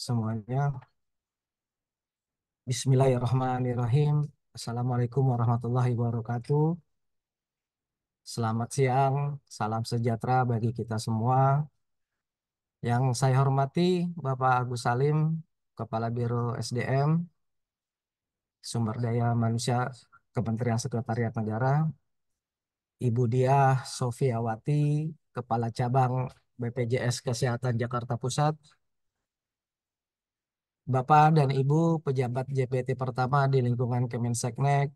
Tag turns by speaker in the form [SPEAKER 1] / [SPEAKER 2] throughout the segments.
[SPEAKER 1] semuanya. Bismillahirrahmanirrahim. Assalamualaikum warahmatullahi wabarakatuh. Selamat siang, salam sejahtera bagi kita semua. Yang saya hormati Bapak Agus Salim, Kepala Biro SDM, Sumber Daya Manusia Kementerian Sekretariat Negara, Ibu Diah Sofiawati, Kepala Cabang BPJS Kesehatan Jakarta Pusat, Bapak dan Ibu pejabat JPT pertama di lingkungan Kemenseknek,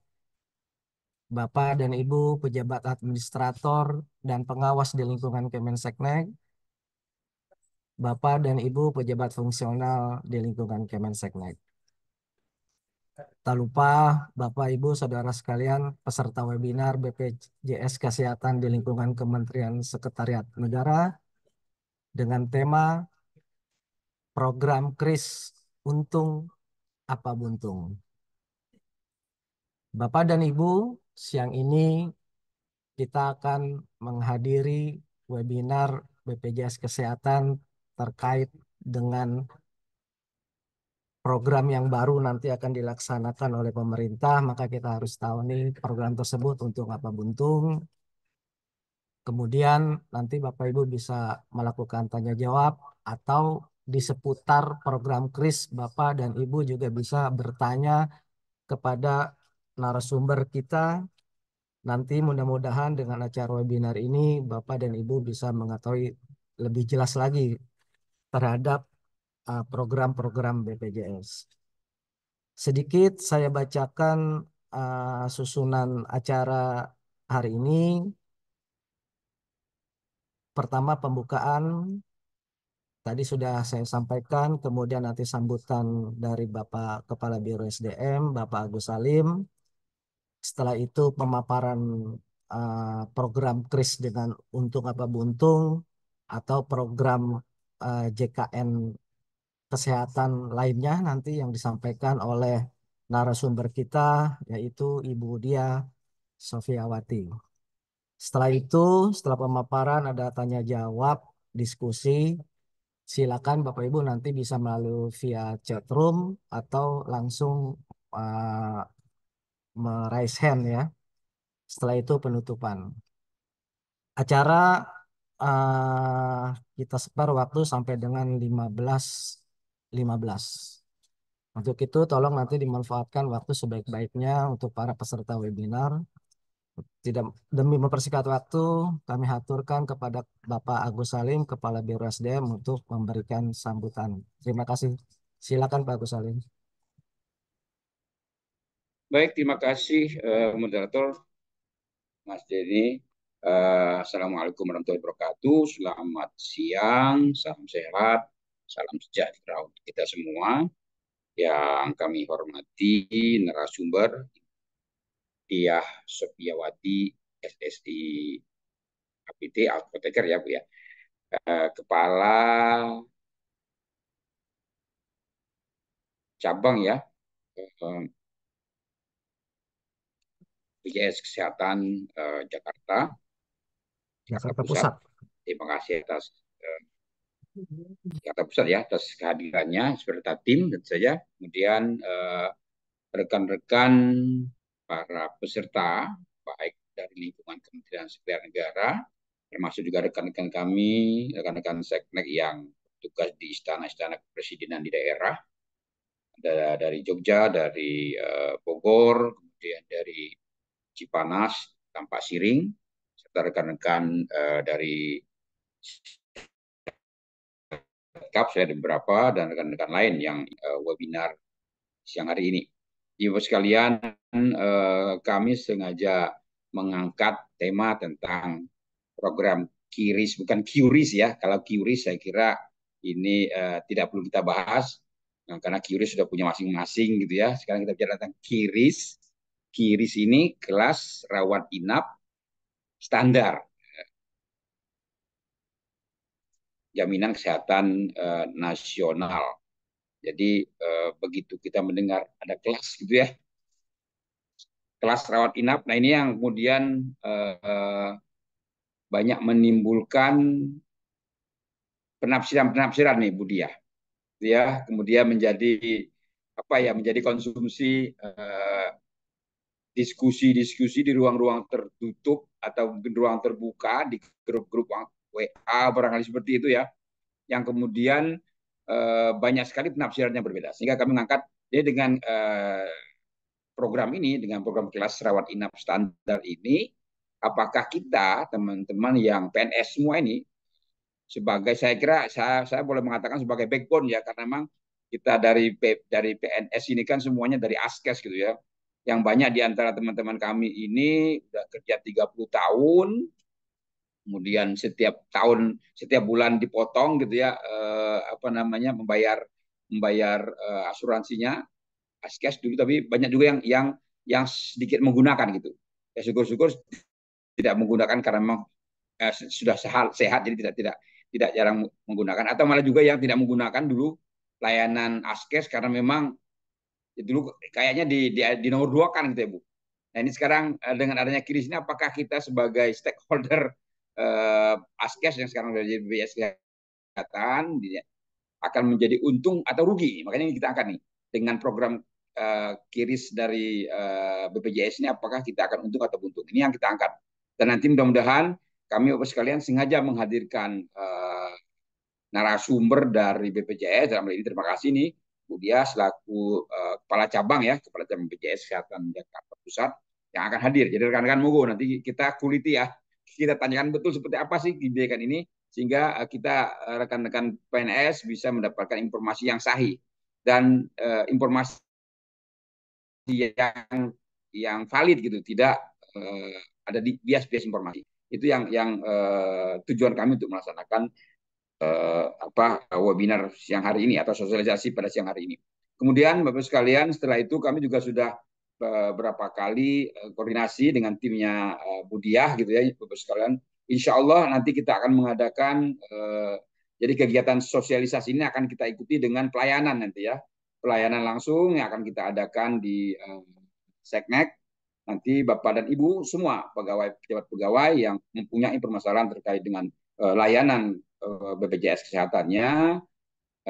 [SPEAKER 1] Bapak dan Ibu pejabat administrator dan pengawas di lingkungan Kemenseknek, Bapak dan Ibu pejabat fungsional di lingkungan Kemenseknek. Tak lupa Bapak Ibu Saudara sekalian peserta webinar BPJS Kesehatan di lingkungan Kementerian Sekretariat Negara dengan tema Program KRIS Untung Apa Buntung. Bapak dan Ibu, siang ini kita akan menghadiri webinar BPJS Kesehatan terkait dengan program yang baru nanti akan dilaksanakan oleh pemerintah. Maka kita harus tahu nih program tersebut untuk apa buntung. Kemudian nanti Bapak Ibu bisa melakukan tanya jawab atau di seputar program KRIS Bapak dan Ibu juga bisa bertanya kepada narasumber kita. Nanti mudah-mudahan dengan acara webinar ini Bapak dan Ibu bisa mengetahui lebih jelas lagi terhadap program-program BPJS. Sedikit saya bacakan susunan acara hari ini. Pertama pembukaan tadi sudah saya sampaikan, kemudian nanti sambutan dari Bapak Kepala Biro SDM, Bapak Agus Salim. Setelah itu pemaparan program KRIS dengan untung apa buntung atau program JKN kesehatan lainnya nanti yang disampaikan oleh narasumber kita yaitu Ibu Dia Sofiawati. Setelah itu, setelah pemaparan ada tanya jawab, diskusi. Silakan Bapak Ibu nanti bisa melalui via chat room atau langsung uh, raise hand ya. Setelah itu penutupan. Acara kita sebar waktu sampai dengan 15.15. Untuk itu tolong nanti dimanfaatkan waktu sebaik-baiknya untuk para peserta webinar. Tidak demi mempersingkat waktu, kami haturkan kepada Bapak Agus Salim, Kepala Biro SDM untuk memberikan sambutan. Terima kasih. Silakan Pak Agus Salim.
[SPEAKER 2] Baik, terima kasih moderator Mas Denny. Assalamualaikum warahmatullahi wabarakatuh. Selamat siang, salam sehat, salam sejahtera untuk kita semua. Yang kami hormati narasumber Diah Sofiawati, SSI APT, apoteker ya Bu ya. Kepala cabang ya, BPJS Kesehatan Jakarta
[SPEAKER 1] Jakarta
[SPEAKER 2] Pusat.
[SPEAKER 1] Pusat.
[SPEAKER 2] Terima kasih atas Jakarta Pusat ya atas kehadirannya serta tim tentu saja. Kemudian rekan-rekan para peserta baik dari lingkungan Kementerian Sekretariat Negara termasuk juga rekan-rekan kami, rekan-rekan Seknek yang bertugas di istana-istana kepresidenan di daerah, dari Jogja, dari Bogor, kemudian dari Cipanas, Tampak Siring, serta rekan-rekan dari Kap, saya ada beberapa, dan rekan-rekan lain yang webinar siang hari ini. Ibu sekalian, kami sengaja mengangkat tema tentang program QRIS, bukan QRIS ya. Kalau QRIS saya kira ini tidak perlu kita bahas, karena QRIS sudah punya masing-masing gitu ya. Sekarang kita bicara tentang QRIS. QRIS ini kelas rawat inap standar, jaminan kesehatan nasional. Jadi begitu kita mendengar ada kelas gitu ya, kelas rawat inap. Nah ini yang kemudian banyak menimbulkan penafsiran-penafsiran nih Bu Diah. ya, kemudian menjadi apa ya, menjadi konsumsi diskusi-diskusi di ruang-ruang tertutup atau mungkin ruang terbuka di grup-grup WA barangkali seperti itu ya, yang kemudian banyak sekali penafsiran yang berbeda. Sehingga kami mengangkat ini dengan program ini, dengan program kelas rawat inap standar ini, apakah kita teman-teman yang PNS semua ini sebagai, saya kira saya boleh mengatakan sebagai backbone ya, karena memang kita dari PNS ini kan semuanya dari Askes gitu ya. Yang banyak di antara teman-teman kami ini udah kerja 30 tahun, kemudian setiap tahun, setiap bulan dipotong gitu ya, apa namanya, membayar membayar asuransinya Askes dulu, tapi banyak juga yang sedikit menggunakan gitu. Ya syukur-syukur tidak menggunakan karena memang sudah sehat, jadi tidak jarang menggunakan, atau malah juga yang tidak menggunakan dulu layanan Askes karena memang dulu kayaknya di nomor dua kan gitu ya Bu. Nah ini sekarang dengan adanya kris ini, apakah kita sebagai stakeholder Askes yang sekarang sudah jadi BPJS Kesehatan akan menjadi untung atau rugi? Makanya ini kita angkat nih dengan program kiris dari BPJS ini, apakah kita akan untung atau buntung? Ini yang kita angkat. Dan nanti mudah-mudahan kami Bapak sekalian sengaja menghadirkan narasumber dari BPJS dalam hal ini, terima kasih nih Bu Dia selaku kepala cabang ya, kepala cabang BPJS Kesehatan Jakarta Pusat yang akan hadir. Jadi rekan-rekan monggo nanti kita kuliti ya, kita tanyakan betul seperti apa sih kebijakan ini, sehingga kita rekan-rekan PNS bisa mendapatkan informasi yang sahih dan informasi yang valid gitu, tidak ada di bias-bias informasi. Itu yang tujuan kami untuk melaksanakan webinar siang hari ini atau sosialisasi pada siang hari ini. Kemudian Bapak sekalian, setelah itu kami juga sudah berapa kali koordinasi dengan timnya Budiah gitu ya Bapak sekalian. Insya Allah nanti kita akan mengadakan jadi kegiatan sosialisasi ini akan kita ikuti dengan pelayanan nanti ya, pelayanan langsung yang akan kita adakan di Seknek. Nanti Bapak dan Ibu semua pegawai pejabat pegawai yang mempunyai permasalahan terkait dengan layanan BPJS kesehatannya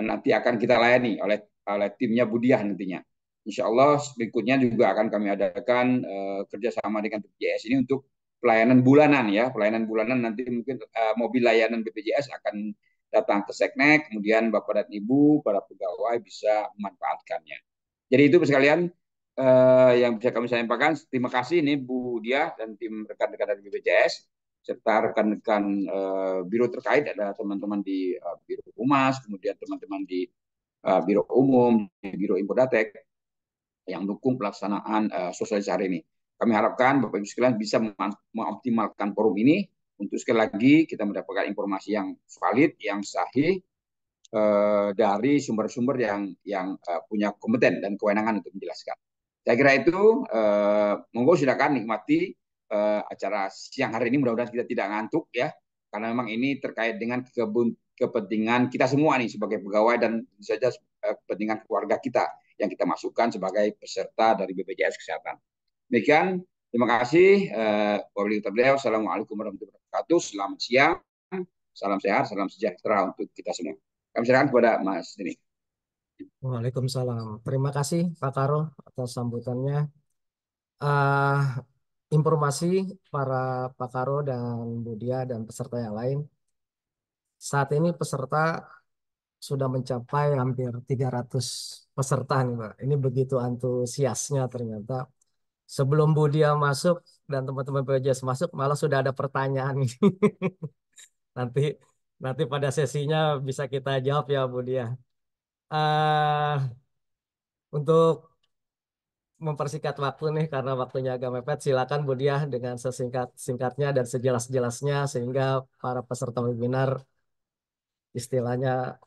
[SPEAKER 2] nanti akan kita layani oleh timnya Budiah nantinya. Insya Allah berikutnya juga akan kami adakan kerjasama dengan BPJS ini untuk pelayanan bulanan ya, pelayanan bulanan nanti mungkin mobil layanan BPJS akan datang ke Seknek, kemudian Bapak dan Ibu para pegawai bisa memanfaatkannya. Jadi itu sekalian yang bisa kami sampaikan. Terima kasih nih Bu Dia dan tim rekan-rekan dari BPJS serta rekan-rekan biro terkait, ada teman-teman di Biro Humas, kemudian teman-teman di Biro Umum, di Biro Infodatek yang mendukung pelaksanaan sosialisasi hari ini. Kami harapkan Bapak Ibu sekalian bisa mengoptimalkan forum ini untuk sekali lagi kita mendapatkan informasi yang valid, yang sahih dari sumber-sumber yang punya kompeten dan kewenangan untuk menjelaskan. Saya kira itu, monggo silakan nikmati acara siang hari ini. Mudah-mudahan kita tidak ngantuk ya, karena memang ini terkait dengan kepentingan kita semua nih sebagai pegawai dan tentu saja kepentingan keluarga kita yang kita masukkan sebagai peserta dari BPJS Kesehatan. Demikian, terima kasih. Wassalamualaikum warahmatullahi wabarakatuh. Selamat siang, salam sehat, salam sejahtera untuk kita semua. Kami serahkan kepada Mas ini.
[SPEAKER 1] Waalaikumsalam. Terima kasih Pak Karo atas sambutannya. Ah, informasi para Pak Karo dan Bu Dia dan peserta yang lain. Saat ini peserta sudah mencapai hampir 300 peserta nih Pak. Ini begitu antusiasnya ternyata. Sebelum Bu Dia masuk dan teman-teman BPJS masuk, malah sudah ada pertanyaan ini. Nanti nanti pada sesinya bisa kita jawab ya Bu Dia. Untuk mempersingkat waktu nih karena waktunya agak mepet, silakan Bu Dia dengan sesingkat-singkatnya dan sejelas-jelasnya sehingga para peserta webinar istilahnya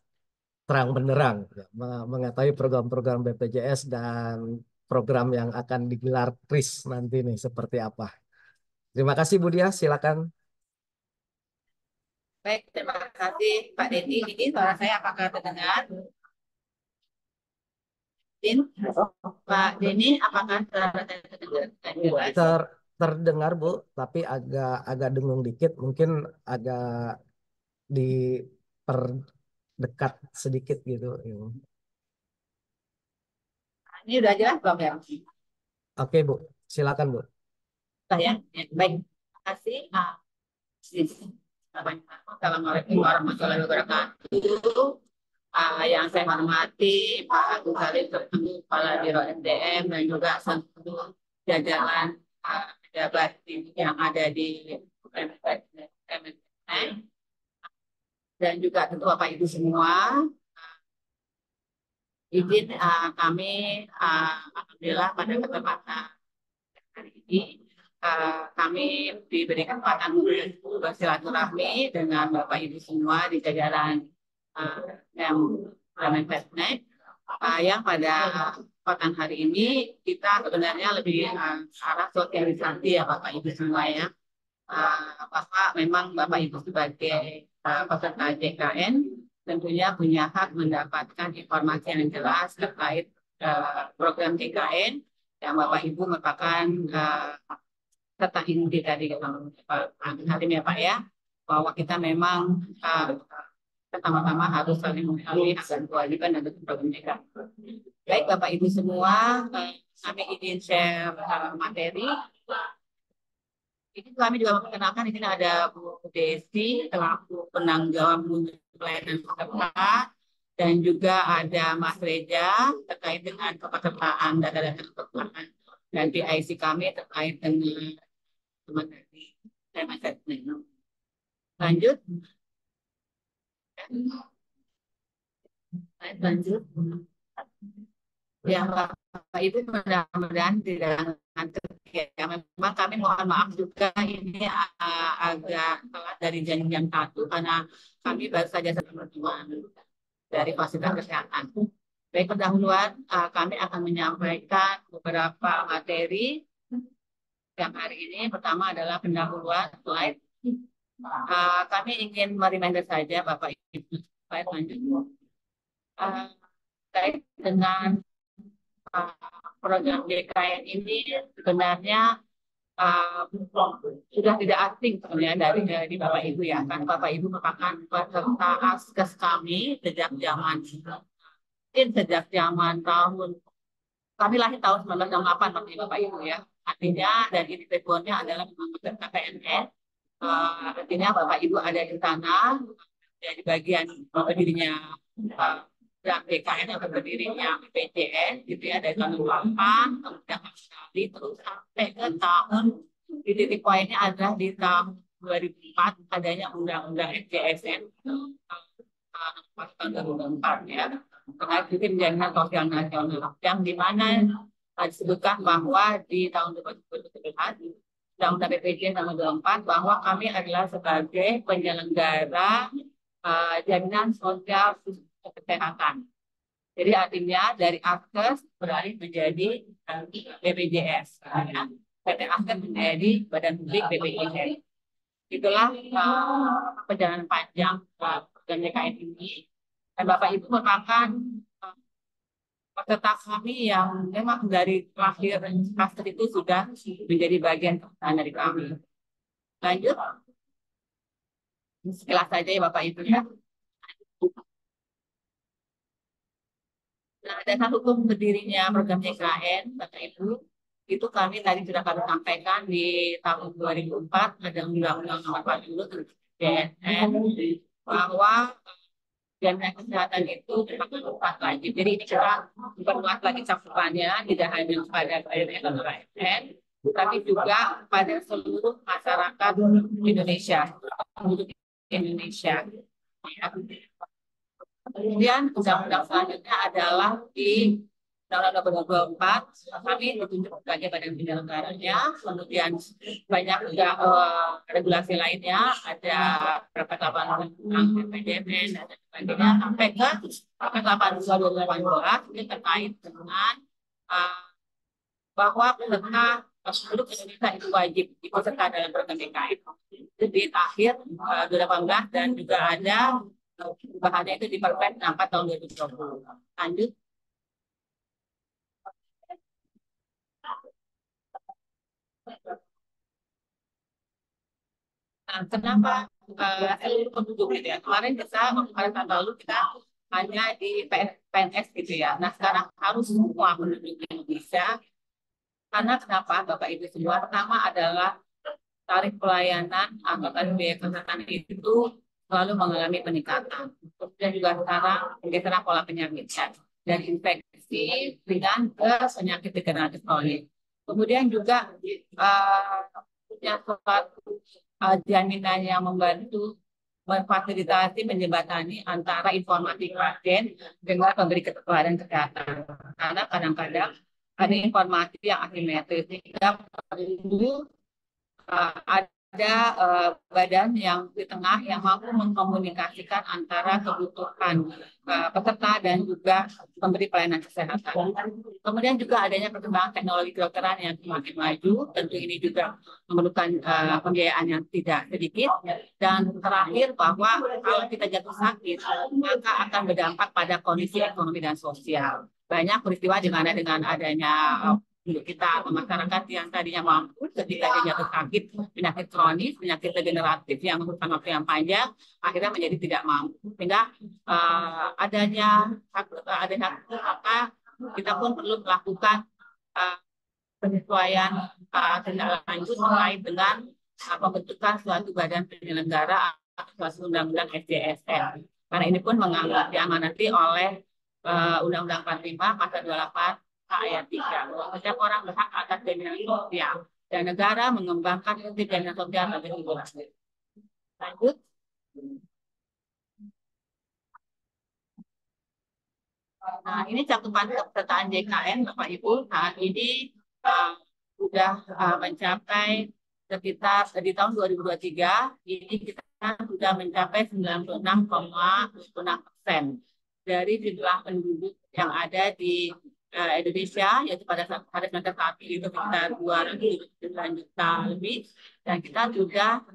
[SPEAKER 1] terang benderang ya, mengetahui program-program BPJS dan program yang akan digelar KRIS nanti nih seperti apa. Terima kasih Bu Dia, silakan.
[SPEAKER 3] Baik, terima kasih Pak Dedi. Ini suara saya apakah terdengar? Din, Pak Denny, apakah suara saya terdengar dengan jelas?
[SPEAKER 1] Terdengar Bu, tapi agak agak dengung dikit, mungkin agak diper dekat sedikit gitu.
[SPEAKER 3] Ini udah jelas Bang ya?
[SPEAKER 1] Oke Bu, silakan Bu.
[SPEAKER 3] Sudah ya? Ya, baik. Terima kasih. Assalamualaikum warahmatullahi wabarakatuh. Yang saya hormati Pak Agus Salim Tertemu Kepala Biro SDM dan juga seluruh jajaran pejabat yang ada di Kementerian dan juga tentu Bapak Ibu semua. Izin kami alhamdulillah pada kesempatan hari ini kami diberi kesempatan untuk bersilaturahmi dengan Bapak Ibu semua di jajaran yang Kementerian yang pada kesempatan hari ini kita sebenarnya lebih arah sosialisasi ya Bapak Ibu semua ya. Bahwa memang Bapak Ibu sebagai peserta JKN tentunya punya hak mendapatkan informasi yang jelas terkait program JKN yang Bapak Ibu merupakan serta inti tadi Pak Halim ya Pak ya, bahwa kita memang pertama-tama harus saling mengetahui hak dan kewajiban dan program JKN. Baik Bapak Ibu semua, kami ingin share materi. Ini kami juga memperkenalkan di sini ada Bu Desi selaku penanggung jawab untuk pelayanan peserta dan juga ada Mas Reja terkait dengan kepesertaan data-data kepesertaan dan PIC kami terkait dengan teman dari MSN. Lanjut. Lanjut. Ya Bapak Ibu mudah-mudahan tidak ngantuk ya. Memang kami mohon maaf juga ini agak telat dari jam 1 karena kami baru saja bertemu dari fasilitas kesehatan. Baik pendahuluan kami akan menyampaikan beberapa materi yang hari ini. Pertama adalah pendahuluan slide. Kami ingin mereminder saja Bapak Ibu slide lanjut. Terkait dengan program JKN ini sebenarnya sudah tidak asing sebenarnya dari Bapak Ibu ya, kan Bapak Ibu merupakan peserta askes kami sejak zaman tahun kami lahir tahun 1968 Bapak Ibu ya, artinya dan ini backgroundnya adalah peserta PNS, artinya Bapak Ibu ada di sana dari bagian berdirinya dan BKN yang berdirinya BPJS gitu ya dari tahun 2008 kemudian sekali terus sampai ke tahun di titik poinnya adalah di tahun 2004 adanya undang-undang SJSN tahun 2004 ya terkait sistem jaminan sosial nasional yang dimana disebutkan bahwa di tahun 2011 undang-undang BPJS nomor 24 bahwa kami adalah sebagai penyelenggara jaminan sosial kesehatan. Jadi artinya dari Askes beralih menjadi BPJS. Ya. PT Askes menjadi Badan Publik BPJS. Itulah perjalanan panjang program JKN ini. Dan Bapak Ibu merupakan peserta kami yang memang dari lahir klaster itu sudah menjadi bagian dari kami. Lanjut. Sekilas saja ya Bapak Ibu ya. Nah, dasar hukum berdirinya program JKN, Bapak Ibu, itu kami tadi sudah kami sampaikan di tahun 2004 ada Undang-Undang Nomor 40 tentang JSN bahwa jaminan kesehatan itu merupakan wajib. Jadi ini kita perluas lagi cakupannya tidak hanya pada PNS atau ASN, tapi juga pada seluruh masyarakat Indonesia, penduduk Indonesia. Kemudian undang-undang selanjutnya adalah di Undang-Undang 2024 kami ditunjuk sebagai badan penyelenggaranya. Kemudian banyak juga regulasi lainnya, ada Perpres 8 tentang PPDB dan sebagainya sampai ke Perpres 82 2018 ini terkait dengan bahwa peserta penduduk Indonesia itu wajib ikut serta dalam program DKI. Itu di akhir 2018 dan juga ada perubahannya itu di Perpres 4 tahun 2020. Lanjut. Nah, kenapa seluruh penduduk gitu ya? Kemarin pada tahun lalu kita hanya di PNS gitu ya. Nah, sekarang harus semua penduduk Indonesia. Karena kenapa Bapak Ibu semua? Pertama adalah tarif pelayanan anggaran biaya kesehatan itu selalu mengalami peningkatan. Kemudian juga sekarang pergeseran pola penyakitnya dan infeksi dengan ke penyakit degeneratif kronis. Kemudian juga punya suatu jaminan yang membantu memfasilitasi menjembatani antara informasi pasien dengan pemberi keteladanan kesehatan. Karena kadang-kadang ada informasi yang asimetris sehingga perlu ada badan yang di tengah yang mampu mengkomunikasikan antara kebutuhan peserta dan juga pemberi pelayanan kesehatan. Kemudian juga adanya perkembangan teknologi kedokteran yang semakin maju, tentu ini juga memerlukan pembiayaan yang tidak sedikit. Dan terakhir bahwa kalau kita jatuh sakit, maka akan berdampak pada kondisi ekonomi dan sosial. Banyak peristiwa di mana dengan adanya untuk kita atau masyarakat yang tadinya mampu ketika dia jatuh sakit penyakit kronis, penyakit degeneratif yang membutuhkan waktu yang panjang, akhirnya menjadi tidak mampu. Sehingga adanya apa kita pun perlu melakukan penyesuaian tindak lanjut terkait dengan pembentukan suatu badan penyelenggara atau suatu undang-undang SDSN. Karena ini pun diamanati oleh Undang-Undang 45 Pasal 28 ayat 3 bahwa setiap orang berhak atas jaminan sosial dan negara mengembangkan sistem jaminan sosial bagi seluruh rakyat. Lanjut. Nah, ini cakupan kepesertaan JKN Bapak Ibu saat ini sudah mencapai sekitar di tahun 2023 ini kita sudah mencapai 96,6% dari jumlah penduduk yang ada di Indonesia, yaitu pada semester saat ini itu sekitar 209 juta lebih, dan kita sudah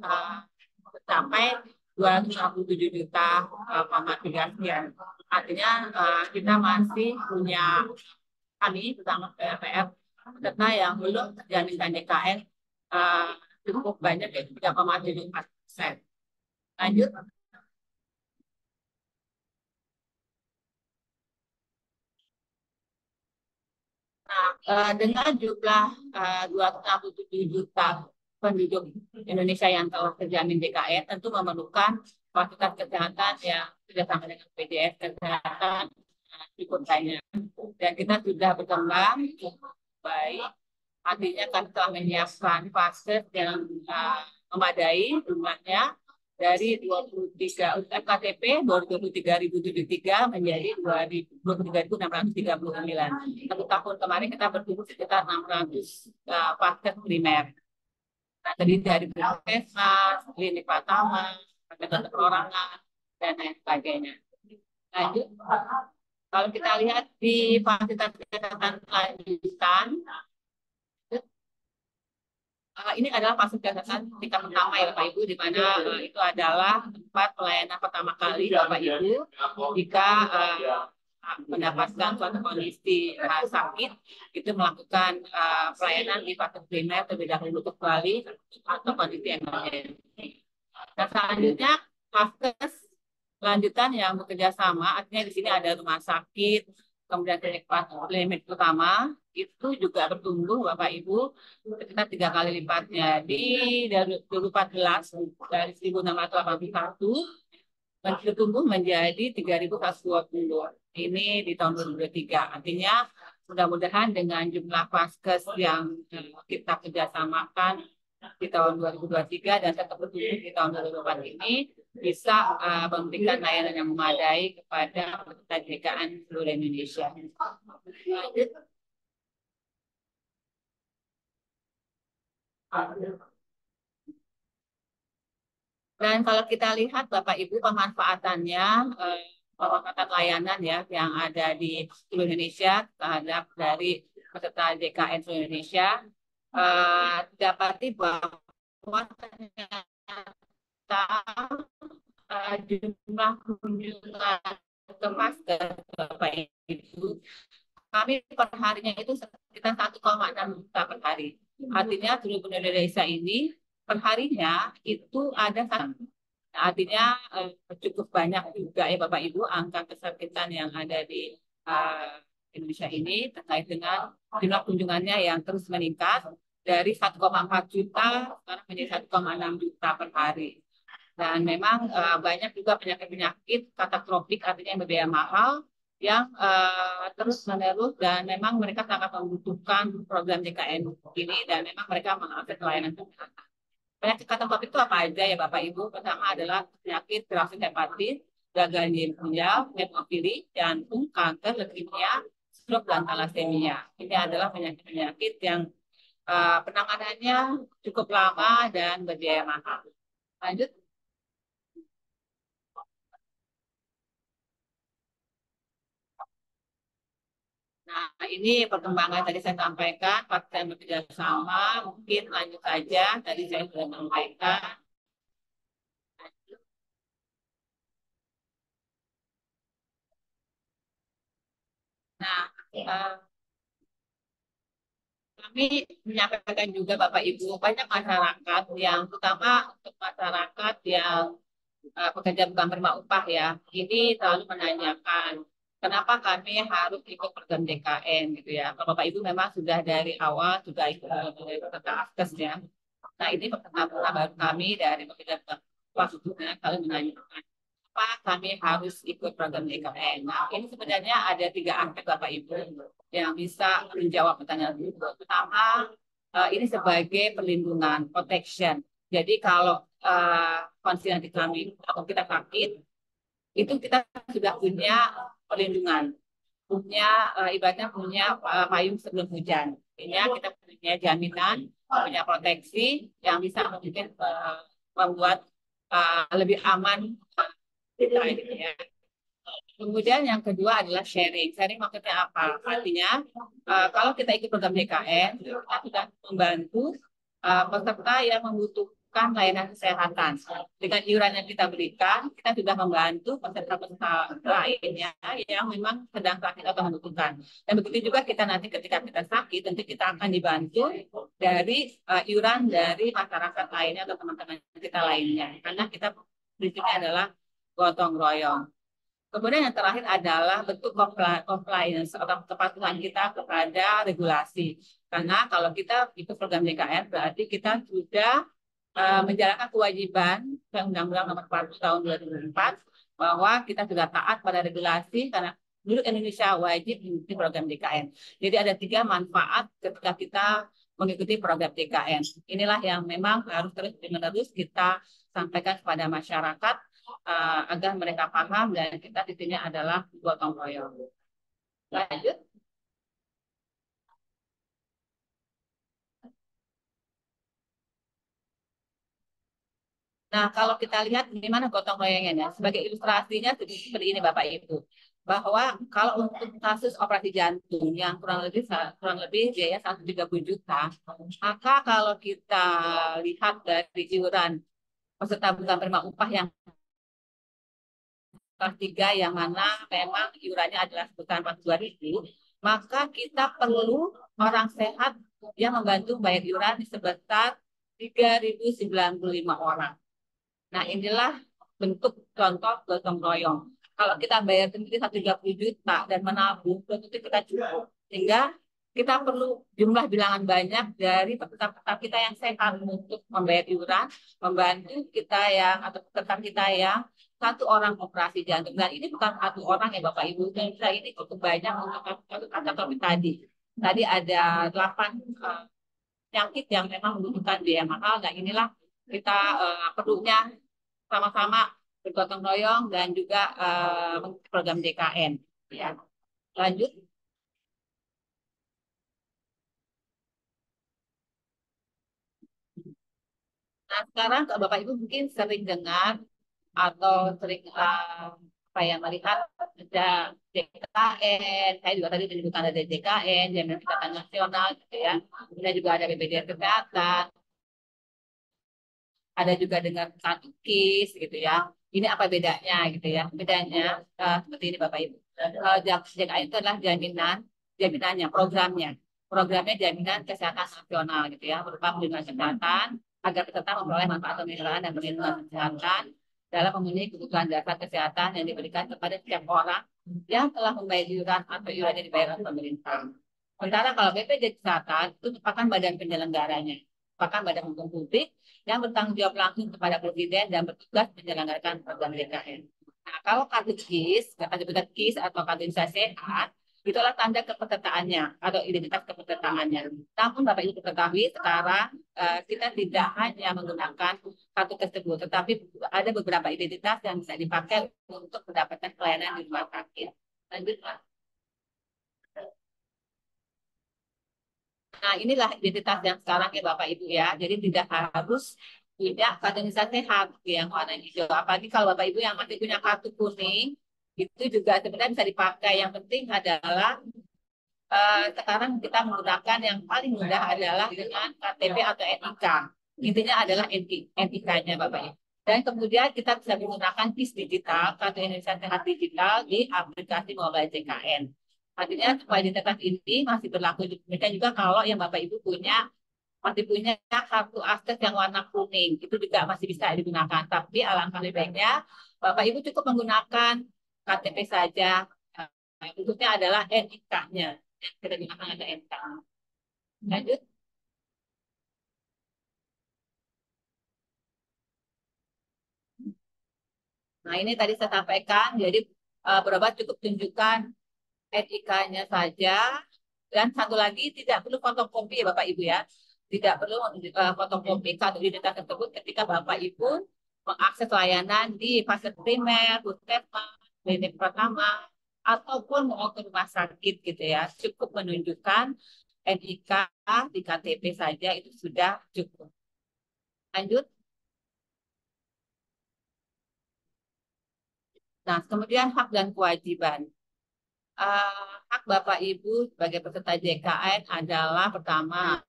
[SPEAKER 3] mencapai 257 juta, 3 sekian. Artinya kita masih punya kami bersama PPR peserta yang belum terjamin JKN cukup banyak, yaitu 3,74%. Lanjut. Nah, dengan jumlah 267 juta penduduk Indonesia yang telah terjamin JKN, tentu memerlukan fasilitas kesehatan yang kerjasama dengan BPJS Kesehatan cukup banyak. Dan kita sudah berkembang cukup baik. Artinya kan telah menyiapkan fase yang memadai jumlahnya dari 23 FKTP 23.073 menjadi 23.639. Satu tahun kemarin kita bertumbuh sekitar 600 vaskes primer. Nah, terdiri dari puskesmas, klinik Pratama, pendekatan perorangan, dan lain sebagainya. Lanjut. Kalau kita lihat di fasilitas kesehatan lanjutan, ini adalah fasilitas kesehatan tingkat pertama ya Bapak Ibu, di mana itu adalah tempat pelayanan pertama kali Bapak Ibu jika mendapatkan suatu kondisi sakit, itu melakukan pelayanan di fase primer terlebih dahulu kecuali atau kondisi emergensi. Nah, selanjutnya vaskes lanjutan yang bekerja sama, artinya di sini ada rumah sakit, kemudian klinik utama, itu juga bertumbuh Bapak Ibu sekitar 3 kali lipatnya. Dari 2014 dari 1.681 bertumbuh menjadi 3.120. Ini di tahun 2023. Artinya mudah-mudahan dengan jumlah vaskes yang kita kerjasamakan di tahun 2023 dan tetap bertumbuh di tahun 2024 ini bisa memberikan layanan yang memadai kepada peserta JKN seluruh Indonesia. Lanjut. Dan kalau kita lihat Bapak Ibu pemanfaatannya, pemanfaatan layanan ya yang ada di seluruh Indonesia terhadap dari peserta JKN seluruh Indonesia, dapati bahwa ternyata jumlah kunjungan ke vaskes Bapak Ibu kami per harinya itu sekitar 1,6 juta per hari. Artinya seluruh Indonesia ini perharinya itu ada artinya cukup banyak juga ya Bapak Ibu angka kesakitan yang ada di Indonesia ini terkait dengan jumlah kunjungannya yang terus meningkat dari 1,4 juta sekarang menjadi 1,6 juta per hari. Dan memang banyak juga penyakit-penyakit katastropik artinya yang berbiaya mahal yang terus menerus dan memang mereka sangat membutuhkan program JKN ini dan memang mereka mengakses layanan kesehatan. Penyakit katastropik itu apa aja ya Bapak Ibu? Pertama adalah penyakit viral hepatit, gagal ginjal, hemofili, jantung, kanker, leukemia, stroke dan talasemia. Ini adalah penyakit-penyakit yang penanganannya cukup lama dan berbiaya mahal. Lanjut. Nah, ini perkembangan tadi saya sampaikan, fakta yang bekerja sama, mungkin lanjut saja, tadi saya sudah sampaikan. Nah, kami menyampaikan juga Bapak Ibu, banyak masyarakat yang, terutama untuk masyarakat yang pekerja bukan penerima upah ya, ini selalu menanyakan, kenapa kami harus ikut program DKN gitu ya. Kalau Bapak Ibu memang sudah dari awal, sudah ikut peserta AFKES ya. Nah, ini peserta baru kami dari pekerja bukan upah khususnya selalu menanyakan, kenapa kami harus ikut program DKN. Nah, ini sebenarnya ada 3 aspek Bapak Ibu yang bisa menjawab pertanyaan itu. Pertama, ini sebagai perlindungan, protection. Jadi kalau kondisi nanti kami atau kita sakit, itu kita sudah punya perlindungan, punya ibaratnya punya payung sebelum hujan. Ini kita punya jaminan, punya proteksi yang bisa mungkin membuat lebih aman kita gitu ya. Kemudian yang kedua adalah sharing. Sharing maksudnya apa? Artinya kalau kita ikut program DKN, kita sudah membantu peserta yang membutuhkan layanan kesehatan. Dengan iuran yang kita berikan, kita sudah membantu peserta-peserta lainnya yang memang sedang sakit atau membutuhkan. Dan begitu juga kita nanti ketika kita sakit, tentu kita akan dibantu dari iuran dari masyarakat lainnya atau teman-teman kita lainnya. Karena kita prinsipnya adalah gotong royong. Kemudian yang terakhir adalah bentuk compliance atau kepatuhan kita kepada regulasi. Karena kalau kita ikut program JKN berarti kita sudah menjalankan kewajiban Undang-Undang Nomor 40 Tahun 2004 bahwa kita sudah taat pada regulasi karena penduduk Indonesia wajib mengikuti program JKN. Jadi ada 3 manfaat ketika kita mengikuti program JKN. Inilah yang memang harus terus-menerus kita sampaikan kepada masyarakat agar mereka paham dan kita di sini adalah gotong royong. Lanjut. Nah, kalau kita lihat gimana gotong royongnya, sebagai ilustrasinya seperti ini Bapak Ibu, bahwa kalau untuk kasus operasi jantung yang kurang lebih biaya 130 juta, maka kalau kita lihat dari iuran peserta bukan penerima upah yang kelas 3 yang mana memang iurannya adalah sebesar 42.000, maka kita perlu orang sehat yang membantu bayar iuran sebesar 3.095 orang. Nah, inilah bentuk contoh gotong royong. Kalau kita bayar sendiri 130 juta dan menabung, tentu kita cukup. Sehingga kita perlu jumlah bilangan banyak dari peserta kita yang sehat untuk membayar iuran, membantu kita yang atau peserta kita yang 1 orang operasi jantung. Dan ini bukan 1 orang ya Bapak Ibu, dan ini cukup banyak untuk kasus tadi. Tadi ada 8 penyakit yang memang membutuhkan biaya mahal. Nah, inilah kita perlunya sama-sama bergotong royong dan juga program DKN. Ya. Lanjut. Nah, sekarang Bapak Ibu mungkin sering dengar atau sering apa ya melihat ada DKN, saya juga tadi menyebutkan ada DKN, Jaminan Kesehatan Nasional, gitu ya. Kemudian juga ada BPJS Kesehatan, ada juga dengan satu KIS gitu ya. Ini apa bedanya gitu ya? Bedanya seperti ini Bapak Ibu. JKN itu adalah jaminannya, programnya. Programnya jaminan kesehatan nasional gitu ya, berupa perlindungan kesehatan agar peserta memperoleh manfaat pemeliharaan dan perlindungan kesehatan dalam memenuhi kebutuhan dasar kesehatan yang diberikan kepada setiap orang yang telah membayar iuran atau iurannya dibayar oleh pemerintah. Sementara kalau BPJS Kesehatan itu merupakan badan penyelenggaranya, merupakan badan hukum publik yang bertanggung jawab langsung kepada Presiden dan bertugas menyelenggarakan program DKN. Nah, kalau kartu KIS, KIS atau kartu Indonesia Sehat, itulah tanda kepesertaannya atau identitas kepesertaannya. Namun Bapak Ibu ketahui sekarang kita tidak hanya menggunakan kartu tersebut, tetapi ada beberapa identitas yang bisa dipakai untuk mendapatkan pelayanan di rumah sakit. Lanjut, Pak. Nah, inilah identitas yang sekarang ya Bapak Ibu ya. Jadi tidak harus punya kartu Indonesia Sehat yang warna hijau. Apalagi kalau Bapak Ibu yang masih punya kartu kuning, itu juga sebenarnya bisa dipakai. Yang penting adalah sekarang kita menggunakan yang paling mudah adalah dengan KTP atau NIK. Intinya adalah NIK-nya Bapak Ibu. Dan kemudian kita bisa menggunakan KIS digital, kartu Indonesia Sehat digital di aplikasi mobile JKN. Artinya supaya identitas ini masih berlaku. Demikian juga kalau yang Bapak Ibu masih punya kartu akses yang warna kuning, itu juga masih bisa digunakan. Tapi alangkah lebih baiknya Bapak Ibu cukup menggunakan KTP saja. Berikutnya adalah NIK-nya. Kita gunakan ada NIK. Lanjut. Nah, ini tadi saya sampaikan, jadi berobat cukup tunjukkan NIK-nya saja. Dan satu lagi, tidak perlu fotokopi ya Bapak Ibu ya. Tidak perlu fotokopi kartu identitas tersebut ketika Bapak Ibu mengakses layanan di fase primer, puskesmas, klinik pertama, ataupun mau ke rumah sakit gitu ya. Cukup menunjukkan NIK di KTP saja itu sudah cukup. Lanjut. Nah, kemudian hak dan kewajiban. Hak Bapak Ibu sebagai peserta JKN adalah pertama,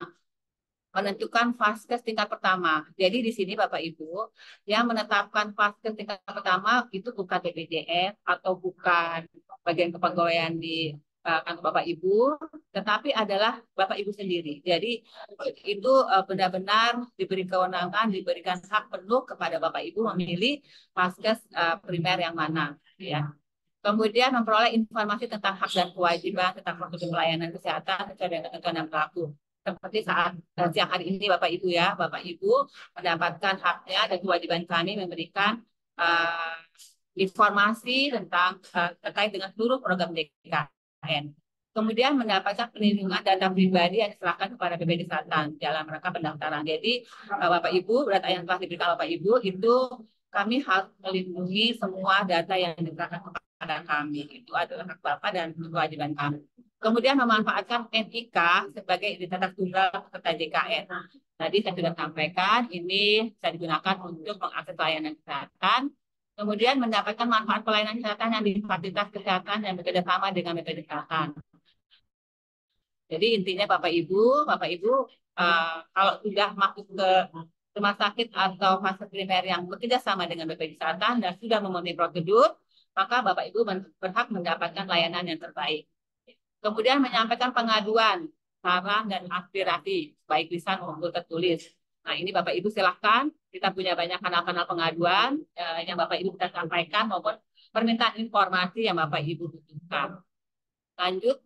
[SPEAKER 3] menentukan vaskes tingkat pertama. Jadi di sini Bapak Ibu yang menetapkan vaskes tingkat pertama itu bukan BPJS atau bukan bagian kepegawaian di kantor Bapak Ibu, tetapi adalah Bapak Ibu sendiri. Jadi itu benar-benar diberi kewenangan, diberikan hak penuh kepada Bapak Ibu memilih vaskes primer yang mana, ya. Kemudian memperoleh informasi tentang hak dan kewajiban tentang prosedur pelayanan kesehatan sesuai dengan ketentuan yang berlaku. Seperti saat siang hari ini Bapak Ibu ya, Bapak Ibu mendapatkan haknya dan kewajiban kami memberikan informasi tentang terkait dengan seluruh program DKN. Kemudian mendapatkan perlindungan data pribadi yang diserahkan kepada BPJS Kesehatan dalam rangka pendaftaran. Jadi Bapak Ibu, data yang telah diberikan Bapak Ibu itu kami harus melindungi semua data yang diserahkan kepada kami. Itu adalah hak Bapak dan kewajiban kami. Kemudian memanfaatkan NIK sebagai identitas tunggal peserta JKN. Tadi saya sudah sampaikan, ini bisa digunakan untuk mengakses layanan kesehatan. Kemudian mendapatkan manfaat pelayanan kesehatan yang di fasilitas kesehatan yang bekerja sama dengan BPJS Kesehatan. Jadi intinya Bapak Ibu kalau sudah masuk ke rumah sakit atau fase primer yang bekerja sama dengan BPJS Kesehatan dan sudah memenuhi prosedur, maka Bapak Ibu berhak mendapatkan layanan yang terbaik. Kemudian menyampaikan pengaduan, saran, dan aspirasi, baik lisan maupun tertulis. Nah, ini Bapak Ibu silahkan, kita punya banyak kanal-kanal pengaduan yang Bapak Ibu bisa sampaikan maupun permintaan informasi yang Bapak Ibu butuhkan. Lanjut.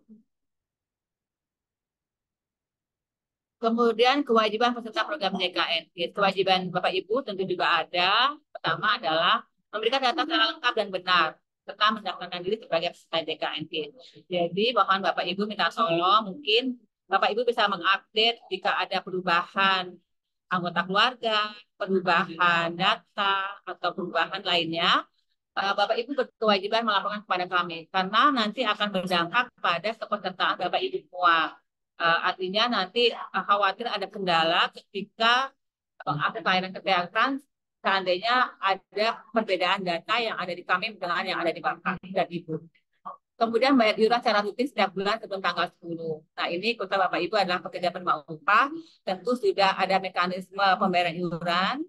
[SPEAKER 3] Kemudian kewajiban peserta program JKN. Kewajiban Bapak Ibu tentu juga ada. Pertama adalah memberikan data secara lengkap dan benar serta mendaftarkan diri sebagai peserta JKN. Jadi mohon Bapak Ibu minta tolong mungkin Bapak Ibu bisa mengupdate jika ada perubahan anggota keluarga, perubahan data atau perubahan lainnya. Bapak Ibu berkewajiban melaporkan kepada kami karena nanti akan berdampak pada kepesertaan Bapak Ibu semua. Artinya nanti khawatir ada kendala ketika mengakses layanan kesehatan seandainya ada perbedaan data yang ada di kami dengan yang ada di Bapak dan Ibu. Kemudian bayar iuran secara rutin setiap bulan sebelum tanggal 10. Nah, ini kota Bapak Ibu adalah pekerja penerima upah, tentu sudah ada mekanisme pembayaran iuran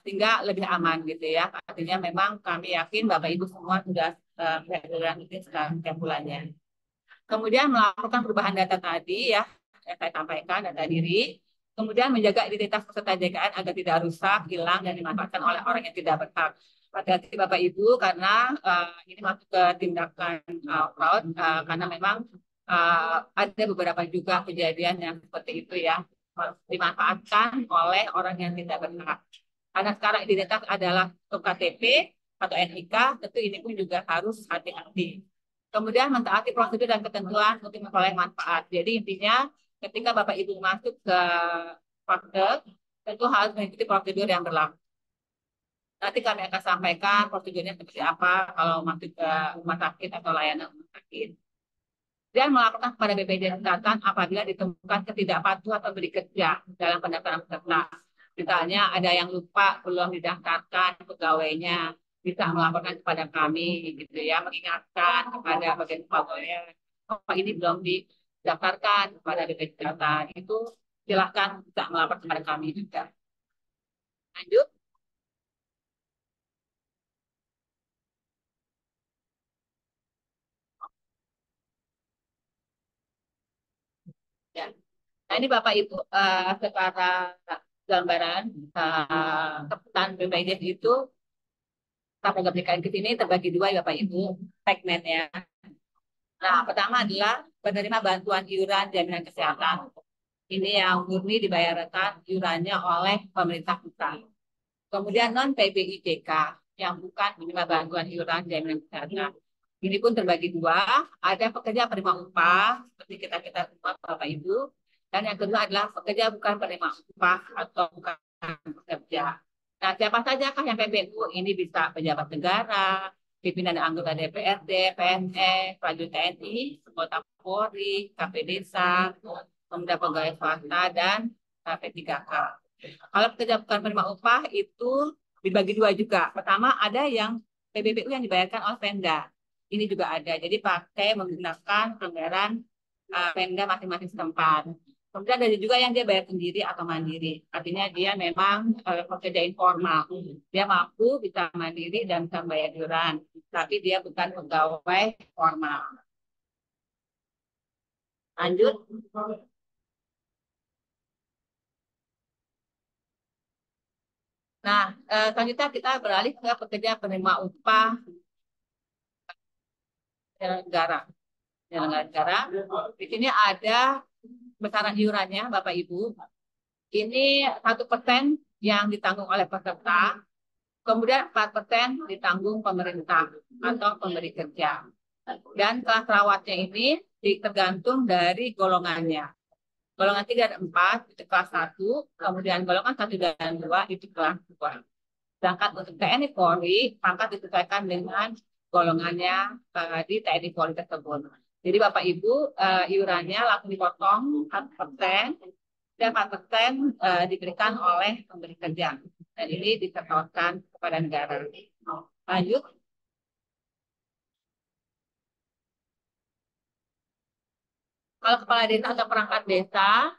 [SPEAKER 3] sehingga lebih aman gitu ya. Artinya memang kami yakin Bapak Ibu semua sudah bayar iuran rutin setiap bulannya. Kemudian melakukan perubahan data tadi ya, yang saya sampaikan, data diri. Kemudian menjaga identitas peserta JKN agar tidak rusak, hilang, dan dimanfaatkan oleh orang yang tidak berhak. Hati-hati Bapak Ibu karena ini masuk ke tindakan fraud karena memang ada beberapa juga kejadian yang seperti itu ya, dimanfaatkan oleh orang yang tidak berhak. Karena sekarang identitas adalah KTP atau NIK, tentu ini pun juga harus hati-hati. Kemudian mentaati prosedur dan ketentuan untuk memperoleh manfaat. Jadi intinya ketika Bapak Ibu masuk ke praktek, tentu harus mengikuti prosedur yang berlaku. Nanti kami akan sampaikan prosedurnya seperti apa kalau masuk ke rumah sakit atau layanan rumah sakit. Dan melaporkan kepada BPJS Kesehatan apabila ditemukan ketidakpatuhan atau bekerja dalam pendaftaran peserta. Misalnya ada yang lupa belum didaftarkan pegawainya, bisa melaporkan kepada kami, gitu ya, mengingatkan kepada bagian pegawai, oh ini belum didaftarkan kepada BPJS Kesehatan. Itu silahkan bisa melapor kepada kami juga. Lanjut. Ya. Nah ini Bapak Ibu secara gambaran keputusan BPJS itu kita berikan ke sini terbagi dua ya Bapak Ibu segmennya. Nah pertama adalah penerima bantuan iuran jaminan kesehatan. Ini yang murni dibayarkan iurannya oleh pemerintah pusat. Kemudian non PBIJK yang bukan menerima bantuan iuran jaminan kesehatan. Ini pun terbagi dua, ada pekerja penerima upah seperti kita semua Bapak Ibu, dan yang kedua adalah pekerja bukan penerima upah atau bukan pekerja. Nah, siapa saja kah yang PBU? Ini bisa pejabat negara, pimpinan dan anggota DPRD, PNS, prajurit TNI, anggota Polri, KP Desa, kemudian pegawai swasta, dan P3K. Kalau pekerja bukan penerima upah itu dibagi dua juga. Pertama ada yang PBBU yang dibayarkan oleh Pemda. Ini juga ada. Jadi pakai menggunakan anggaran Pemda masing-masing setempat. Kemudian ada juga yang dia bayar sendiri atau mandiri. Artinya dia memang pekerja informal. Dia mampu bisa mandiri dan bisa bayar iuran. Tapi dia bukan pegawai formal. Lanjut. Nah, selanjutnya kita beralih ke pekerja penerima upah negara. Negara. Di sini ada besaran iurannya, Bapak Ibu. Ini 1% yang ditanggung oleh peserta, kemudian 4% ditanggung pemerintah atau pemberi kerja. Dan kelas rawatnya ini tergantung dari golongannya. Golongan 3 dan 4 itu kelas 1, kemudian golongan 1 dan 2 itu kelas 2. Sedangkan untuk TNI Polri, pangkat disesuaikan dengan golongannya di TNI Polri tersebut. Jadi Bapak Ibu, iurannya langsung dipotong 4%, dan 4% diberikan oleh pemberi kerja. Dan ini disetorkan kepada negara. Lanjut. Kalau kepala desa atau perangkat desa,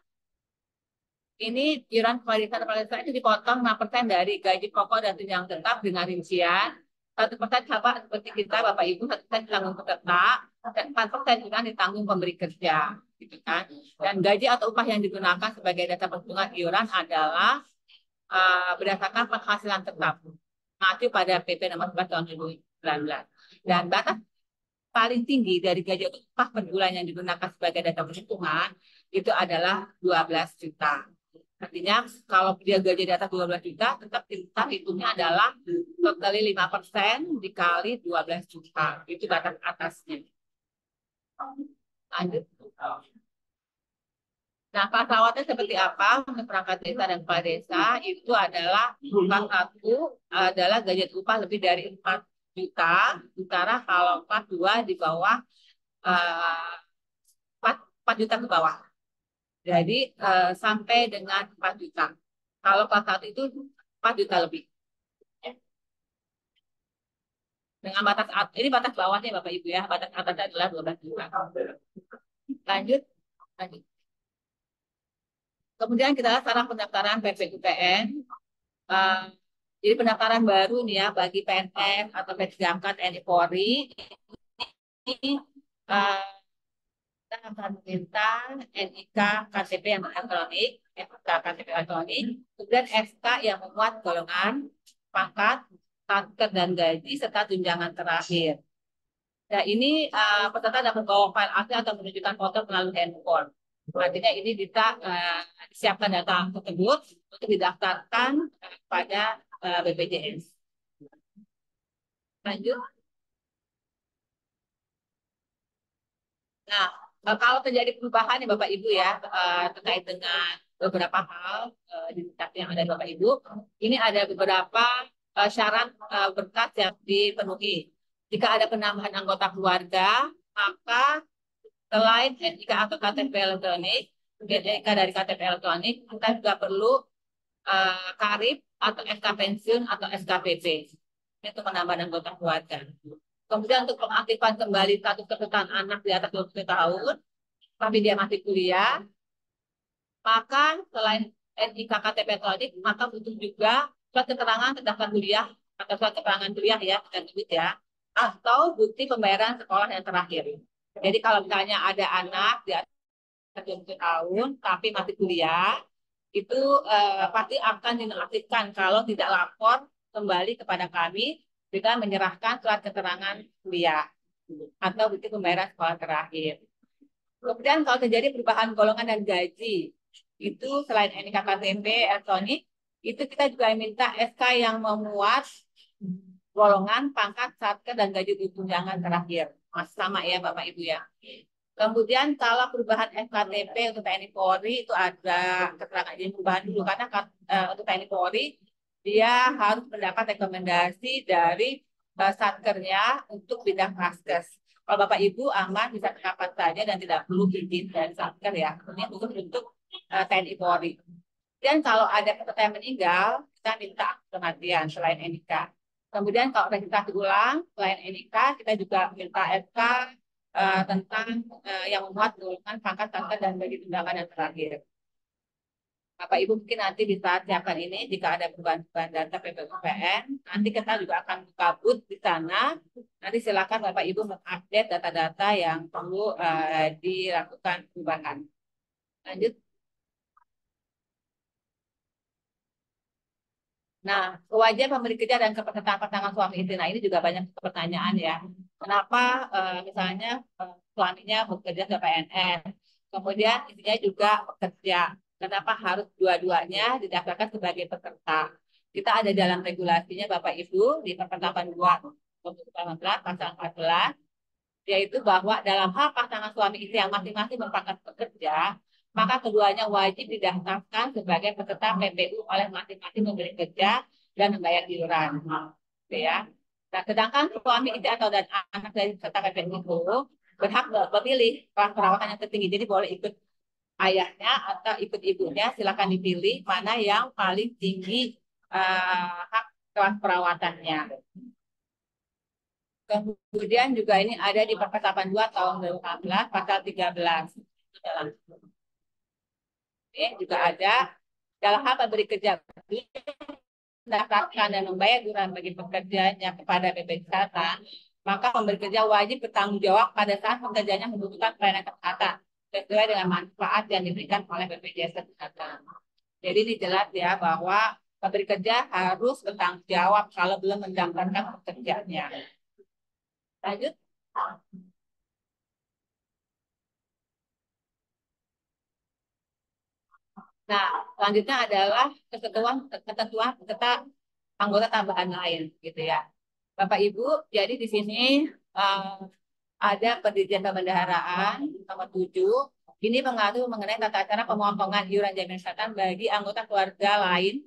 [SPEAKER 3] ini iuran kepala desa atau perangkat desa itu dipotong 6% dari gaji pokok dan tunjangan tetap dengan rincian. 1% sama seperti kita, Bapak Ibu, 1% ditanggung peserta, dan 4% juga ditanggung pemberi kerja. Gitu kan. Dan gaji atau upah yang digunakan sebagai data perhitungan iuran adalah berdasarkan penghasilan tetap mengacu pada PP nomor 11 tahun 2019. Dan batas paling tinggi dari gaji atau upah per bulan yang digunakan sebagai data perhitungan itu adalah 12 juta. Artinya kalau dia gaji di atas 12 juta, tetap kita hitungnya adalah kali 5% dikali 12 juta. Itu batas atasnya. Lanjut. Nah, pesawatnya seperti apa untuk perangkat desa dan kepala desa? Itu adalah kelas 1 adalah gaji upah lebih dari 4 juta, sementara kalau kelas 2 di bawah 4 juta ke bawah. Jadi sampai dengan 4 juta. Kalau kelas 1 itu 4 juta lebih. Dengan batas ini batas bawahnya Bapak Ibu ya, batas atasnya adalah 12 juta. Lanjut. Lanjut. Kemudian kita lihat cara pendaftaran PPUPN. Jadi pendaftaran baru nih ya bagi PNS atau P3K TNI Polri ini kita akan meminta NIK KTP yang elektronik, SK KTP elektronik, kemudian SK yang memuat golongan, pangkat, kantor dan gaji serta tunjangan terakhir. Nah, ini peserta dapat membawa file asli atau menunjukkan foto melalui handphone. Artinya ini bisa disiapkan data tersebut untuk didaftarkan pada BPJS. Lanjut. Nah, kalau terjadi perubahan ya Bapak Ibu ya terkait dengan beberapa hal di daftar yang ada di Bapak Ibu, ini ada beberapa syarat berkas yang dipenuhi. Jika ada penambahan anggota keluarga, maka selain NIK atau KTP elektronik, NIK dari KTP elektronik, kita juga perlu KARIP atau SK pensiun atau SKPP. Itu penambahan anggota keluarga. Kemudian untuk pengaktifan kembali status kepesertaan anak di atas 20 tahun, tapi dia masih kuliah, maka selain NIK KTP elektronik, maka butuh juga surat keterangan terdaftar kuliah atau surat keterangan kuliah ya, kita sebut ya, atau bukti pembayaran sekolah yang terakhir. Jadi kalau misalnya ada anak di atas 20 tahun tapi masih kuliah, itu pasti akan dinonaktifkan kalau tidak lapor kembali kepada kami dengan menyerahkan surat keterangan kuliah atau bukti pembayaran sekolah terakhir. Kemudian kalau terjadi perubahan golongan dan gaji, itu selain NIK KTP elektronik, itu kita juga minta SK yang memuat golongan, pangkat, satker, dan gaji tunjangan terakhir. Masih sama ya Bapak Ibu ya. Kemudian kalau perubahan FKTP untuk TNI Polri itu ada keterangan izin perubahan dulu karena untuk TNI Polri dia harus mendapat rekomendasi dari satkernya untuk pindah Paskes. Kalau Bapak Ibu aman bisa kapan saja dan tidak perlu izin dari satker ya. Ini khusus untuk TNI Polri. Dan kalau ada peserta yang meninggal, kita minta kematian selain NIK. Kemudian kalau registrasi ulang selain NIK, kita juga minta SK tentang yang memuat golongan, pangkat, pangkat, dan bagi tunjangan yang terakhir. Bapak Ibu mungkin nanti bisa siapkan ini jika ada perubahan data PPUPN. Nanti kita juga akan buka booth di sana. Nanti silakan Bapak Ibu mengupdate data-data yang perlu dilakukan perubahan. Lanjut. Nah, kewajiban pemberi kerja dan kepesertaan pasangan suami istri. Nah, ini juga banyak pertanyaan ya. Kenapa misalnya suaminya bekerja sebagai PNS, kemudian istrinya juga bekerja. Kenapa harus dua-duanya didaftarkan sebagai peserta? Kita ada dalam regulasinya Bapak Ibu di Perpres 82 2018 pasal 14, yaitu bahwa dalam hal pasangan suami istri yang masing-masing merupakan pekerja, maka keduanya wajib didaftarkan sebagai peserta PPU oleh masing-masing pemberi kerja dan membayar iuran. Ya. Nah, sedangkan suami istri atau dan anak dari peserta PPU itu berhak memilih kelas perawatan yang tertinggi. Jadi boleh ikut ayahnya atau ikut ibunya, silakan dipilih mana yang paling tinggi hak kelas perawatannya. Kemudian juga ini ada di Perpres 82 tahun 2016 pasal 13. Ini juga ada dalam hal pemberi kerja mendaftarkan dan membayar iuran bagi pekerjanya kepada BPJS Kesehatan, maka pemberi kerja wajib bertanggung jawab pada saat pekerjanya membutuhkan pelayanan kesehatan sesuai dengan manfaat yang diberikan oleh BPJS Kesehatan. Jadi ini jelas ya bahwa pemberi kerja harus bertanggung jawab kalau belum mendaftarkan pekerjaannya. Lanjut. Nah, selanjutnya adalah ketentuan peserta anggota tambahan lain, gitu ya. Bapak Ibu, jadi di sini ada perjanjian pembendaharaan nomor 7. Ini mengatur mengenai tata cara pemotongan iuran jaminan kesehatan bagi anggota keluarga lain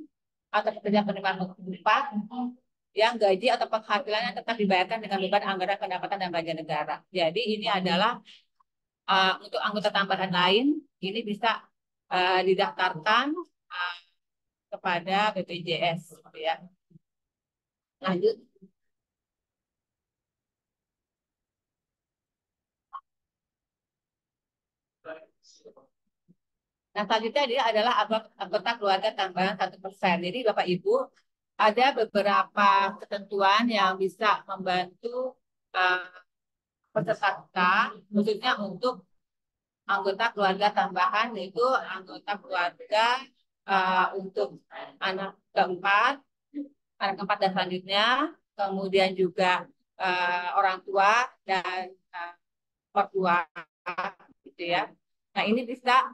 [SPEAKER 3] atau pekerja penerima upah yang gaji atau penghasilannya tetap dibayarkan dengan beban anggaran pendapatan dan belanja negara. Jadi ini adalah untuk anggota tambahan lain, ini bisa didaftarkan kepada BPJS, ya. Lanjut. Nah, selanjutnya dia adalah anggota keluarga tambahan 1%. Jadi Bapak Ibu ada beberapa ketentuan yang bisa membantu peserta khususnya untuk anggota keluarga tambahan, yaitu anggota keluarga untuk anak keempat, dan selanjutnya, kemudian juga orang tua dan mertua, gitu ya. Nah, ini bisa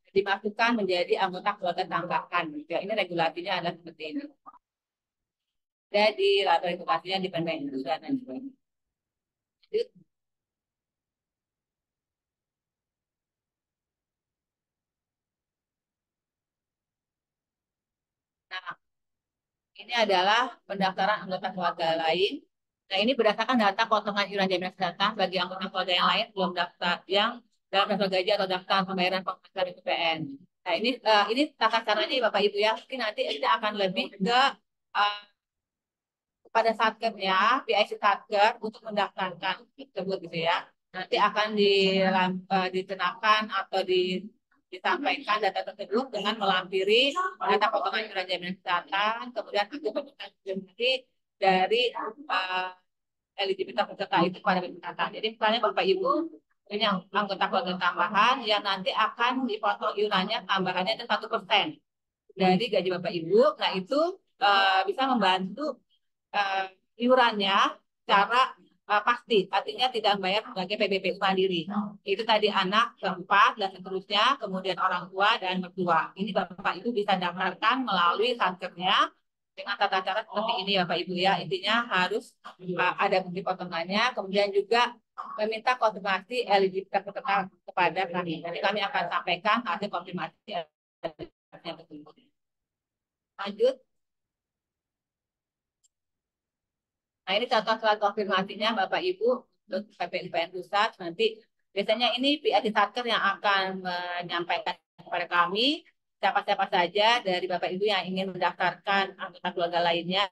[SPEAKER 3] dimasukkan menjadi anggota keluarga tambahan. Gitu ya. Ini regulasinya adalah seperti ini. Jadi, regulasinya di Permendikbud dan lain sebagainya. Nah, ini adalah pendaftaran anggota keluarga lain. Nah, ini berdasarkan data potongan iuran jaminan kesehatan bagi anggota keluarga yang lain belum daftar, yang dalam daftar gaji atau daftar pembayaran penghasilan BPN. Nah, ini tata caranya Bapak Ibu ya. Mungkin nanti kita akan lebih ke uh, pada satkernya, PIC satker untuk mendaftarkan tersebut gitu ya. Nanti akan dikenakan atau disampaikan data tersebut dengan melampiri data potongan iuran jaminan kesehatan, kemudian aktif konfirmasi dari eligibilitas peserta itu pada peserta. Jadi misalnya Bapak Ibu ini anggota keluarga tambahan yang nanti akan dipotong iurannya tambahannya itu 1% dari gaji Bapak Ibu. Nah itu bisa membantu iurannya secara pasti, artinya tidak membayar sebagai PBPU mandiri. Itu tadi anak keempat dan seterusnya, kemudian orang tua dan mertua. Ini Bapak Ibu bisa daftarkan melalui satkernya dengan tata cara seperti ini Bapak Ibu ya. Intinya harus ada bukti potongannya, kemudian juga meminta konfirmasi eligibilitas peserta kepada kami. Nanti kami akan sampaikan hasil konfirmasi yang tersebut. Lanjut. Nah, ini contoh surat konfirmasinya Bapak Ibu untuk PPUPN Pusat. Nanti biasanya ini pihak di Satker yang akan menyampaikan kepada kami siapa-siapa saja dari Bapak Ibu yang ingin mendaftarkan anggota keluarga lainnya.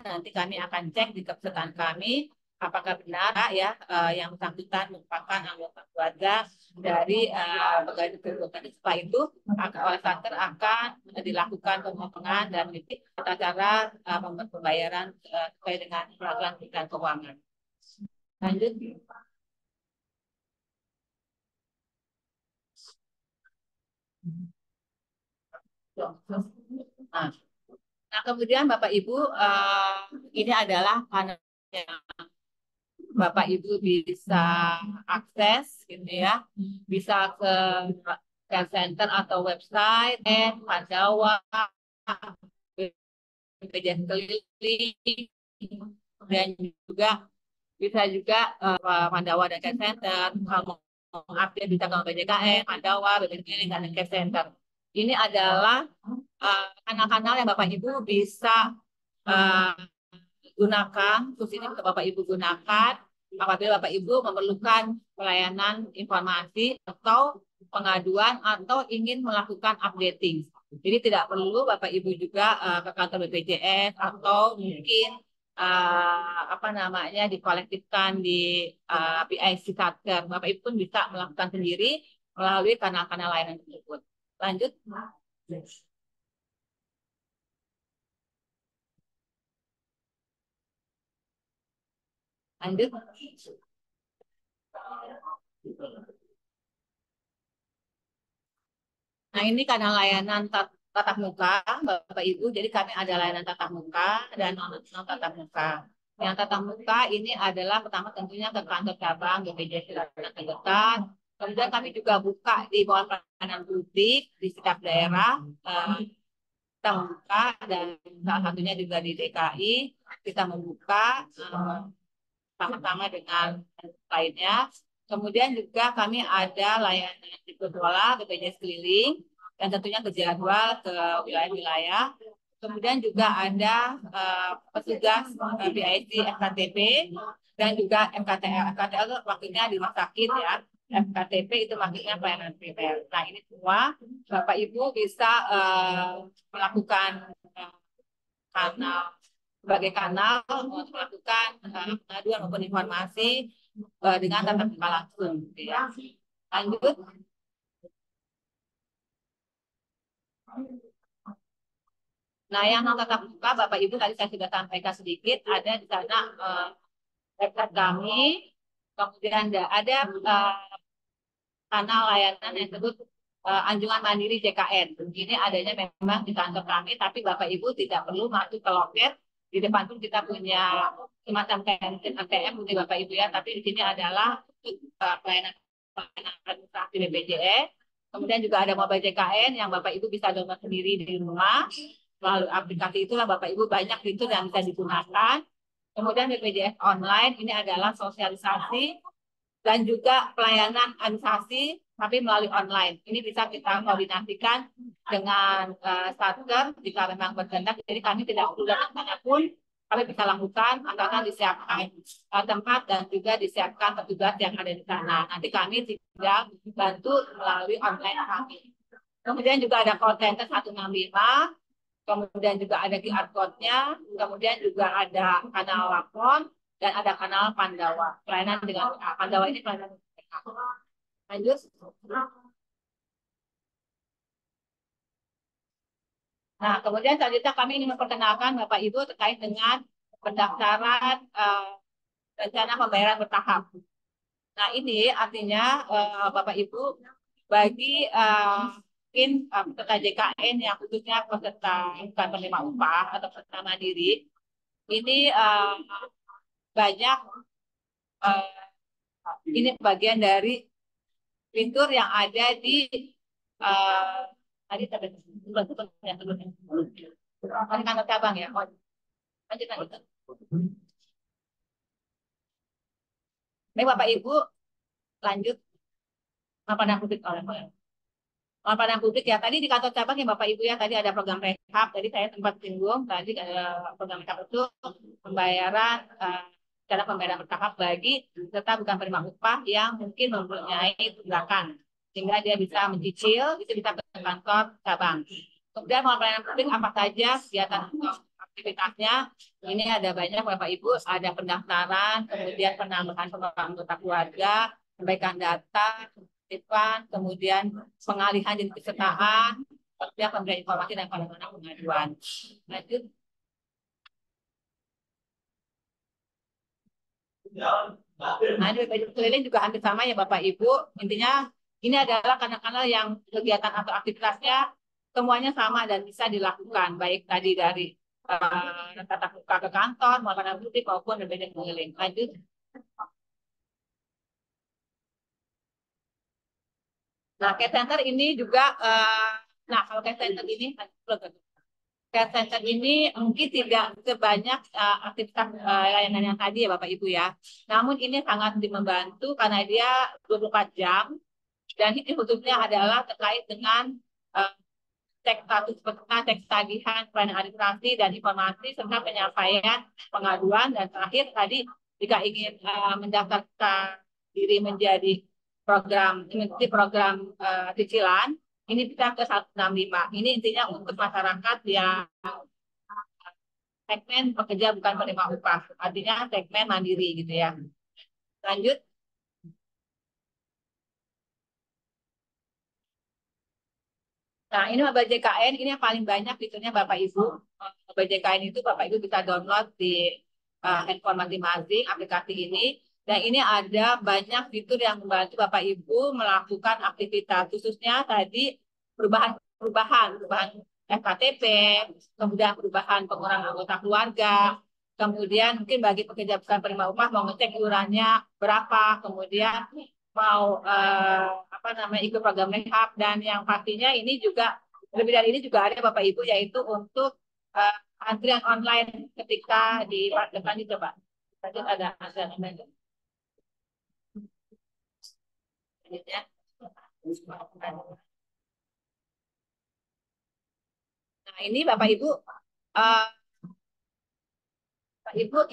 [SPEAKER 3] Nanti kami akan cek di kepesertaan kami apakah benar ya yang bersangkutan merupakan anggota keluarga dari pegawai tersebut. Setelah itu oleh Satker akan dilakukan pemotongan dan tata cara pembayaran sesuai dengan peraturan Kementerian Keuangan. Lanjut. Nah, kemudian Bapak Ibu ini adalah panel yang Bapak Ibu bisa akses gitu ya, bisa ke call center atau website Pandawa, BPJS keliling, dan juga bisa juga Pandawa dan call center. Kalau mau update bisa ke BJKN, Pandawa, BPJS keliling dan call center. Ini adalah kanal-kanal yang Bapak Ibu bisa gunakan, terus ini Bapak Ibu gunakan apabila Bapak Ibu memerlukan pelayanan informasi atau pengaduan atau ingin melakukan updating. Jadi tidak perlu Bapak Ibu juga ke kantor BPJS atau mungkin apa namanya dikolektifkan di PIC Satker. Bapak Ibu pun bisa melakukan sendiri melalui kanal-kanal layanan tersebut. Lanjut. Lanjut. Nah, ini kanal layanan tatap muka, Bapak Ibu. Jadi kami ada layanan tatap muka dan non tatap muka. Yang tatap muka ini adalah pertama tentunya ke kantor cabang BPJS terdekat. Kemudian kami juga buka di bawah pelayanan publik di setiap daerah. Kita membuka dan salah satunya juga di DKI kita membuka sama-sama dengan lainnya. Kemudian juga kami ada layanan di bola BPJS keliling dan tentunya ke jadwal ke wilayah-wilayah. Kemudian juga ada petugas PIC FKTP dan juga MKTL. MKTL itu waktunya di rumah sakit ya. FKTP itu maksudnya pelayanan primer. Nah ini semua Bapak Ibu bisa melakukan kanal sebagai kanal untuk melakukan pengaduan maupun informasi dengan tatap muka langsung. Gitu ya. Lanjut. Nah, yang tatap muka Bapak Ibu tadi saya sudah sampaikan sedikit, ada di sana website kami, Kemudian ada kanal layanan yang disebut Anjungan Mandiri JKN. Ini adanya memang di kantor kami, tapi Bapak Ibu tidak perlu masuk ke loket. Di depan pun kita punya semacam ATM untuk Bapak Ibu ya, tapi di sini adalah pelayanan administrasi BPJS. Kemudian juga ada mobile JKN yang Bapak Ibu bisa download sendiri di rumah. Melalui aplikasi itulah Bapak Ibu banyak fitur yang bisa digunakan. Kemudian BPJS online ini adalah sosialisasi dan juga pelayanan administrasi tapi melalui online. Ini bisa kita koordinasikan dengan satker jika memang berkehendak. Jadi kami tidak perlu datang manapun, kami bisa lakukan asalkan disiapkan tempat dan juga disiapkan petugas yang ada di sana. Nanti kami tinggal bantu melalui online kami. Kemudian juga ada call center 165, kemudian juga ada QR code-nya, kemudian juga ada kanal lapor, dan ada kanal Pandawa. Pelayanan dengan Pandawa ini pelayanan. Lanjut. Nah, kemudian selanjutnya kami ingin memperkenalkan Bapak Ibu terkait dengan pendaftaran rencana pembayaran bertahap. Nah, ini artinya Bapak Ibu bagi mungkin peserta JKN yang khususnya peserta bukan penerima upah atau peserta mandiri, ini banyak ini bagian dari fitur yang ada di tadi kantor cabang ya. Lanjut. Baik Bapak Ibu, lanjut pandang publik pandang publik ya. Tadi di kantor cabang ya Bapak Ibu ya, tadi ada program rehab. Tadi saya sempat singgung tadi ada program rehab itu pembayaran cara pembayaran bertahap bagi peserta bukan penerima upah yang mungkin mempunyai tunggakan sehingga dia bisa mencicil, itu bisa ke kantor cabang. Kemudian pelayanan publik apa saja kegiatan aktivitasnya, ini ada banyak Bapak Ibu, ada pendaftaran, kemudian penambahan anggota keluarga, perbaikan data, kemudian pengalihan jenis pesertaan, kemudian pemberian informasi dan pengaduan. Lanjut. Nah, di baju keliling juga hampir sama ya Bapak Ibu. Intinya ini adalah kanal-kanal yang kegiatan atau aktivitasnya semuanya sama dan bisa dilakukan, baik tadi dari tatap muka ke kantor, maupun publik maupun berbeda keliling. Lanjut. Nah, care center ini juga, nah kalau care center ini, care center ini mungkin tidak sebanyak aktivitas layanan yang tadi ya Bapak Ibu ya. Namun ini sangat membantu karena dia 24 jam dan ini khususnya adalah terkait dengan cek status peserta, cek tagihan, pelayanan administrasi dan informasi serta penyampaian pengaduan, dan terakhir tadi jika ingin mendaftarkan diri menjadi mengikuti program cicilan, ini bisa ke 165. Ini intinya untuk masyarakat yang segmen pekerja bukan penerima upah, artinya segmen mandiri gitu ya. Lanjut. Nah, ini mobile JKN, ini yang paling banyak fiturnya Bapak Ibu. Mobile JKN itu Bapak Ibu bisa download di handphone masing-masing aplikasi ini. Dan ini ada banyak fitur yang membantu Bapak Ibu melakukan aktivitas, khususnya tadi perubahan FKTP, kemudian perubahan pengurangan anggota keluarga, kemudian mungkin bagi pekerja bukan penerima upah mau ngecek iurannya berapa, kemudian mau ikut program rehab, dan yang pastinya ini juga lebih dari ini juga ada Bapak Ibu, yaitu untuk antrian online ketika di depan itu Pak. Tadi ada antrian online. Nah ini Bapak Ibu,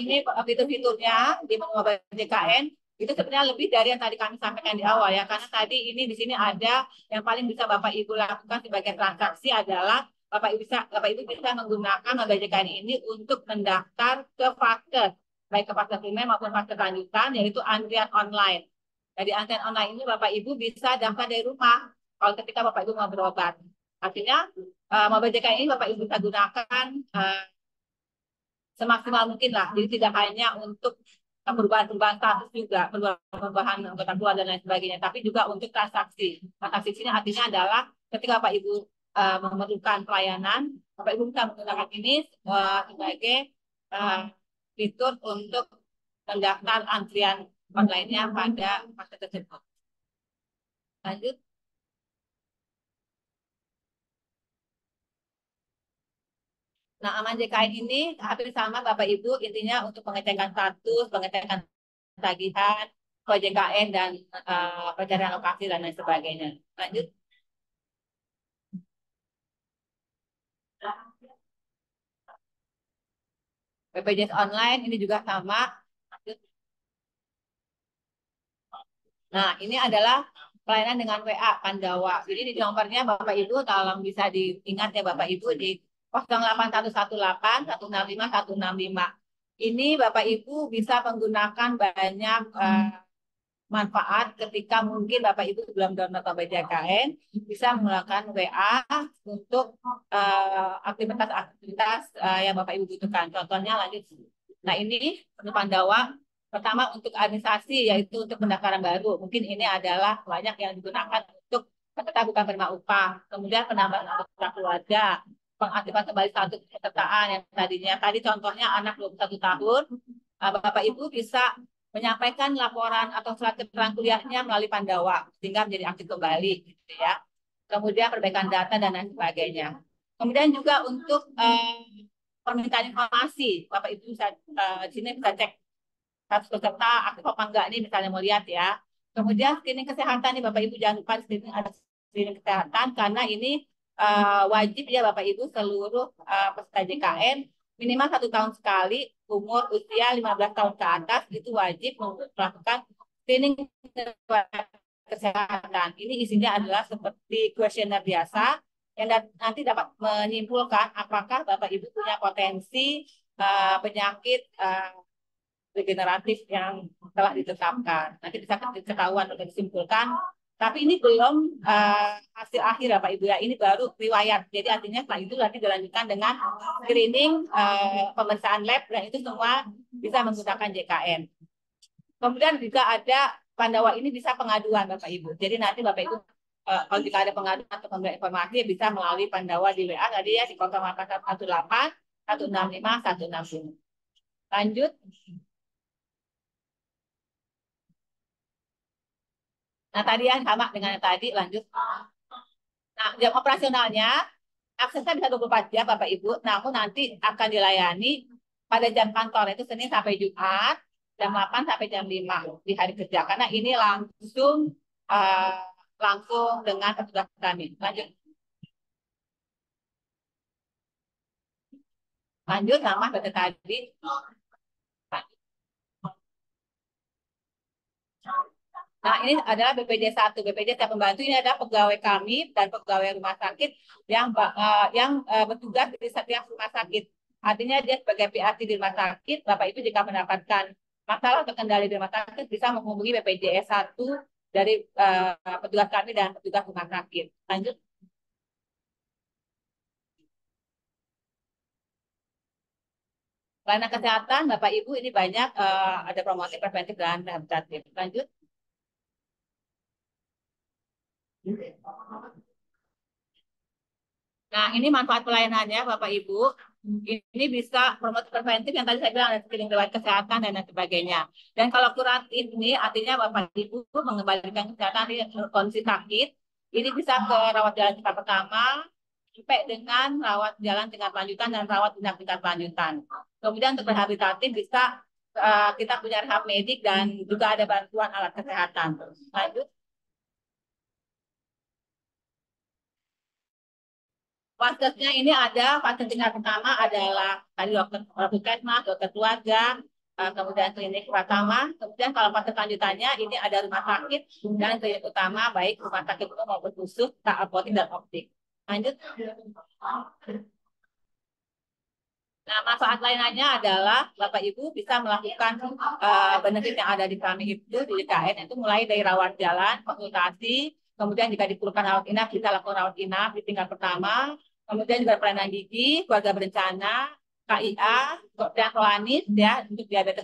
[SPEAKER 3] ini fitur-fiturnya di mobile JKN itu sebenarnya lebih dari yang tadi kami sampaikan di awal ya, karena tadi ini di sini ada yang paling bisa Bapak Ibu lakukan sebagai transaksi adalah Bapak Ibu bisa menggunakan mobile JKN ini untuk mendaftar ke fase, baik ke fase primer maupun fase lanjutan, yaitu antrian online. Jadi antrian online ini Bapak Ibu bisa daftar dari rumah kalau ketika Bapak Ibu mau berobat. Artinya mobile JKN ini Bapak Ibu bisa gunakan semaksimal mungkin lah. Jadi tidak hanya untuk perubahan-perubahan status juga, perubahan anggota keluarga dan lain sebagainya, tapi juga untuk transaksi. Transaksi ini artinya adalah ketika Bapak Ibu memerlukan pelayanan, Bapak Ibu bisa menggunakan ini sebagai fitur untuk mendaftar antrian online-nya pada fase tersebut. Lanjut. Nah, aman JKN ini hampir sama Bapak Ibu, intinya untuk pengecekan status, pengecekan tagihan, JKN dan pencarian lokasi dan lain sebagainya. Lanjut. BPJS online ini juga sama. Lanjut. Nah, ini adalah pelayanan dengan WA Pandawa. Jadi di nomornya Bapak Ibu tolong bisa diingat ya Bapak Ibu di 08118 165 165. Ini Bapak Ibu bisa menggunakan banyak manfaat ketika mungkin Bapak Ibu belum download JKN, bisa menggunakan WA untuk aktivitas-aktivitas yang Bapak Ibu butuhkan. Contohnya lanjut. Nah, ini untuk Pandawa. Pertama untuk administrasi, yaitu untuk pendaftaran baru. Mungkin ini adalah banyak yang digunakan untuk peserta bukan penerima upah. Kemudian penambahan anggota keluarga, pengaktifan kembali status pesertaan yang tadi contohnya anak 21 tahun, Bapak Ibu bisa menyampaikan laporan atau surat keterangan kuliahnya melalui Pandawa sehingga menjadi aktif kembali, gitu ya. Kemudian perbaikan data dan lain sebagainya. Kemudian juga untuk permintaan informasi, Bapak Ibu bisa di sini bisa cek status peserta aktif apa enggak nih misalnya mau lihat ya. Kemudian screening kesehatan nih Bapak Ibu jangan lupa screening ada screening kesehatan karena ini wajib ya Bapak Ibu seluruh peserta JKN minimal 1 tahun sekali umur usia 15 tahun ke atas itu wajib melakukan screening kesehatan. Ini isinya adalah seperti kuesioner biasa yang nanti dapat menyimpulkan apakah Bapak Ibu punya potensi penyakit regeneratif yang telah ditetapkan. Nanti bisa ketahuan atau disimpulkan. Tapi ini belum hasil akhir Bapak Ibu ya. Ini baru riwayat. Jadi artinya setelah itu nanti dilanjutkan dengan screening, pemeriksaan lab, dan itu semua bisa menggunakan JKN. Kemudian juga ada Pandawa ini bisa pengaduan Bapak Ibu. Jadi nanti Bapak Ibu kalau jika ada pengaduan atau pemberian informasi bisa melalui Pandawa di WA tadi ya di 0818 165 165. Lanjut. Nah, tadi yang sama dengan yang tadi, lanjut. Nah, jam operasionalnya, aksesnya bisa 24 jam, Bapak Ibu, namun nanti akan dilayani pada jam kantor, itu Senin sampai Jumat, jam 8 sampai jam 5 di hari kerja, karena ini langsung dengan petugas kami. Lanjut. Lanjut, sama seperti tadi. Nah, ini adalah BPJS 1. BPJS yang pembantu ini adalah pegawai kami dan pegawai rumah sakit yang bertugas di setiap rumah sakit. Artinya dia sebagai PRT di rumah sakit, Bapak Ibu jika mendapatkan masalah atau kendali di rumah sakit bisa menghubungi BPJS 1 dari petugas kami dan petugas rumah sakit. Lanjut. Pelayanan kesehatan, Bapak Ibu ini banyak ada promosi preventif dan rehabilitatif. Lanjut. Nah, ini manfaat pelayanannya, Bapak Ibu. Ini bisa promosi preventif yang tadi saya bilang ada screening riwayat kesehatan dan lain sebagainya. Dan kalau kuratif ini artinya Bapak Ibu mengembalikan kesehatan di kondisi sakit. Ini bisa ke rawat jalan tingkat pertama sampai dengan rawat jalan tingkat lanjutan dan rawat inap tingkat lanjutan. Kemudian untuk rehabilitatif bisa kita punya rehab medik dan juga ada bantuan alat kesehatan. Lanjut. Fasenya ini ada fase tingkat pertama adalah tadi dokter puskesmas, dokter keluarga, kemudian klinik pertama. Kemudian kalau fase selanjutnya ini ada rumah sakit dan klinik utama baik rumah sakit umum maupun khusus, apotek dan optik. Lanjut. Nah, manfaat lainnya adalah Bapak Ibu bisa melakukan benefit yang ada di kami itu di JKN itu mulai dari rawat jalan, konsultasi, kemudian jika diperlukan rawat inap bisa lakukan rawat inap di tingkat pertama. Kemudian juga pelayanan gigi, keluarga berencana, KIA, dan kronis ya untuk diabetes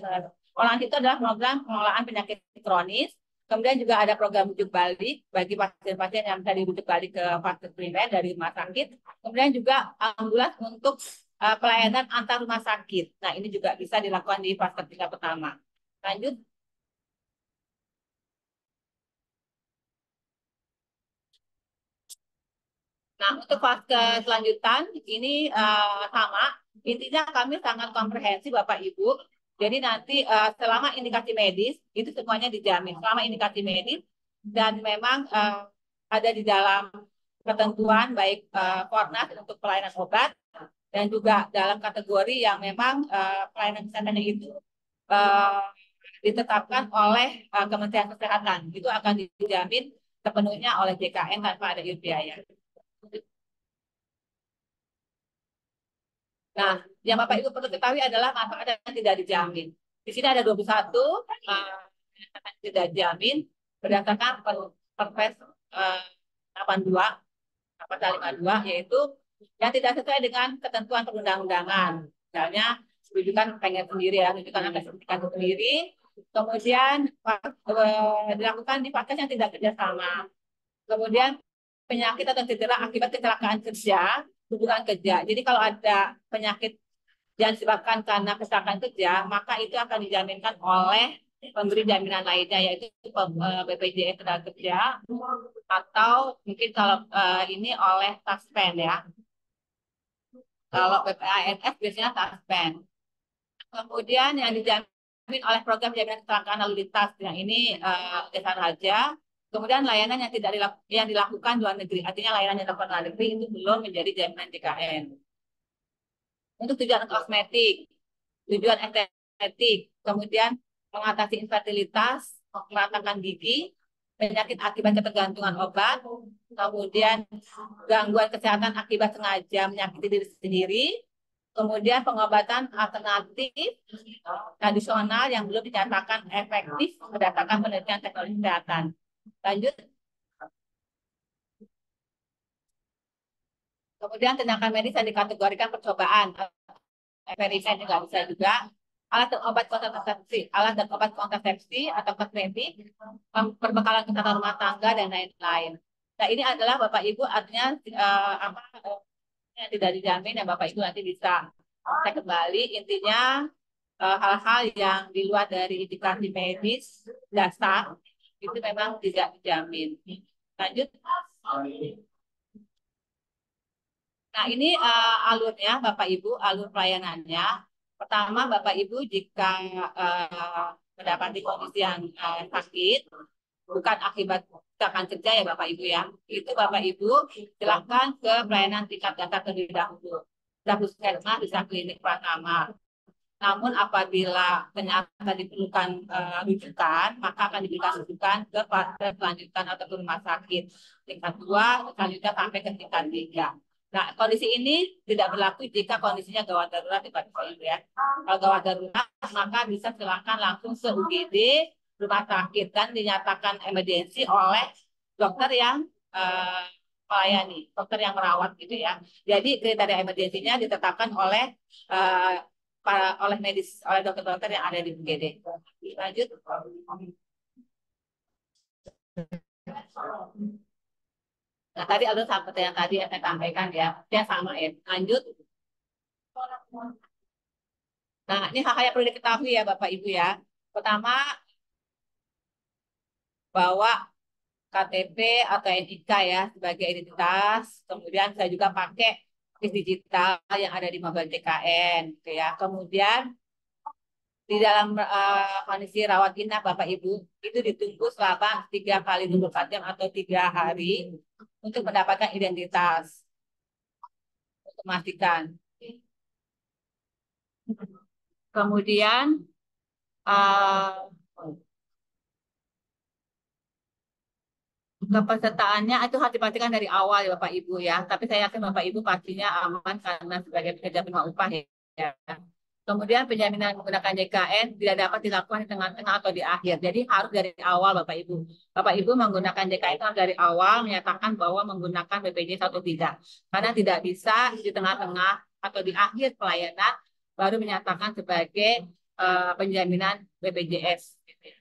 [SPEAKER 3] Pengolahan itu adalah program pengolahan penyakit kronis. Kemudian juga ada program rujuk balik bagi pasien-pasien yang bisa dirujuk balik ke fase primer dari rumah sakit. Kemudian juga ambulans untuk pelayanan antar rumah sakit. Nah, ini juga bisa dilakukan di fase 3 pertama. Lanjut. Nah, untuk fase selanjutan ini sama. Intinya kami sangat komprehensif Bapak Ibu. Jadi nanti selama indikasi medis itu semuanya dijamin. Selama indikasi medis dan memang ada di dalam ketentuan baik Fornas untuk pelayanan obat dan juga dalam kategori yang memang pelayanan kesehatannya itu uh, ditetapkan oleh Kementerian Kesehatan. Itu akan dijamin sepenuhnya oleh JKN tanpa ada biaya. Nah, yang Bapak Ibu perlu ketahui adalah manfaat yang tidak dijamin. Di sini ada 21 yang tidak dijamin berdasarkan Perpres 82, pasal 52, yaitu yang tidak sesuai dengan ketentuan perundang-undangan. Misalnya, rujukan pengen sendiri ya, rujukan akan sertifikat sendiri, kemudian dilakukan di faskes yang tidak kerjasama. Kemudian penyakit atau cedera akibat kecelakaan kerja, hubungan kerja. Jadi kalau ada penyakit yang disebabkan karena kecelakaan kerja, maka itu akan dijaminkan oleh pemberi jaminan lainnya, yaitu BPJS Tenaga atau mungkin kalau ini oleh Taspen ya. Kalau BPANS biasanya Taspen. Kemudian yang dijamin oleh program jaminan kecelakaan lalu lintas, yang ini Jasa Raja. Kemudian layanan yang tidak yang dilakukan luar negeri, artinya layanan yang dilakukan luar negeri itu belum menjadi jaminan JKN. Untuk tujuan kosmetik, tujuan estetik, kemudian mengatasi infertilitas, meratakan gigi, penyakit akibat ketergantungan obat, kemudian gangguan kesehatan akibat sengaja menyakiti diri sendiri, kemudian pengobatan alternatif tradisional yang belum dinyatakan efektif berdasarkan penelitian teknologi kesehatan. Lanjut. Kemudian tindakan medis yang dikategorikan percobaan, eksperimen juga bisa juga. Alat dan obat kontrasepsi atau kosmetik, perbekalan kesehatan rumah tangga dan lain-lain. Nah, ini adalah Bapak Ibu artinya yang tidak dijamin ya Bapak Ibu nanti bisa cek kembali. Intinya hal-hal yang di luar dari indikasi medis dasar itu memang tidak dijamin. Lanjut. Nah, ini alurnya Bapak Ibu, alur pelayanannya. Pertama, Bapak Ibu jika mendapati kondisi yang sakit, bukan akibat kecelakaan kerja ya Bapak Ibu ya, itu Bapak Ibu silakan ke pelayanan tingkat dasar terlebih dahulu. Bisa puskesmas, bisa klinik pratama. Namun apabila ternyata diperlukan rujukan, maka akan diberikan rujukan ke fase selanjutan atau ke rumah sakit tingkat 2, selanjutnya sampai ke tingkat 3. Nah, kondisi ini tidak berlaku jika kondisinya gawat darurat ya. Kalau gawat darurat, maka bisa silakan langsung ke UGD rumah sakit dan dinyatakan emergensi oleh dokter yang melayani, dokter yang merawat gitu ya. Jadi kriteria emergensinya ditetapkan oleh oleh dokter-dokter yang ada di UGD. Lanjut. Nah, tadi ada seperti yang tadi saya sampaikan ya, dia sama ya. Lanjut. Nah, ini hal-hal yang perlu diketahui ya Bapak Ibu ya. Pertama, bahwa KTP atau NIK ya sebagai identitas. Kemudian saya juga pakai digital yang ada di mobile JKN, gitu ya. Kemudian di dalam kondisi rawat inap Bapak Ibu itu ditunggu selama 3 kali 24 jam atau 3 hari untuk mendapatkan identitas untuk memastikan. Kemudian kepesertaannya itu harus dipastikan dari awal ya Bapak Ibu ya. Tapi saya yakin Bapak Ibu pastinya aman karena sebagai pekerja penerima upah ya. Kemudian penjaminan menggunakan JKN tidak dapat dilakukan di tengah-tengah atau di akhir. Jadi harus dari awal Bapak Ibu. Bapak Ibu menggunakan JKN itu dari awal menyatakan bahwa menggunakan BPJS atau tidak. Karena tidak bisa di tengah-tengah atau di akhir pelayanan baru menyatakan sebagai penjaminan BPJS. Gitu ya.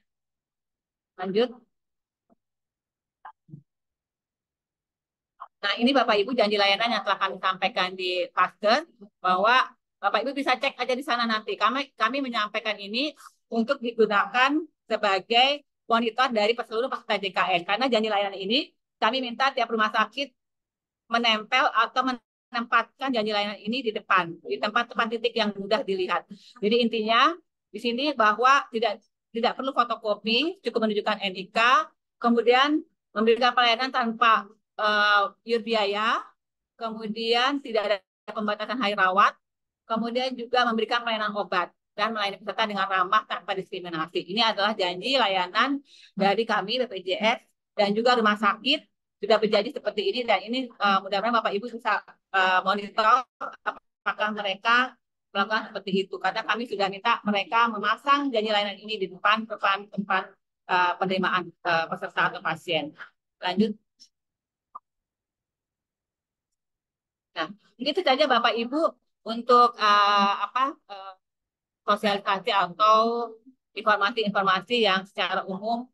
[SPEAKER 3] Lanjut. Nah, ini Bapak Ibu janji layanan yang telah kami sampaikan di Pasker bahwa Bapak Ibu bisa cek aja di sana nanti. Kami menyampaikan ini untuk digunakan sebagai monitor dari seluruh peserta JKN. Karena janji layanan ini kami minta tiap rumah sakit menempel atau menempatkan janji layanan ini di depan, di tempat-tempat titik yang mudah dilihat. Jadi intinya di sini bahwa tidak perlu fotokopi, cukup menunjukkan NIK, kemudian memberikan pelayanan tanpa biaya, kemudian tidak ada pembatasan hari rawat, kemudian juga memberikan pelayanan obat dan melayani peserta dengan ramah tanpa diskriminasi. Ini adalah janji layanan dari kami BPJS dan juga rumah sakit sudah berjanji seperti ini dan ini mudah-mudahan Bapak Ibu bisa monitor apakah mereka melakukan seperti itu karena kami sudah minta mereka memasang janji layanan ini di depan tempat penerimaan peserta atau pasien. Lanjut. Nah, itu saja Bapak Ibu untuk sosialisasi atau informasi-informasi yang secara umum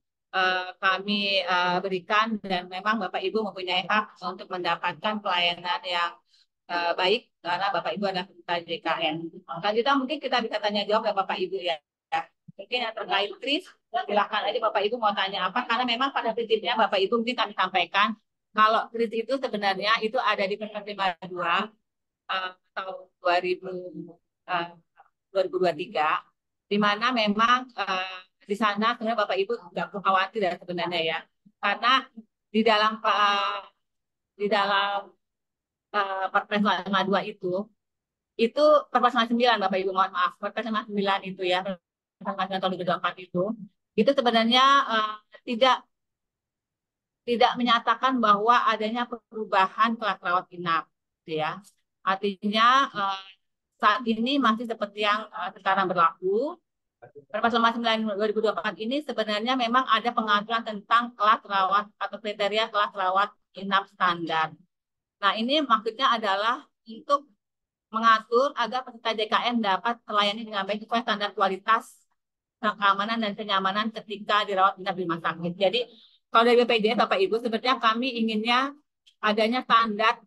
[SPEAKER 3] kami berikan dan memang Bapak Ibu mempunyai hak untuk mendapatkan pelayanan yang baik karena Bapak Ibu adalah peserta JKN. Selanjutnya mungkin kita bisa tanya jawab ya Bapak Ibu ya. Mungkin yang terkait KRIS, silakan aja Bapak Ibu mau tanya apa karena memang pada prinsipnya Bapak Ibu mungkin kami sampaikan kalau KRIS itu sebenarnya itu ada di Perpres 52 tahun 2023 di mana memang di sana sebenarnya Bapak Ibu nggak perlu khawatir ya sebenarnya ya karena di dalam Perpres 52 itu Perpres 59 Bapak Ibu mohon maaf Perpres 59 itu ya Perpres 59 tahun 2024 itu sebenarnya tidak tidak menyatakan bahwa adanya perubahan kelas rawat inap gitu ya artinya saat ini masih seperti yang sekarang berlaku. Perpres 59 2024 ini sebenarnya memang ada pengaturan tentang kelas rawat atau kriteria kelas rawat inap standar. Nah, ini maksudnya adalah untuk mengatur agar peserta JKN dapat terlayani dengan baik sesuai standar kualitas, keamanan dan kenyamanan ketika dirawat inap di rumah sakit. Jadi, kalau dari BPJS Bapak Ibu, sebenarnya kami inginnya adanya standar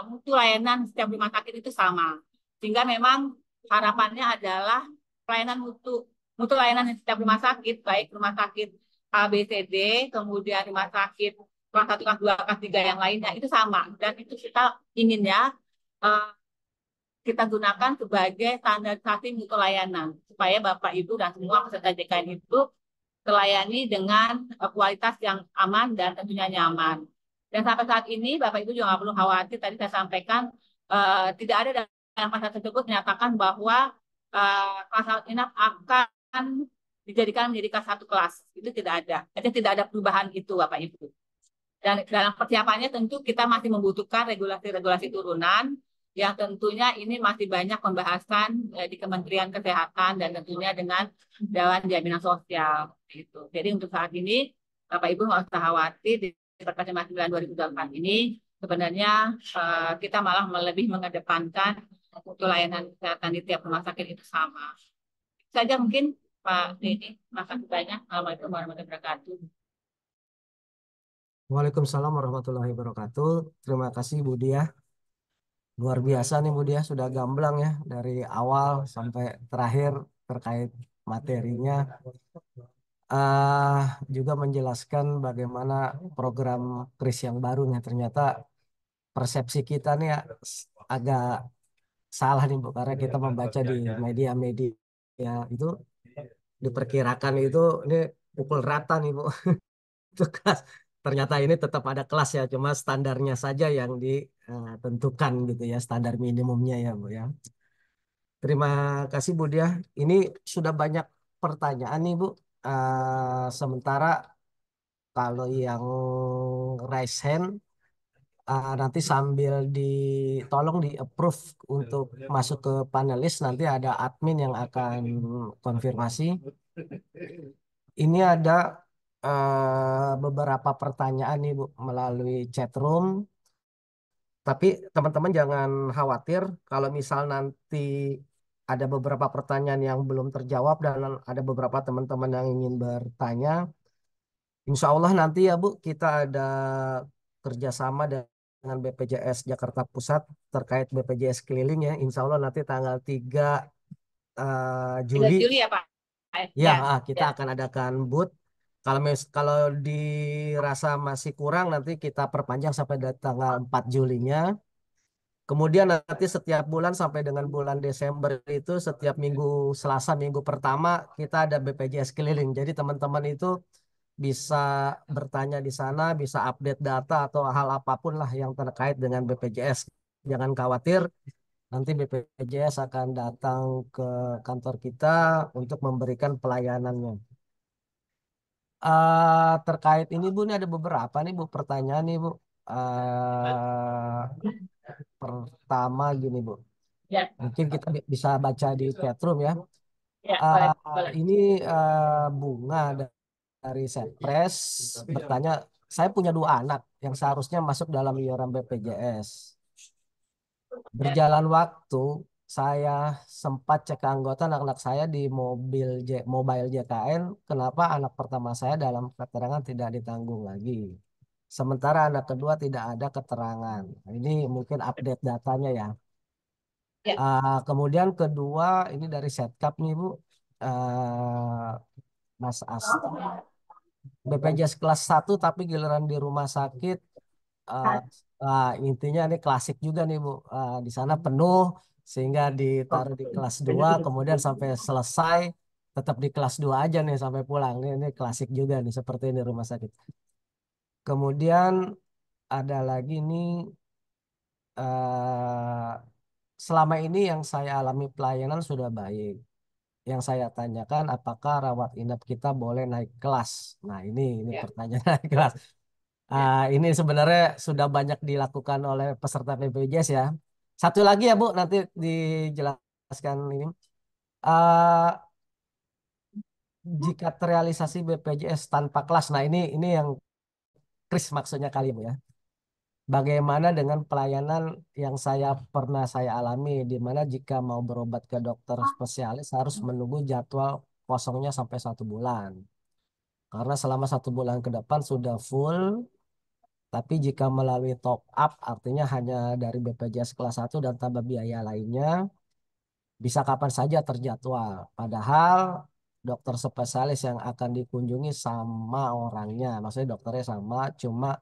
[SPEAKER 3] mutu layanan setiap rumah sakit itu sama. Sehingga memang harapannya adalah pelayanan mutu layanan setiap rumah sakit, baik rumah sakit A, B, C, D, kemudian rumah sakit kelas 1, kelas 2, kelas 3 yang lainnya, itu sama. Dan itu kita inginnya kita gunakan sebagai standarisasi mutu layanan, supaya Bapak, Ibu, dan semua peserta JKN itu terlayani dengan kualitas yang aman dan tentunya nyaman. Dan sampai saat ini Bapak Ibu juga nggak perlu khawatir. Tadi saya sampaikan tidak ada dalam pasal tersebut menyatakan bahwa kelas rawat inap akan dijadikan menjadi kelas 1 kelas. Itu tidak ada. Jadi tidak ada perubahan itu Bapak Ibu. Dan dalam persiapannya tentu kita masih membutuhkan regulasi-regulasi turunan yang tentunya ini masih banyak pembahasan di Kementerian Kesehatan dan tentunya dengan Dewan Jaminan Sosial. Gitu. Jadi untuk saat ini Bapak Ibu nggak usah khawatir di Perpres 59 2024 ini sebenarnya kita malah lebih mengedepankan untuk layanan kesehatan di tiap rumah sakit itu sama. Itu saja mungkin Pak Denny. Makasih banyak. Assalamualaikum warahmatullahi wabarakatuh.
[SPEAKER 1] Waalaikumsalam warahmatullahi wabarakatuh. Terima kasih Bu Dia. Luar biasa nih Bu Dia, sudah gamblang ya dari awal sampai terakhir terkait materinya. Juga menjelaskan bagaimana program KRIS yang barunya ternyata persepsi kita nih agak salah nih Bu karena kita membaca di media-media itu diperkirakan itu ini pukul rata nih Bu. Itu kelas. Ternyata ini tetap ada kelas ya, cuma standarnya saja yang ditentukan gitu ya, standar minimumnya ya Bu ya. Terima kasih Bu Dia. Ini sudah banyak pertanyaan nih Bu. Sementara kalau yang raise hand nanti sambil tolong di approve untuk masuk ke panelis, nanti ada admin yang akan konfirmasi. Ini ada beberapa pertanyaan nih Bu melalui chat room. Tapi teman-teman jangan khawatir kalau misal nanti ada beberapa pertanyaan yang belum terjawab dan ada beberapa teman-teman yang ingin bertanya. Insya Allah nanti ya Bu, kita ada kerjasama dengan BPJS Jakarta Pusat terkait BPJS keliling ya. Insya Allah nanti tanggal 3
[SPEAKER 3] 3
[SPEAKER 1] Juli
[SPEAKER 3] Juli ya Pak?
[SPEAKER 1] ya,
[SPEAKER 3] Ya,
[SPEAKER 1] kita
[SPEAKER 3] ya.
[SPEAKER 1] akan adakan booth. Kalau dirasa masih kurang nanti kita perpanjang sampai tanggal 4 Julinya. Kemudian nanti setiap bulan sampai dengan bulan Desember itu setiap minggu Selasa minggu pertama kita ada BPJS keliling. Jadi teman-teman itu bisa bertanya di sana, bisa update data atau hal apapun lah yang terkait dengan BPJS. Jangan khawatir, nanti BPJS akan datang ke kantor kita untuk memberikan pelayanannya. Terkait ini Bu, ini ada beberapa nih Bu pertanyaan nih Bu. Pertama gini Bu,
[SPEAKER 3] Ya,
[SPEAKER 1] mungkin kita bisa baca di chatroom ya.
[SPEAKER 3] ya, boleh,
[SPEAKER 1] Eh,
[SPEAKER 3] boleh.
[SPEAKER 1] ini Bunga dari Setpres bertanya, saya punya 2 anak yang seharusnya masuk dalam iuran BPJS. Berjalan waktu, saya sempat cek ke anggota anak-anak saya di mobile JKN, kenapa anak pertama saya dalam keterangan tidak ditanggung lagi. Sementara anak kedua tidak ada keterangan. Nah, ini mungkin update datanya ya.
[SPEAKER 3] Ya,
[SPEAKER 1] Kemudian kedua, ini dari Setkap nih Bu. Ah, Mas Asta, BPJS kelas 1 tapi giliran di rumah sakit. ah, Intinya ini klasik juga nih Bu. Di sana penuh sehingga ditaruh di kelas 2 kemudian sampai selesai tetap di kelas 2 aja nih sampai pulang. Ini klasik juga nih seperti ini rumah sakit. Kemudian ada lagi nih, eh, selama ini yang saya alami pelayanan sudah baik. Yang saya tanyakan apakah rawat inap kita boleh naik kelas? Nah, ini
[SPEAKER 3] ya,
[SPEAKER 1] pertanyaan naik kelas. Ini sebenarnya sudah banyak dilakukan oleh peserta BPJS ya. Satu lagi ya Bu, nanti dijelaskan ini. Ah, Jika terrealisasi BPJS tanpa kelas, nah ini yang Kris maksudnya kali Bu ya. Bagaimana dengan pelayanan yang saya alami, di mana jika mau berobat ke dokter spesialis harus menunggu jadwal kosongnya sampai 1 bulan. Karena selama 1 bulan ke depan sudah full, tapi jika melalui top up, artinya hanya dari BPJS kelas 1 dan tambah biaya lainnya, bisa kapan saja terjadwal. Padahal dokter spesialis yang akan dikunjungi sama orangnya, maksudnya dokternya sama, cuma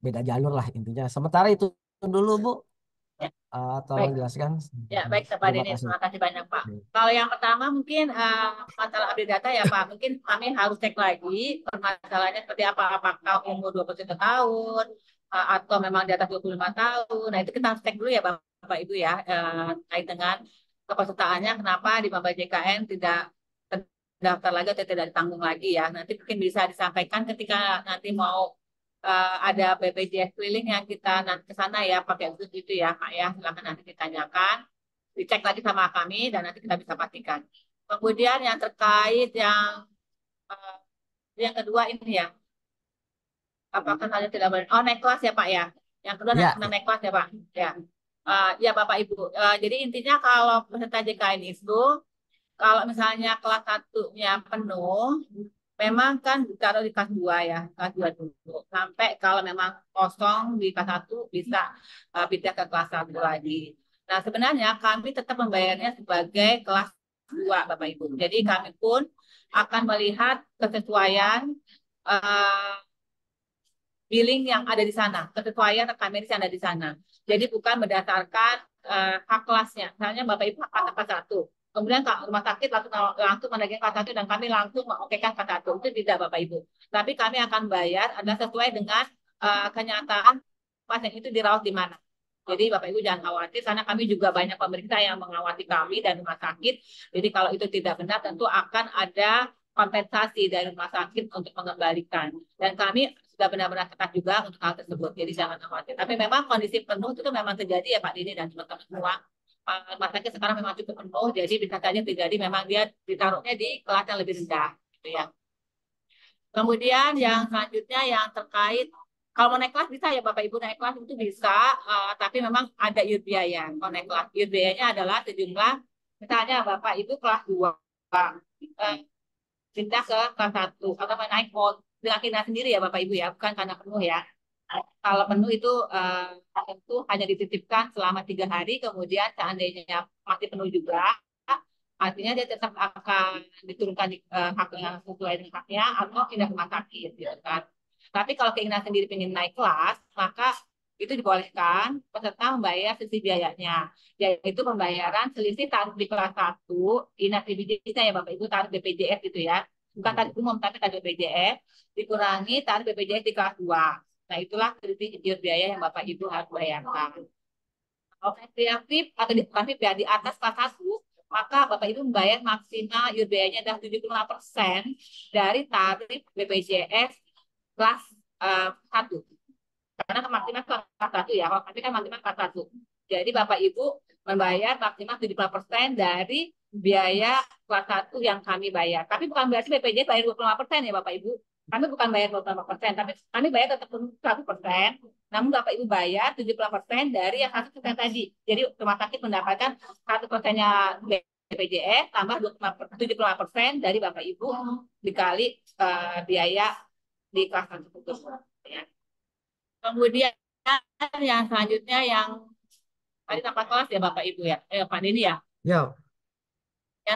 [SPEAKER 1] beda jalur lah intinya. Sementara itu dulu Bu.
[SPEAKER 3] ya.
[SPEAKER 1] Tolong
[SPEAKER 3] Baik.
[SPEAKER 1] jelaskan.
[SPEAKER 3] Ya, baik Pak
[SPEAKER 1] Terima
[SPEAKER 3] Denny,
[SPEAKER 1] kasih.
[SPEAKER 3] terima kasih banyak Pak. Kalau yang pertama mungkin masalah update data ya Pak, mungkin kami harus cek lagi permasalahannya seperti apa, apakah umur 21 tahun atau memang di atas 25 tahun. Nah, itu kita harus cek dulu ya Bapak Ibu ya, terkait dengan kepesertaannya, kenapa di Maba JKN tidak terdaftar lagi atau tidak ditanggung lagi ya. Nanti mungkin bisa disampaikan ketika nanti mau ada BPJS keliling yang kita nanti ke sana ya pakai bus itu ya Pak ya. Silakan nanti ditanyakan, dicek lagi sama kami dan nanti kita bisa pastikan. Kemudian yang terkait eh, yang kedua ini ya, apakah kalian tidak boleh? Oh, naik kelas ya Pak ya. Yang kedua
[SPEAKER 1] Ya,
[SPEAKER 3] naik kelas ya Pak. Ya. Ya Bapak Ibu. Jadi intinya kalau peserta JKN itu kalau misalnya kelas satunya penuh, memang kan ditaruh di kelas 2 ya, kelas 2 dulu. Sampai kalau memang kosong di kelas 1 bisa pindah ke kelas 1 lagi. Nah, sebenarnya kami tetap membayarnya sebagai kelas 2 Bapak Ibu. Jadi kami pun akan melihat kesesuaian eh, billing yang ada di sana, kesesuaian rekam medis yang ada di sana. Jadi bukan berdasarkan hak kelasnya. Misalnya Bapak Ibu hak kelas 1, kemudian rumah sakit langsung menagih kelas 1 dan kami langsung mengokekan kelas 1. Itu tidak Bapak Ibu. Tapi kami akan bayar adalah sesuai dengan kenyataan pasien itu dirawat di mana. Jadi Bapak Ibu jangan khawatir karena kami juga banyak pemerintah yang mengawasi kami dan rumah sakit. Jadi kalau itu tidak benar tentu akan ada kompensasi dari rumah sakit untuk mengembalikan. Dan kami sudah benar-benar ketat juga untuk hal tersebut. Jadi jangan khawatir. Tapi memang kondisi penuh itu memang terjadi ya Pak Dini dan teman-teman semua. Rumah sakit sekarang memang cukup penuh, jadi bisa saja terjadi memang dia ditaruhnya di kelas yang lebih rendah. Gitu ya. Kemudian yang selanjutnya yang terkait kalau mau naik kelas bisa ya Bapak Ibu naik kelas itu bisa, tapi memang ada iur biaya. Kalau naik kelas iur biayanya adalah sejumlah Misalnya Bapak Ibu kelas 2 eh, pindah ke kelas 1 atau naik mau dengan keinginan sendiri ya Bapak Ibu ya, bukan karena penuh ya. Kalau penuh itu tentu hanya dititipkan selama 3 hari, kemudian seandainya masih penuh juga, artinya dia tetap akan diturunkan di haknya sesuai dengan haknya atau pindah ke rumah sakit gitu kan. Tapi kalau keinginan sendiri ingin naik kelas, maka itu dibolehkan peserta membayar selisih biayanya, yaitu pembayaran selisih tarif di kelas 1, ingat BPJS ya Bapak Ibu, tarif BPJS gitu ya, bukan tarif umum tapi tarif BPJS, dikurangi tarif BPJS di kelas 2. Nah, itulah selisih biaya yang Bapak Ibu harus bayarkan. Kalau kriteria VIP atau di bukan VIP ya, di atas kelas 1, maka Bapak Ibu membayar maksimal iuran biayanya adalah 75% dari tarif BPJS kelas 1. Karena maksimal kelas 1 ya, kalau kami kan maksimal kelas 1. Jadi Bapak Ibu membayar maksimal 75% dari biaya kelas 1 yang kami bayar. Tapi bukan berarti BPJS bayar 25% ya Bapak Ibu. Kami bukan bayar 25%, tapi kami bayar tetap 100%. Namun Bapak Ibu bayar 70% dari yang 100% tadi. Jadi rumah sakit mendapatkan 100%-nya BPJS tambah 75% dari Bapak Ibu dikali biaya di kelas tersebut. Ya. Kemudian yang selanjutnya yang tadi tanpa kelas ya Bapak Ibu ya, Pak Denny ya.
[SPEAKER 1] Ya,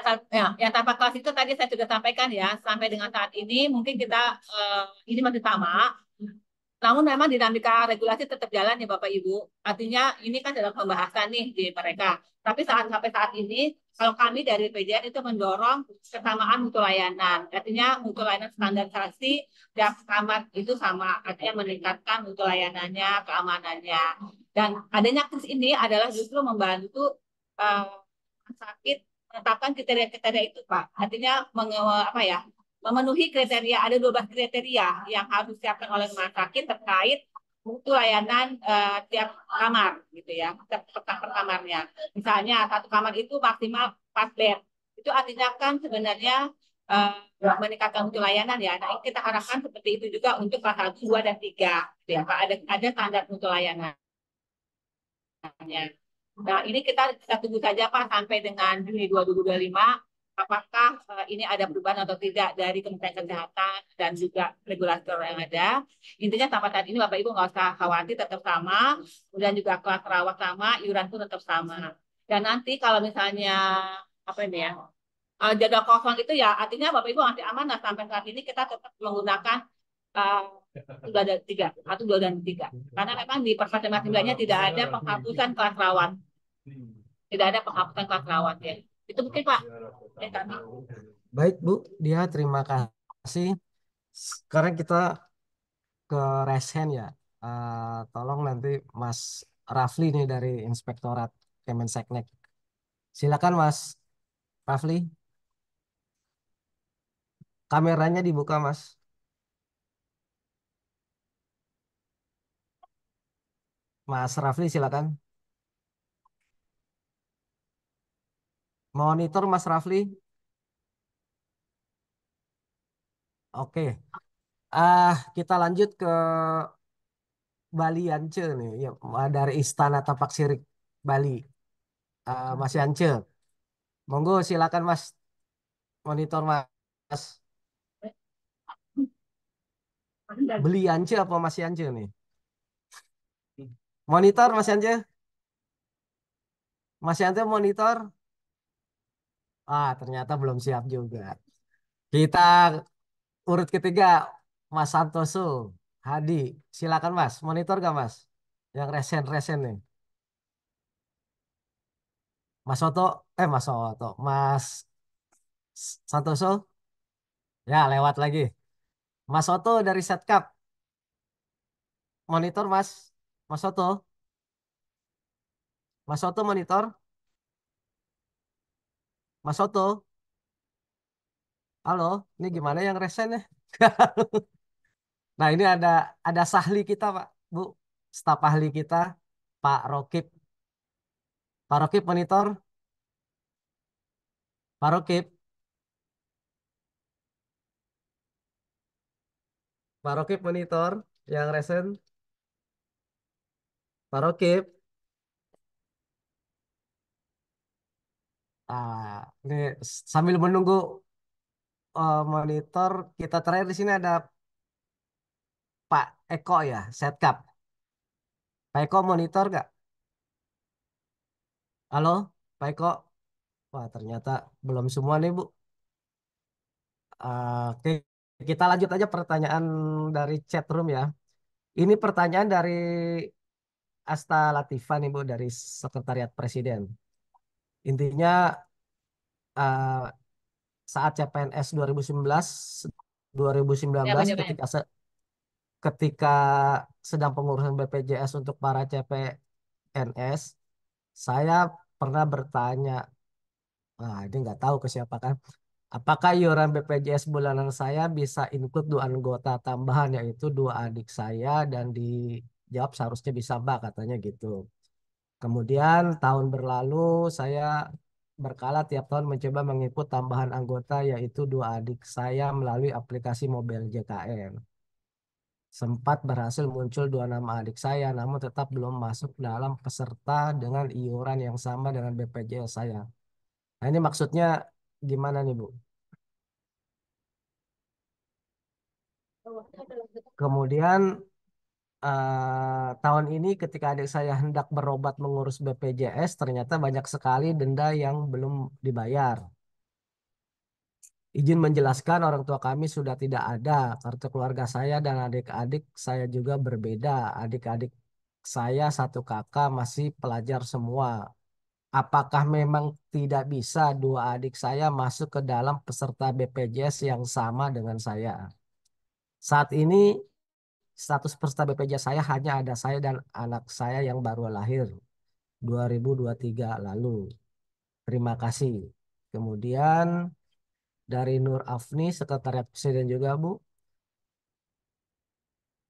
[SPEAKER 3] Yang tanpa kelas itu tadi saya sudah sampaikan ya, sampai dengan saat ini mungkin kita ini masih sama. Namun memang dinamika regulasi tetap jalan ya Bapak Ibu. Artinya ini kan dalam pembahasan nih di mereka. Tapi sampai saat ini, kalau kami dari PJN itu mendorong kesamaan mutu layanan. Artinya mutu layanan standarisasi dan kamar itu sama. Artinya meningkatkan mutu layanannya, keamanannya. Dan adanya kris ini adalah justru membantu sakit menetapkan kriteria-kriteria itu Pak. Artinya apa ya, memenuhi kriteria, ada 12 kriteria yang harus disiapkan oleh rumah sakit terkait mutu layanan tiap kamar gitu ya, per kamarnya. Misalnya satu kamar itu maksimal 4 bed. Itu artinya kan sebenarnya meningkatkan mutu layanan ya. Nah, kita harapkan seperti itu juga untuk kelas 1, 2, dan 3. Gitu ya, Pak. Ada standar mutu layanannya. Nah, ini kita tunggu saja Pak sampai dengan Juni 2025 apakah ini ada perubahan atau tidak dari Kementerian Kesehatan dan juga regulator yang ada. Intinya sampai saat ini Bapak Ibu nggak usah khawatir, tetap sama, kemudian juga kelas rawat sama, iuran pun tetap sama. Dan nanti kalau misalnya apa ini ya, jadwal kosong itu ya artinya Bapak Ibu masih aman. Nah, sampai saat ini kita tetap menggunakan uh, sudah ada 3 atau 2 dan 3. Karena memang di Perpres 59-nya tidak ada penghapusan kelas rawat. Tidak ada penghapusan kelas rawat ya. Itu mungkin Pak.
[SPEAKER 1] baik Bu Dia, terima kasih. Sekarang kita ke resen ya. Tolong nanti Mas Rafli nih dari Inspektorat Kemenseknek. Silakan Mas Rafli, kameranya dibuka Mas. Mas Rafli silakan. Monitor Mas Rafli. Oke. Kita lanjut ke Bali Yance nih, ya, dari Istana Tapak Sirik Bali. Mas Yance, monggo silakan Mas, monitor Mas. Beli Yance apa Mas Yance nih? Monitor Mas Yance, Mas Yance monitor. Ternyata belum siap juga. Kita urut ketiga, Mas Santoso Hadi. Silakan Mas, monitor gak Mas? Yang resen-resen nih. Mas Soto, Mas Soto, Mas Santoso, ya lewat lagi. Mas Soto dari Setcap, monitor Mas, Mas Soto, Mas Soto monitor, Mas Soto, halo, ini gimana yang resen ya? Nah ini ada sahli kita Pak, Bu, staf ahli kita, Pak Rokib, Pak Rokib monitor, Pak Rokib, Pak Rokib monitor, yang resen, Pak Rokib, Ini sambil menunggu monitor, kita terakhir di sini ada Pak Eko ya, Setkap. Pak Eko monitor nggak? Halo, Pak Eko. Wah, ternyata belum semua nih, Bu. Oke, kita lanjut aja pertanyaan dari chat room ya. Ini pertanyaan dari Asta Latifah nih, Bu, dari Sekretariat Presiden. Intinya, eh, saat CPNS 2019,
[SPEAKER 3] Ya,
[SPEAKER 1] 2019
[SPEAKER 3] benar.
[SPEAKER 1] ketika sedang pengurusan BPJS untuk para CPNS, saya pernah bertanya, ini nggak tahu ke siapa kan, apakah iuran BPJS bulanan saya bisa include dua anggota tambahan, yaitu dua adik saya, dan dijawab seharusnya bisa Mbak, katanya gitu. Kemudian tahun berlalu, saya berkala tiap tahun mencoba menginput tambahan anggota, yaitu dua adik saya melalui aplikasi Mobile JKN. Sempat berhasil muncul dua nama adik saya, namun tetap belum masuk dalam peserta dengan iuran yang sama dengan BPJS saya. Nah, ini maksudnya gimana nih, Bu? Kemudian tahun ini ketika adik saya hendak berobat mengurus BPJS, ternyata banyak sekali denda yang belum dibayar. Izin menjelaskan, orang tua kami sudah tidak ada. Kartu keluarga saya dan adik-adik saya juga berbeda. Adik-adik saya satu kakak masih pelajar semua. Apakah memang tidak bisa dua adik saya masuk ke dalam peserta BPJS yang sama dengan saya? Saat ini status peserta BPJS saya hanya ada saya dan anak saya yang baru lahir 2023 lalu. Terima kasih. Kemudian dari Nur Afni, Sekretariat Presiden juga, Bu.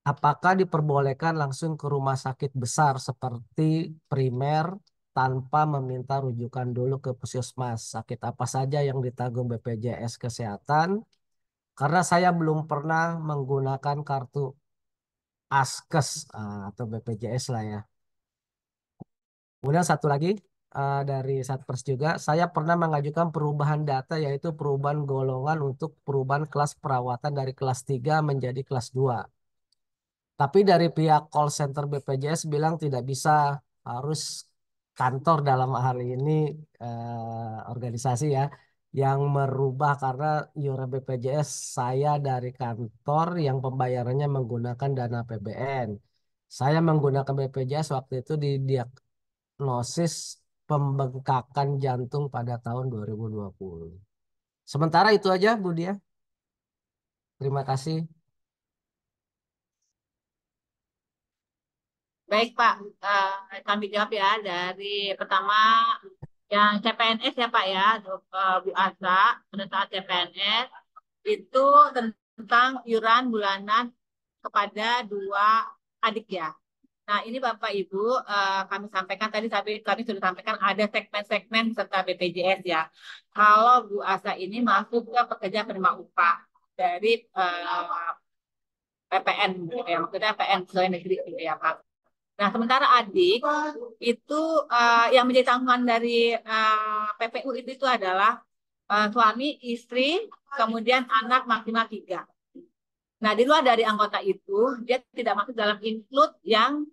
[SPEAKER 1] Apakah diperbolehkan langsung ke rumah sakit besar seperti primer tanpa meminta rujukan dulu ke puskesmas? Sakit apa saja yang ditanggung BPJS Kesehatan? Karena saya belum pernah menggunakan kartu Askes, atau BPJS lah ya. Kemudian satu lagi, dari Satpers juga, saya pernah mengajukan perubahan data, yaitu perubahan golongan untuk perubahan kelas perawatan dari kelas 3 menjadi kelas 2. Tapi dari pihak call center BPJS bilang tidak bisa, harus kantor dalam hal ini, organisasi ya, yang merubah, karena iuran BPJS saya dari kantor yang pembayarannya menggunakan dana APBN. Saya menggunakan BPJS waktu itu didiagnosis pembengkakan jantung pada tahun 2020. Sementara itu aja, Bu Dia. Terima kasih.
[SPEAKER 3] Baik, Pak. Kami jawab ya dari pertama yang CPNS ya, Pak ya, Bu Asa, pada saat CPNS itu tentang iuran bulanan kepada dua adik ya. Nah, ini Bapak Ibu, kami sampaikan tadi, tapi kami sudah sampaikan ada segmen-segmen serta BPJS ya. Kalau Bu Asa ini masuk ke pekerja penerima upah dari PPN, gitu ya, maksudnya PN pegawai negeri gitu ya Pak. Nah, sementara adik itu yang menjadi tanggungan dari PPU itu adalah suami, istri, kemudian anak maksimal 3. Nah, di luar dari anggota itu, dia tidak masuk dalam include yang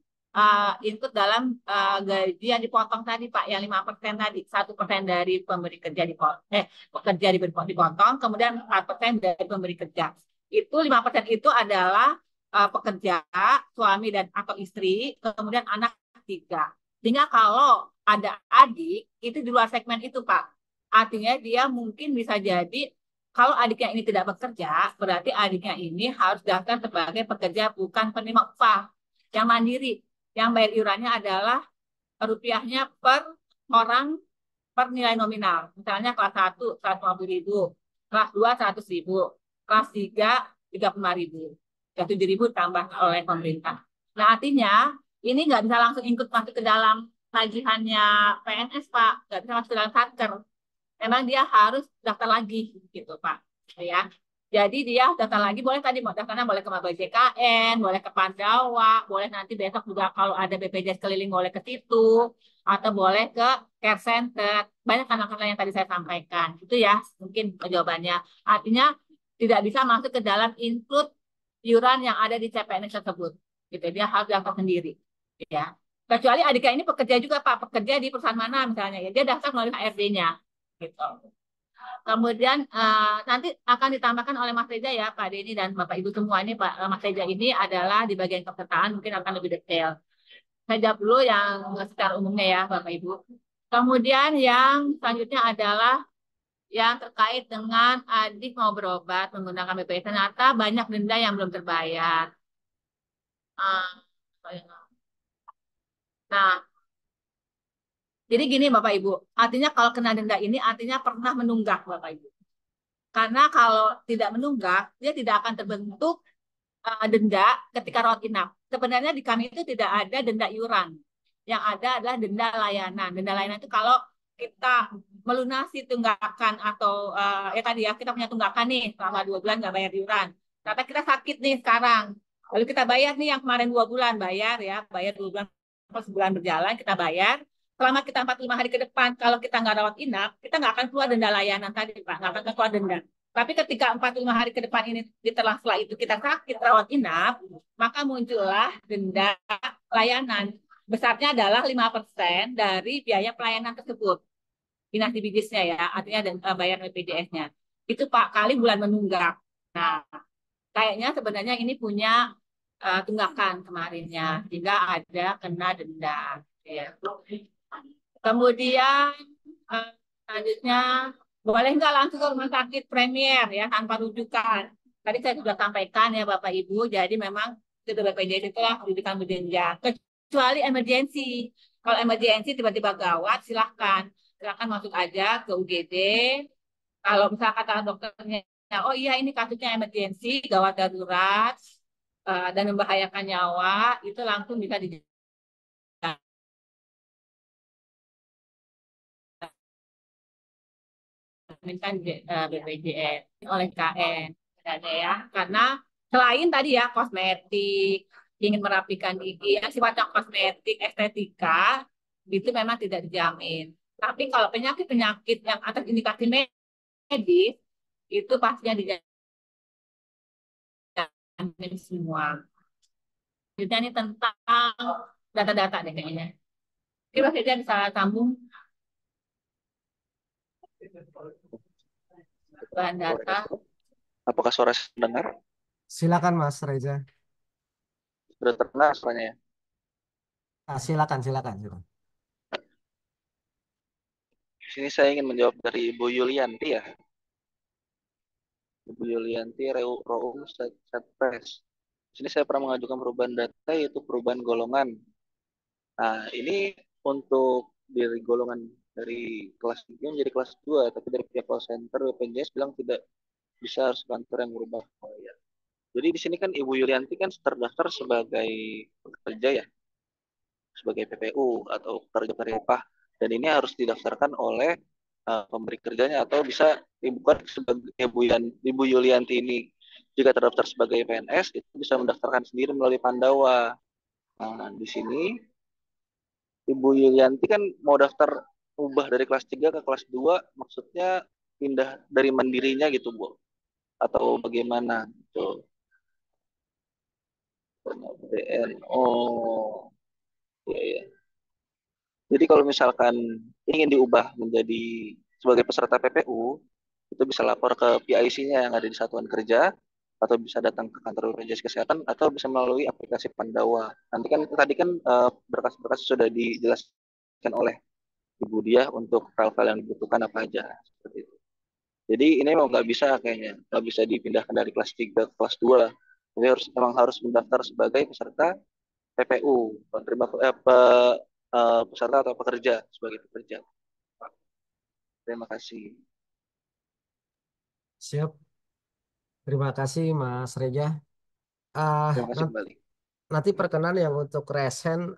[SPEAKER 3] include dalam gaji yang dipotong tadi, Pak, yang 5% tadi. 1% dari pemberi kerja dipotong, pekerja dipotong, kemudian 4% dari pemberi kerja. Itu 5% itu adalah pekerja, suami dan atau istri, kemudian anak 3. Sehingga kalau ada adik, itu di luar segmen itu, Pak. Artinya dia mungkin bisa jadi kalau adiknya ini tidak bekerja, berarti adiknya ini harus daftar sebagai pekerja bukan penerima upah yang mandiri. Yang bayar iurannya adalah rupiahnya per orang per nilai nominal. Misalnya kelas 1 150.000, kelas 2 100.000, kelas 3 35.000, 7.000 tambah oleh pemerintah. Nah, artinya ini nggak bisa langsung ikut masuk ke dalam tagihannya PNS, Pak. Nggak bisa masuk ke dalam satker. Memang dia harus daftar lagi gitu Pak ya. Jadi dia daftar lagi, boleh tadi mau daftarnya boleh ke Maba JKN, boleh ke Pandawa, boleh nanti besok juga kalau ada BPJS keliling boleh ke situ, atau boleh ke care center. Banyak anak-anak yang tadi saya sampaikan. Itu ya mungkin jawabannya. Artinya tidak bisa masuk ke dalam include iuran yang ada di CPNS tersebut. Gitu. Dia harus daftar sendiri. Ya. Kecuali adiknya ini pekerja juga Pak, pekerja di perusahaan mana misalnya ya, dia daftar melalui HRD-nya. Gitu. Kemudian nanti akan ditambahkan oleh Mas Reza ya, Pak Denny dan Bapak Ibu semua ini, Pak Mas Reza ini adalah di bagian kepesertaan mungkin akan lebih detail. Saya jawab dulu yang secara umumnya ya, Bapak Ibu. Kemudian yang selanjutnya adalah yang terkait dengan adik mau berobat menggunakan BPJS. Ternyata banyak denda yang belum terbayar. Nah, jadi gini Bapak Ibu, artinya kalau kena denda ini artinya pernah menunggak Bapak Ibu. Karena kalau tidak menunggak, dia tidak akan terbentuk denda ketika rawat inap. Sebenarnya di kami itu tidak ada denda iuran. Yang ada adalah denda layanan. Denda layanan itu kalau kita melunasi tunggakan atau ya tadi ya kita punya tunggakan nih selama 2 bulan nggak bayar iuran. Ternyata kita sakit nih sekarang. Lalu kita bayar nih yang kemarin 2 bulan bayar ya, bayar 2 bulan atau sebulan berjalan kita bayar. Selama kita 45 hari ke depan, kalau kita nggak rawat inap, kita nggak akan keluar denda layanan tadi, Pak. Nggak akan keluar denda. Tapi ketika 45 hari ke depan ini setelah itu kita sakit rawat inap, maka muncullah denda layanan. Besarnya adalah 5% dari biaya pelayanan tersebut. Dinas Bidisnya ya, artinya dan bayar BPJS-nya. Itu Pak kali bulan menunggak. Nah, kayaknya sebenarnya ini punya tunggakan kemarinnya, sehingga ada kena denda. Ya. Kemudian selanjutnya boleh nggak langsung ke rumah sakit Premier ya tanpa rujukan. Tadi saya sudah sampaikan ya Bapak Ibu, jadi memang itu BPJS itulah pendidikan berjenjang. Kecuali emergensi. Kalau emergensi tiba-tiba gawat, silahkan masuk aja ke UGD. Kalau misalnya kata dokternya, oh iya ini kasusnya emergensi, gawat darurat, dan membahayakan nyawa, itu langsung bisa dijaminkan BPJS oleh KN. Ya, karena selain tadi ya kosmetik, ingin merapikan gigi, yang sifatnya kosmetik, estetika, itu memang tidak dijamin. Tapi kalau penyakit-penyakit yang atas indikasi medis, itu pastinya dijamin semua. Jadi ini tentang data-data deh kayaknya. Kira saja bisa sambung bahan data.
[SPEAKER 4] Apakah suara saya terdengar?
[SPEAKER 1] Silakan Mas Reza.
[SPEAKER 4] Sudah terdengar suaranya ya?
[SPEAKER 1] Silakan.
[SPEAKER 4] Di sini saya ingin menjawab dari Ibu Yulianti ya. Ibu Yulianti Roum Setpres. Di sini saya pernah mengajukan perubahan data yaitu perubahan golongan. Nah, ini untuk dari golongan dari kelas 3 menjadi kelas 2, tapi dari pihak call center BPJS bilang tidak bisa, harus kantor yang berubah. Oh, ya. Jadi di sini kan Ibu Yulianti kan terdaftar sebagai pekerja ya, sebagai PPU atau pekerja karya upah, dan ini harus didaftarkan oleh pemberi kerjanya, atau bisa dibuka sebagai Ibu Yulianti ini jika terdaftar sebagai PNS itu bisa mendaftarkan sendiri melalui Pandawa. Nah, di sini Ibu Yulianti kan mau daftar ubah dari kelas 3 ke kelas 2, maksudnya pindah dari mandirinya gitu, Bu. Atau bagaimana? Gitu. Oh, ya, ya. Jadi kalau misalkan ingin diubah menjadi sebagai peserta PPU, itu bisa lapor ke PIC-nya yang ada di Satuan Kerja, atau bisa datang ke kantor BPJS Kesehatan, atau bisa melalui aplikasi Pandawa. Nanti kan tadi kan berkas-berkas sudah dijelaskan oleh Ibu Dia untuk file-file yang dibutuhkan apa aja. Seperti itu. Jadi ini memang nggak bisa kayaknya, nggak bisa dipindahkan dari kelas 3 ke kelas 2. Jadi memang harus mendaftar sebagai peserta PPU, peserta atau pekerja sebagai pekerja. Terima kasih.
[SPEAKER 1] Siap. Terima kasih Mas Reza. Ah,
[SPEAKER 4] Terima kasih kembali.
[SPEAKER 1] nanti perkenan yang untuk resen,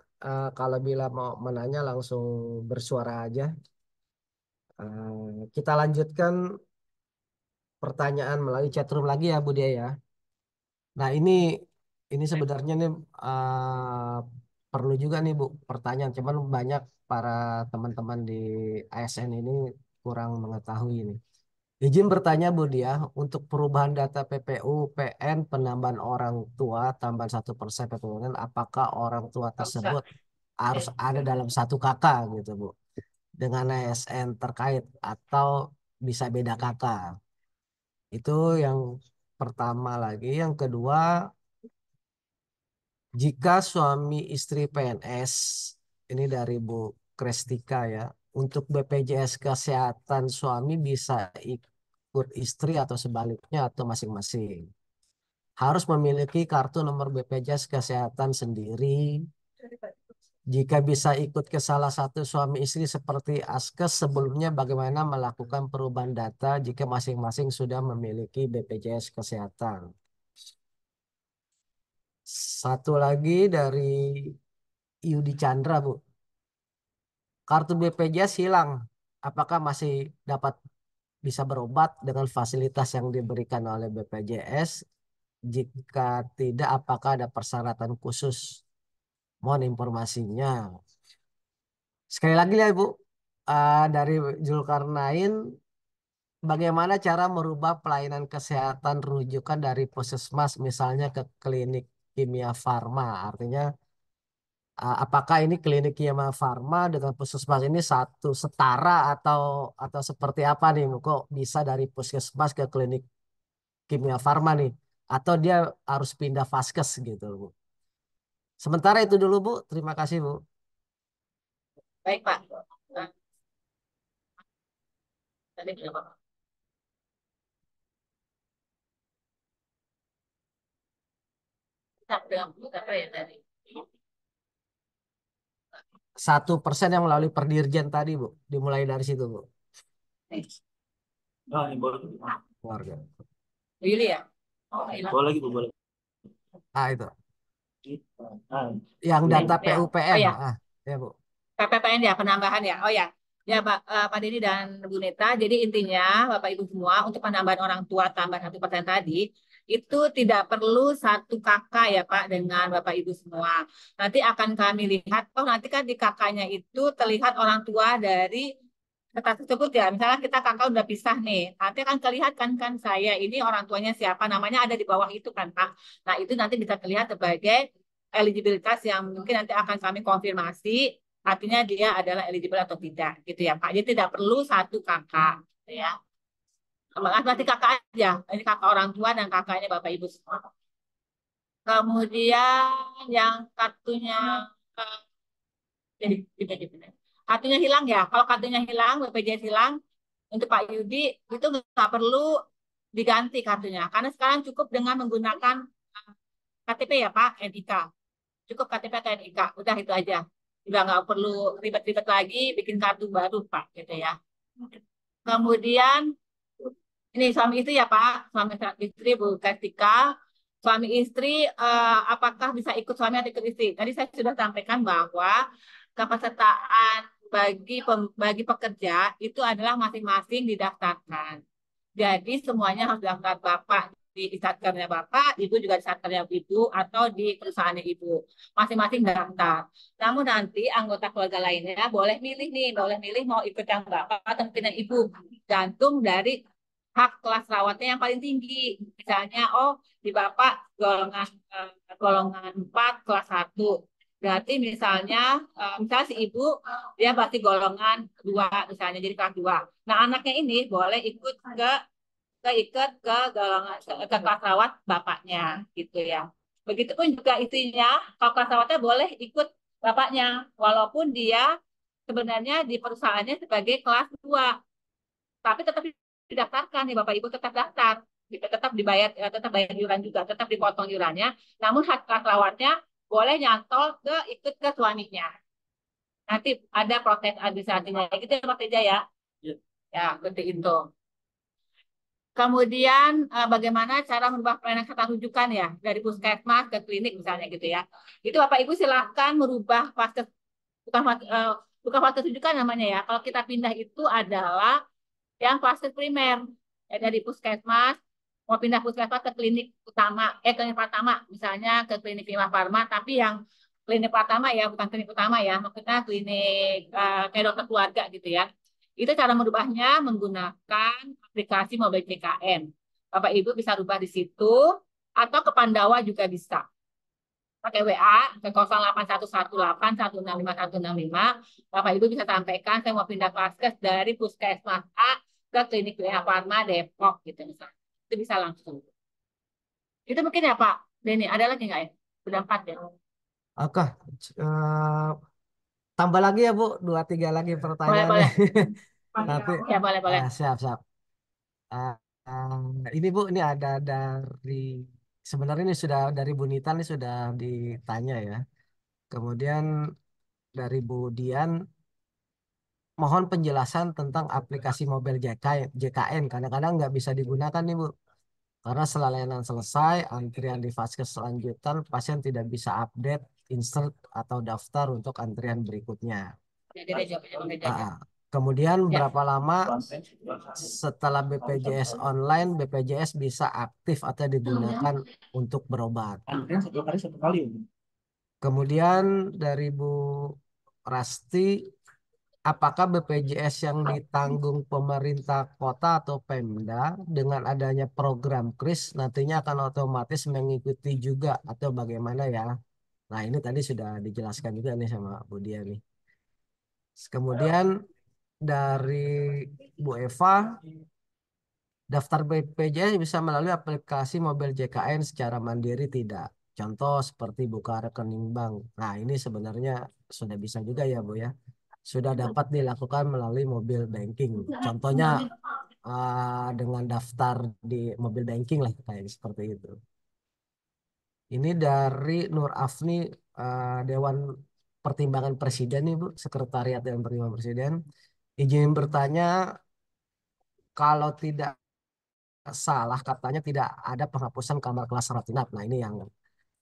[SPEAKER 1] kalau bila mau menanya langsung bersuara aja. Kita lanjutkan pertanyaan melalui chatroom lagi ya Bu Dia ya. Nah ini sebenarnya nih perlu juga nih Bu pertanyaan. Cuman banyak para teman-teman di ASN ini kurang mengetahui ini. Izin bertanya Bu Dia, untuk perubahan data PPU, PN, penambahan orang tua, tambahan 1% PPN, apakah orang tua tersebut harus ada dalam satu kakak gitu Bu, dengan ASN terkait atau bisa beda kakak? Itu yang pertama lagi. Yang kedua, jika suami istri PNS, ini dari Bu Krestika ya, untuk BPJS Kesehatan suami bisa ikut istri atau sebaliknya atau masing-masing. Harus memiliki kartu nomor BPJS Kesehatan sendiri. Jika bisa ikut ke salah satu suami istri seperti Askes sebelumnya, bagaimana melakukan perubahan data jika masing-masing sudah memiliki BPJS Kesehatan? Satu lagi dari Yudi Chandra, Bu. Kartu BPJS hilang. Apakah masih dapat bisa berobat dengan fasilitas yang diberikan oleh BPJS? Jika tidak, apakah ada persyaratan khusus? Mohon informasinya. Sekali lagi ya, Bu. Dari Zulkarnain, bagaimana cara merubah pelayanan kesehatan rujukan dari puskesmas misalnya ke klinik kimia farma? Artinya apakah ini klinik Kimia Farma dengan puskesmas ini satu setara atau seperti apa nih? Kok bisa dari puskesmas ke klinik Kimia Farma nih? Atau dia harus pindah vaskes gitu, Bu? Sementara itu dulu, Bu. Terima kasih, Bu.
[SPEAKER 3] Baik, Pak. Nah, tadi berapa? Berapa ya tadi?
[SPEAKER 1] 1% yang melalui perdirjen tadi, Bu. Dimulai dari situ, Bu.
[SPEAKER 5] Ah, ini boleh.
[SPEAKER 1] Keluarga.
[SPEAKER 3] Willy ya? Oh,
[SPEAKER 5] Boleh gitu, boleh.
[SPEAKER 1] Itu.
[SPEAKER 5] Ah,
[SPEAKER 1] Yang data
[SPEAKER 3] ya.
[SPEAKER 1] PUPM.
[SPEAKER 3] Oh ya,
[SPEAKER 1] Ya, Bu.
[SPEAKER 3] PPPN ya, penambahan ya. Oh ya, ya Pak Dini dan Bu Neta. Jadi intinya Bapak Ibu semua untuk penambahan orang tua tambahan 1% tadi itu tidak perlu satu kakak ya Pak dengan Bapak Ibu semua. Nanti akan kami lihat. Oh nanti kan di kakaknya itu terlihat orang tua dari kata tersebut ya. Misalnya kita kakak udah pisah nih. Nanti akan kelihatan kan saya ini orang tuanya siapa namanya ada di bawah itu kan Pak. Nah itu nanti bisa terlihat sebagai eligibilitas yang mungkin nanti akan kami konfirmasi artinya dia adalah eligible atau tidak gitu ya Pak. Jadi tidak perlu satu kakak gitu ya. Berarti kakak aja, ini kakak orang tua dan kakaknya Bapak Ibu semua. Kemudian yang kartunya eh, kartunya hilang ya. Kalau kartunya hilang, BPJS hilang untuk Pak Yudi itu nggak perlu diganti kartunya karena sekarang cukup dengan menggunakan KTP ya Pak, NIK. Cukup KTP atau NIK, udah itu aja. Udah nggak perlu ribet-ribet lagi bikin kartu baru Pak gitu ya. Kemudian ini suami istri ya Pak, suami istri Bu Kartika. Suami istri apakah bisa ikut suami atau ikut istri? Tadi saya sudah sampaikan bahwa kepesertaan bagi pekerja itu adalah masing-masing didaftarkan. Jadi semuanya harus daftar Bapak di satkernya Bapak, Ibu juga di satkernya Ibu atau di perusahaannya Ibu. Masing-masing daftar. Namun nanti anggota keluarga lainnya boleh milih nih, boleh milih mau ikut yang Bapak atau mungkin yang Ibu. Gantung dari hak kelas rawatnya yang paling tinggi. Misalnya, oh di Bapak golongan 4 kelas 1. Berarti misalnya, misalnya si ibu dia pasti golongan 2 misalnya jadi kelas 2. Nah, anaknya ini boleh ikut keikat ke golongan ke kelas rawat bapaknya gitu ya. Begitupun juga istrinya, kalau kelas rawatnya boleh ikut bapaknya walaupun dia sebenarnya di perusahaannya sebagai kelas 2 tapi tetap didaftarkan nih Bapak Ibu tetap daftar tetap dibayar tetap bayar iuran juga tetap dipotong iurannya namun hak kelas rawatnya boleh nyantol ke ikut ke suaminya nanti ada proses administrasinya gitu ya Pak Teja ya
[SPEAKER 5] Ya.
[SPEAKER 3] ya seperti itu. Kemudian bagaimana cara merubah pelayanan kata rujukan ya dari puskesmas ke klinik misalnya gitu ya. Itu Bapak Ibu silahkan merubah vaskes bukan bukan vaskes rujukan namanya ya. Kalau kita pindah itu adalah yang vaskes primer. Ya, dari puskesmas mau pindah puskesmas ke klinik utama, klinik pertama, misalnya ke klinik Bima Farma, tapi yang klinik pertama ya, bukan klinik utama ya, maksudnya klinik kayak dokter keluarga gitu ya. Itu cara merubahnya menggunakan aplikasi Mobile JKN. Bapak Ibu bisa rubah di situ, atau ke Pandawa juga bisa. Pakai WA ke 08118165 Bapak Ibu bisa sampaikan saya mau pindah vaskes dari puskesmas A ke klinik WA Farma Depok gitu misalnya. Itu bisa langsung. Itu mungkin ya Pak Denny, ada lagi nggak ya? Udah 4 ya.
[SPEAKER 1] Oke, eh, tambah lagi ya Bu, dua tiga lagi
[SPEAKER 3] Boleh,
[SPEAKER 1] pertanyaannya.
[SPEAKER 3] boleh.
[SPEAKER 1] Nanti
[SPEAKER 3] Ya, boleh, boleh.
[SPEAKER 1] siap siap. Eh, ini Bu, ini ada dari sebenarnya ini sudah dari Bu Nita ini sudah ditanya ya. Kemudian dari Bu Dian, mohon penjelasan tentang aplikasi mobil JKN. Kadang-kadang nggak bisa digunakan nih Bu. Karena setelah layanan selesai, antrian di fase selanjutan, pasien tidak bisa update, insert, atau daftar untuk antrian berikutnya.
[SPEAKER 3] Jadi dia jawabnya pakai
[SPEAKER 1] Ah,
[SPEAKER 3] jajan.
[SPEAKER 1] ah. Kemudian
[SPEAKER 3] Ya.
[SPEAKER 1] berapa lama setelah BPJS online, BPJS bisa aktif atau digunakan untuk berobat?
[SPEAKER 5] Antrian 1 kali 1 kali.
[SPEAKER 1] Kemudian dari Bu Rasti, apakah BPJS yang ditanggung pemerintah kota atau Pemda dengan adanya program KRIS nantinya akan otomatis mengikuti juga atau bagaimana ya? Nah, ini tadi sudah dijelaskan juga nih sama Bu Dia nih. Kemudian dari Bu Eva, daftar BPJS bisa melalui aplikasi mobil JKN secara mandiri tidak? Contoh seperti buka rekening bank. Nah, ini sebenarnya sudah bisa juga ya, Bu ya. Sudah dapat dilakukan melalui mobil banking. Contohnya dengan daftar di mobil banking lah kayak seperti itu. Ini dari Nur Afni, Dewan Pertimbangan Presiden nih Bu, Sekretariat Dewan Pertimbangan Presiden. Izin bertanya, kalau tidak salah katanya tidak ada penghapusan kamar kelas rawat inap. Nah ini yang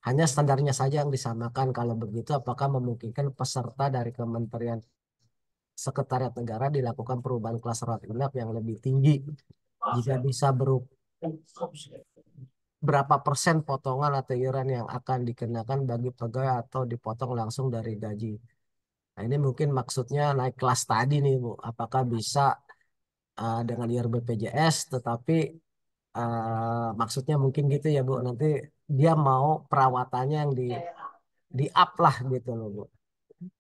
[SPEAKER 1] hanya standarnya saja yang disamakan. Kalau begitu, apakah memungkinkan peserta dari Kementerian Sekretariat Negara dilakukan perubahan kelas rawat inap yang lebih tinggi? Jika bisa berapa persen potongan atau iuran yang akan dikenakan bagi pegawai atau dipotong langsung dari gaji? Nah ini mungkin maksudnya naik kelas tadi nih Bu. Apakah bisa dengan iuran BPJS tetapi maksudnya mungkin gitu ya Bu. Nanti dia mau perawatannya yang di up lah gitu loh Bu.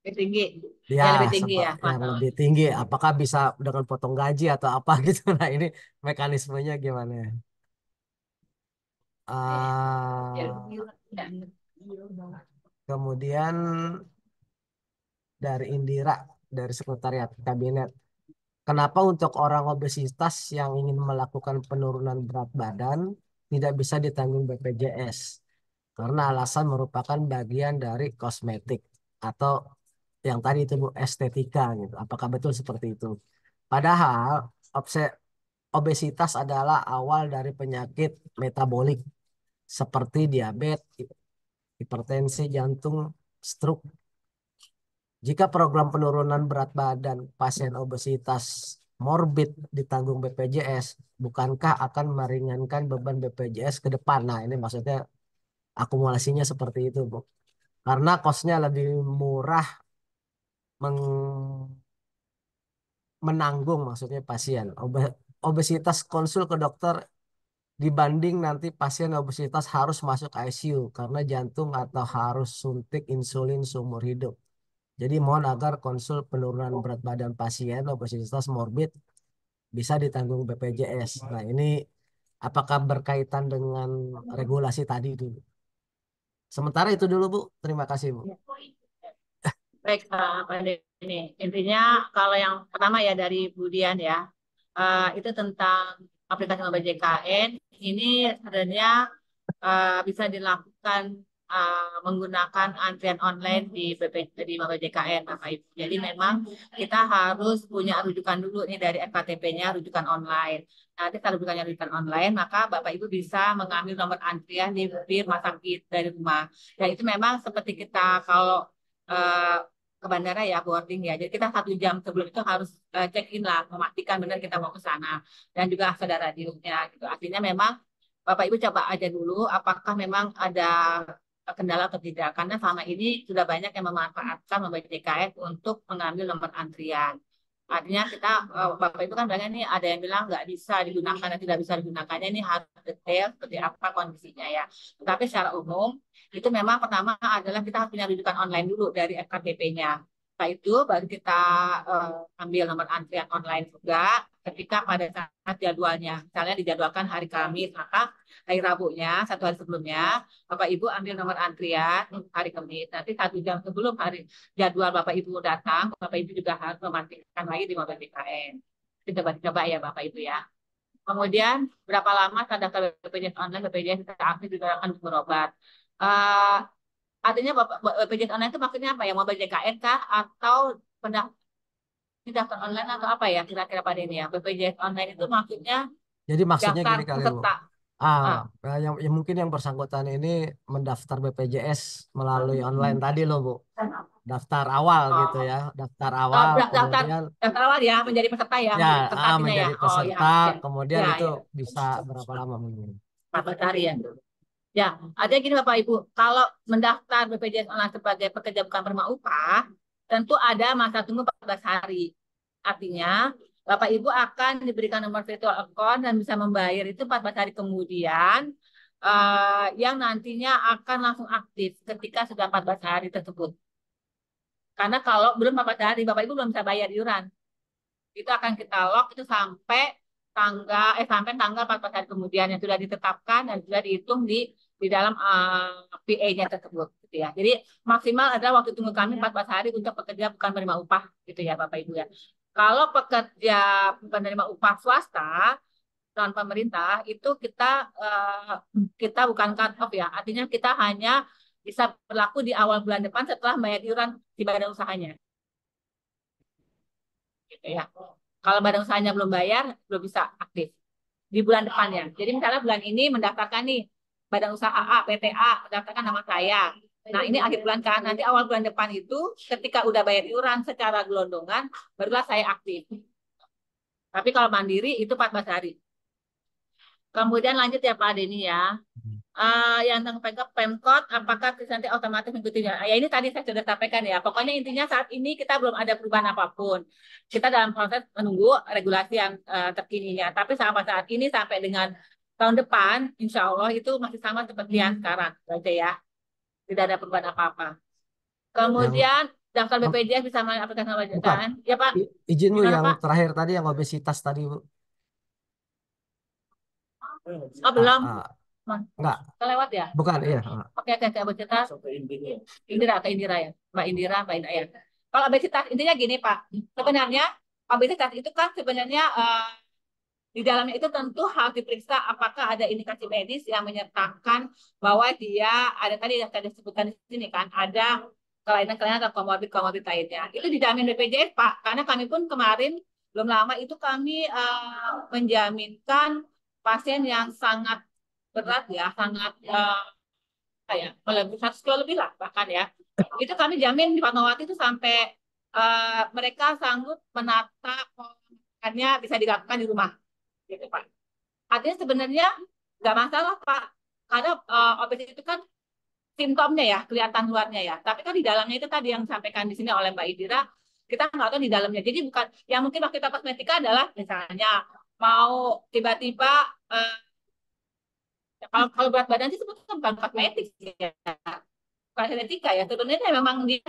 [SPEAKER 3] Lebih tinggi.
[SPEAKER 1] Ya,
[SPEAKER 3] Ya, lebih tinggi ya.
[SPEAKER 1] yang lebih tinggi. Apakah bisa dengan potong gaji atau apa gitu? Nah ini mekanismenya gimana? Ah, kemudian dari Indira dari Sekretariat Kabinet. Kenapa untuk orang obesitas yang ingin melakukan penurunan berat badan tidak bisa ditanggung BPJS? Karena alasan merupakan bagian dari kosmetik atau yang tadi itu Bu, estetika gitu. Apakah betul seperti itu? Padahal obesitas adalah awal dari penyakit metabolik seperti diabetes, hipertensi, jantung, stroke. Jika program penurunan berat badan pasien obesitas morbid ditanggung BPJS, bukankah akan meringankan beban BPJS ke depan? Nah, ini maksudnya akumulasinya seperti itu, Bu. Karena kosnya lebih murah menanggung maksudnya pasien. Obesitas konsul ke dokter dibanding nanti pasien obesitas harus masuk ICU karena jantung atau harus suntik insulin seumur hidup. Jadi mohon agar konsul penurunan berat badan pasien obesitas morbid bisa ditanggung BPJS. Nah ini apakah berkaitan dengan regulasi tadi dulu? Sementara itu dulu Bu. Terima kasih Bu.
[SPEAKER 3] Baik, Pak Denny. Intinya kalau yang pertama ya dari Budian ya, itu tentang aplikasi Mobile JKN. Ini sebenarnya bisa dilakukan menggunakan antrian online di di Mobile JKN, Bapak Ibu. Jadi memang kita harus punya rujukan dulu nih dari FKTP-nya, rujukan online. Nanti kalau rujukannya rujukan online, maka Bapak Ibu bisa mengambil nomor antrian di rumah sakit dari rumah. Dan itu memang seperti kita kalau eh, ke bandara ya, boarding ya. Jadi kita 1 jam sebelum itu harus check in lah, memastikan benar kita mau ke sana, dan juga saudara diumnya gitu. Artinya memang Bapak Ibu coba aja dulu apakah memang ada kendala atau tidak, karena selama ini sudah banyak yang memanfaatkan mobil JKN untuk mengambil nomor antrian. Artinya kita, Bapak Ibu kan bilangnya nih ada yang bilang nggak bisa digunakan dan tidak bisa digunakannya, ini harus detail seperti apa kondisinya ya. Tapi secara umum itu memang pertama adalah kita harus punya rujukan online dulu dari FKTP-nya. Setelah itu baru kita ambil nomor antrian online juga ketika pada saat jadwalnya. Misalnya dijadwalkan hari Kamis, maka hari Rabunya, 1 hari sebelumnya, Bapak Ibu ambil nomor antrian untuk hari Kamis. Nanti 1 jam sebelum hari jadwal Bapak Ibu datang, Bapak Ibu juga harus memastikan lagi di mobil BKN. Itu coba-coba ya Bapak Ibu ya. Kemudian berapa lama setelah daftar BPJS online, BPJS kita aktif juga akan berobat. Uh, Artinya BPJS online itu maksudnya apa ya? Mobil JKN kah atau pendaftar online atau apa ya kira-kira pada ini ya? BPJS online itu maksudnya
[SPEAKER 1] Jadi maksudnya
[SPEAKER 3] daftar
[SPEAKER 1] gini kali Bu.
[SPEAKER 3] peserta. Ah,
[SPEAKER 1] Yang mungkin yang bersangkutan ini mendaftar BPJS melalui online tadi loh Bu. Daftar awal gitu
[SPEAKER 3] oh,
[SPEAKER 1] ya, daftar awal,
[SPEAKER 3] daftar
[SPEAKER 1] kemudian
[SPEAKER 3] daftar awal ya menjadi peserta ya,
[SPEAKER 1] ya
[SPEAKER 3] menjadi peserta artinya ya.
[SPEAKER 1] menjadi
[SPEAKER 3] Oh ya,
[SPEAKER 1] peserta,
[SPEAKER 3] ya,
[SPEAKER 1] kemudian
[SPEAKER 3] ya,
[SPEAKER 1] itu
[SPEAKER 3] ya.
[SPEAKER 1] bisa berapa lama mungkin?
[SPEAKER 3] 14 hari ya. Ya, ada gini Bapak Ibu, kalau mendaftar BPJS online sebagai pekerja bukan penerima upah, tentu ada masa tunggu 14 hari. Artinya, Bapak Ibu akan diberikan nomor virtual account dan bisa membayar itu 14 hari kemudian, yang nantinya akan langsung aktif ketika sudah 14 hari tersebut. Karena kalau belum 14 hari, Bapak Ibu belum bisa bayar iuran. Itu akan kita lock itu sampai tanggal 14 hari kemudian yang sudah ditetapkan dan sudah dihitung di dalam PA-nya tersebut gitu ya. Jadi maksimal adalah waktu tunggu kami 14 hari untuk pekerja bukan penerima upah gitu ya Bapak Ibu ya. Kalau pekerja penerima upah swasta non pemerintah itu kita bukan cut off ya. Artinya kita hanya bisa berlaku di awal bulan depan setelah bayar iuran di badan usahanya. Gitu ya. Kalau badan usahanya belum bayar, belum bisa aktif di bulan depannya. Jadi misalnya bulan ini mendaftarkan nih badan usaha A, PT A, mendaftarkan nama saya. Nah ini akhir bulan kan, nanti awal bulan depan itu ketika udah bayar iuran secara gelondongan, barulah saya aktif. Tapi kalau mandiri itu 14 hari. Kemudian lanjut ya Pak Denny ya. Yang tentang Pemkot, apakah nanti otomatis mengikutinya? Ya ini tadi saya sudah sampaikan ya. Pokoknya intinya saat ini kita belum ada perubahan apapun. Kita dalam proses menunggu regulasi yang terkininya. Tapi sampai saat ini sampai dengan tahun depan, insya Allah itu masih sama seperti yang sekarang, aja ya. Tidak ada perubahan apa-apa.
[SPEAKER 1] Yang
[SPEAKER 3] Kemudian daftar BPJS bisa melalui aplikasi
[SPEAKER 1] bukan
[SPEAKER 3] wajib. Ya Pak,
[SPEAKER 1] izin Bu
[SPEAKER 3] gimana
[SPEAKER 1] yang
[SPEAKER 3] Pak?
[SPEAKER 1] terakhir tadi yang obesitas tadi Bu.
[SPEAKER 3] Oh belum,
[SPEAKER 1] Enggak,
[SPEAKER 3] kelewat ya?
[SPEAKER 1] bukan iya.
[SPEAKER 3] Oke, obesitas. Indira ke Indira ya, Mbak Indira, Mbak Indira ya. Kalau obesitas intinya gini Pak, sebenarnya obesitas itu kan sebenarnya di dalamnya itu tentu harus diperiksa apakah ada indikasi medis yang menyertakan bahwa dia ada tadi yang saya disebutkan di sini kan ada kelainan-kelainan atau komorbid lainnya. Itu dijamin BPJS Pak, karena kami pun kemarin belum lama itu kami menjaminkan pasien yang sangat berat ya, sangat ya, lebih 100 kilo lebih lah bahkan ya. Itu kami jamin di Fatmawati itu sampai mereka sanggup menata pola makannya bisa dilakukan di rumah, gitu Pak. Artinya sebenarnya nggak masalah Pak, karena obesitas itu kan simptomnya ya, kelihatan luarnya ya. Tapi kan di dalamnya itu tadi yang disampaikan di sini oleh Mbak Idira, kita nggak tahu di dalamnya. Jadi bukan, yang mungkin waktu kita kosmetika adalah misalnya mau tiba-tiba kalau berat badan sih sebetulnya bukan kosmetik ya, bukan genetika ya. Sebenarnya memang dia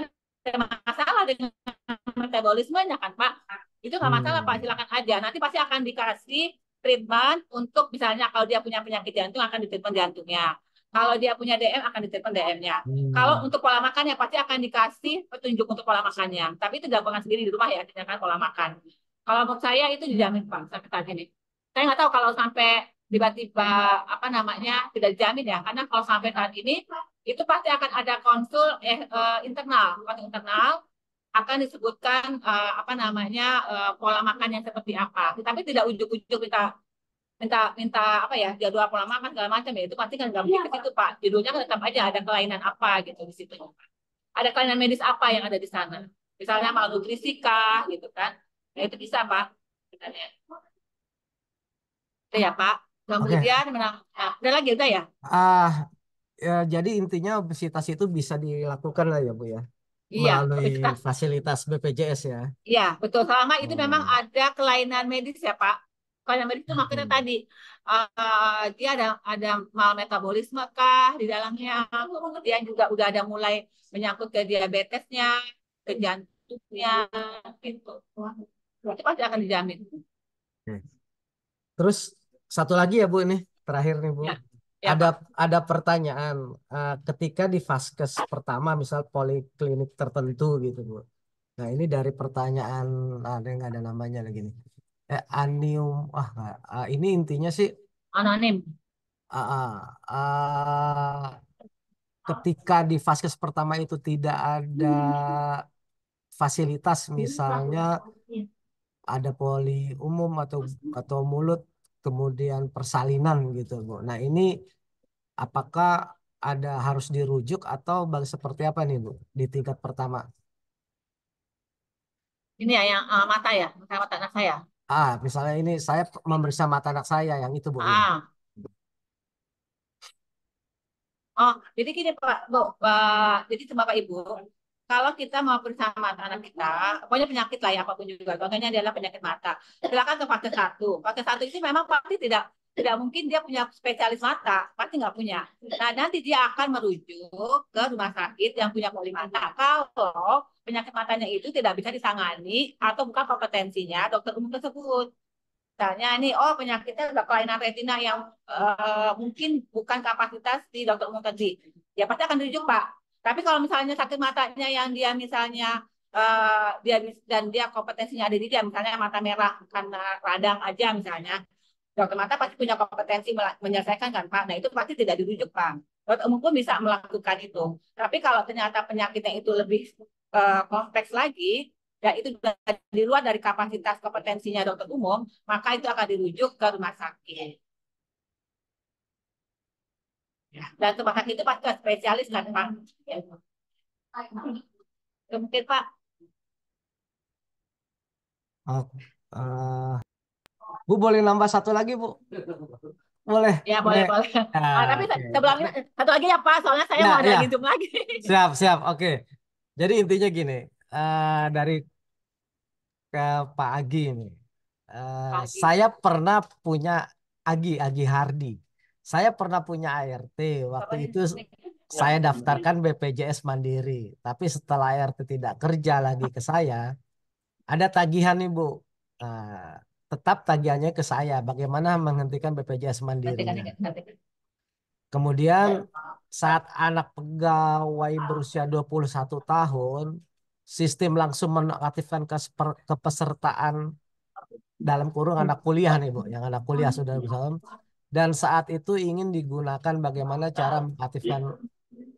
[SPEAKER 3] ada masalah dengan metabolismenya kan Pak. Itu nggak masalah Pak, silakan aja. Nanti pasti akan dikasih treatment untuk misalnya kalau dia punya penyakit jantung akan ditreatment jantungnya. Kalau dia punya DM akan ditreatment DM-nya. Kalau untuk pola makannya pasti akan dikasih petunjuk untuk pola makannya. Tapi itu dilakukan sendiri di rumah ya, kan pola makan. Kalau menurut saya itu dijamin Pak sampai saat ini. Saya nggak tahu kalau sampai tiba-tiba apa namanya tidak dijamin ya, karena kalau sampai saat ini itu pasti akan ada konsul internal akan disebutkan apa namanya pola makan yang seperti apa. Tapi tidak ujuk-ujuk minta minta minta apa ya jadwal pola makan segala macam ya, itu pasti kan nggak mungkin ke situ Pak. Judulnya kan tetap aja ada kelainan apa gitu di situ. Ada kelainan medis apa yang ada di sana. misalnya malnutrisi kah, gitu kan? Nah, itu bisa Pak. Sebenarnya. Itu ya Pak.
[SPEAKER 1] Oke.
[SPEAKER 3] Kemudian, nah, udah lagi, udah ya?
[SPEAKER 1] Ah, ya, jadi intinya obesitas itu bisa dilakukan lah ya Bu ya,
[SPEAKER 3] Iya,
[SPEAKER 1] melalui
[SPEAKER 3] obesitas.
[SPEAKER 1] fasilitas BPJS ya.
[SPEAKER 3] Iya, betul. Selama itu memang
[SPEAKER 1] Hmm.
[SPEAKER 3] ada kelainan medis ya Pak. Kelainan medis itu maksudnya
[SPEAKER 1] Hmm.
[SPEAKER 3] tadi, dia ada malmetabolisme kah di dalamnya, kemudian juga udah ada mulai menyangkut ke diabetesnya, ke jantungnya, gitu. Itu pasti akan dijamin.
[SPEAKER 1] Oke. Terus satu lagi ya Bu ini terakhir nih Bu.
[SPEAKER 3] Ya, ya
[SPEAKER 1] Ada
[SPEAKER 3] Pak.
[SPEAKER 1] ada pertanyaan ketika di vaskes pertama misal poliklinik tertentu gitu Bu. Nah ini dari pertanyaan ada yang nggak ada namanya lagi nih. Anium nggak. Ini intinya sih
[SPEAKER 3] Anonim.
[SPEAKER 1] ah, ketika di vaskes pertama itu tidak ada fasilitas misalnya ada poli umum atau mulut kemudian persalinan gitu Bu. Nah ini apakah ada harus dirujuk atau seperti apa nih Bu di tingkat pertama?
[SPEAKER 3] Ini ya yang mata ya, mata anak saya.
[SPEAKER 1] Misalnya ini saya memeriksa mata anak saya yang itu Bu ya.
[SPEAKER 3] Ah, oh, jadi gini Pak, Bu, jadi sama Bapak Ibu, kalau kita mau periksa mata anak kita, pokoknya penyakit lah ya apapun juga, contohnya adalah penyakit mata. Silakan ke fase satu. Fase satu itu memang pasti tidak mungkin dia punya spesialis mata, pasti nggak punya. Nah, nanti dia akan merujuk ke rumah sakit yang punya poli mata. Kalau penyakit matanya itu tidak bisa ditangani atau bukan kompetensinya dokter umum tersebut. Misalnya nih, oh penyakitnya udah kelainan retina yang mungkin bukan kapasitas di dokter umum tadi. Ya pasti akan dirujuk, Pak. Tapi kalau misalnya sakit matanya yang dia misalnya dan dia kompetensinya ada di dia, misalnya mata merah karena radang aja misalnya, dokter mata pasti punya kompetensi menyelesaikan kan, Pak. Nah itu pasti tidak dirujuk, Pak. Dokter umum pun bisa melakukan itu. Tapi kalau ternyata penyakitnya itu lebih kompleks lagi, dan itu di luar dari kapasitas kompetensinya dokter umum, maka itu akan dirujuk ke rumah sakit. Ya. Dan rumah sakit itu pasti spesialis kan, Pak. Ya. Mungkin Pak.
[SPEAKER 1] Oh, Bu boleh nambah satu lagi Bu? Boleh,
[SPEAKER 3] Ya boleh
[SPEAKER 1] boleh.
[SPEAKER 3] boleh. Tapi
[SPEAKER 1] Oke.
[SPEAKER 3] sebelumnya satu lagi ya Pak, soalnya saya
[SPEAKER 1] Ya,
[SPEAKER 3] mau ada
[SPEAKER 1] ya,
[SPEAKER 3] lagi Zoom lagi.
[SPEAKER 1] siap, siap. Oke. Jadi intinya gini, dari ke Pak Agi ini.
[SPEAKER 3] Pagi.
[SPEAKER 1] Saya pernah punya Agi Hardi. Saya pernah punya ART. Waktu itu saya daftarkan BPJS Mandiri. Tapi setelah ART tidak kerja lagi ke saya, ada tagihan nih Bu. Nah, tetap tagihannya ke saya. Bagaimana menghentikan BPJS
[SPEAKER 3] Nanti kan
[SPEAKER 1] Mandirinya?
[SPEAKER 3] nanti.
[SPEAKER 1] Kemudian saat anak pegawai berusia 21 tahun, sistem langsung menonaktifkan kepesertaan dalam kurung anak kuliah nih Bu, yang anak kuliah sudah bersama. Dan saat itu ingin digunakan bagaimana cara mengaktifkan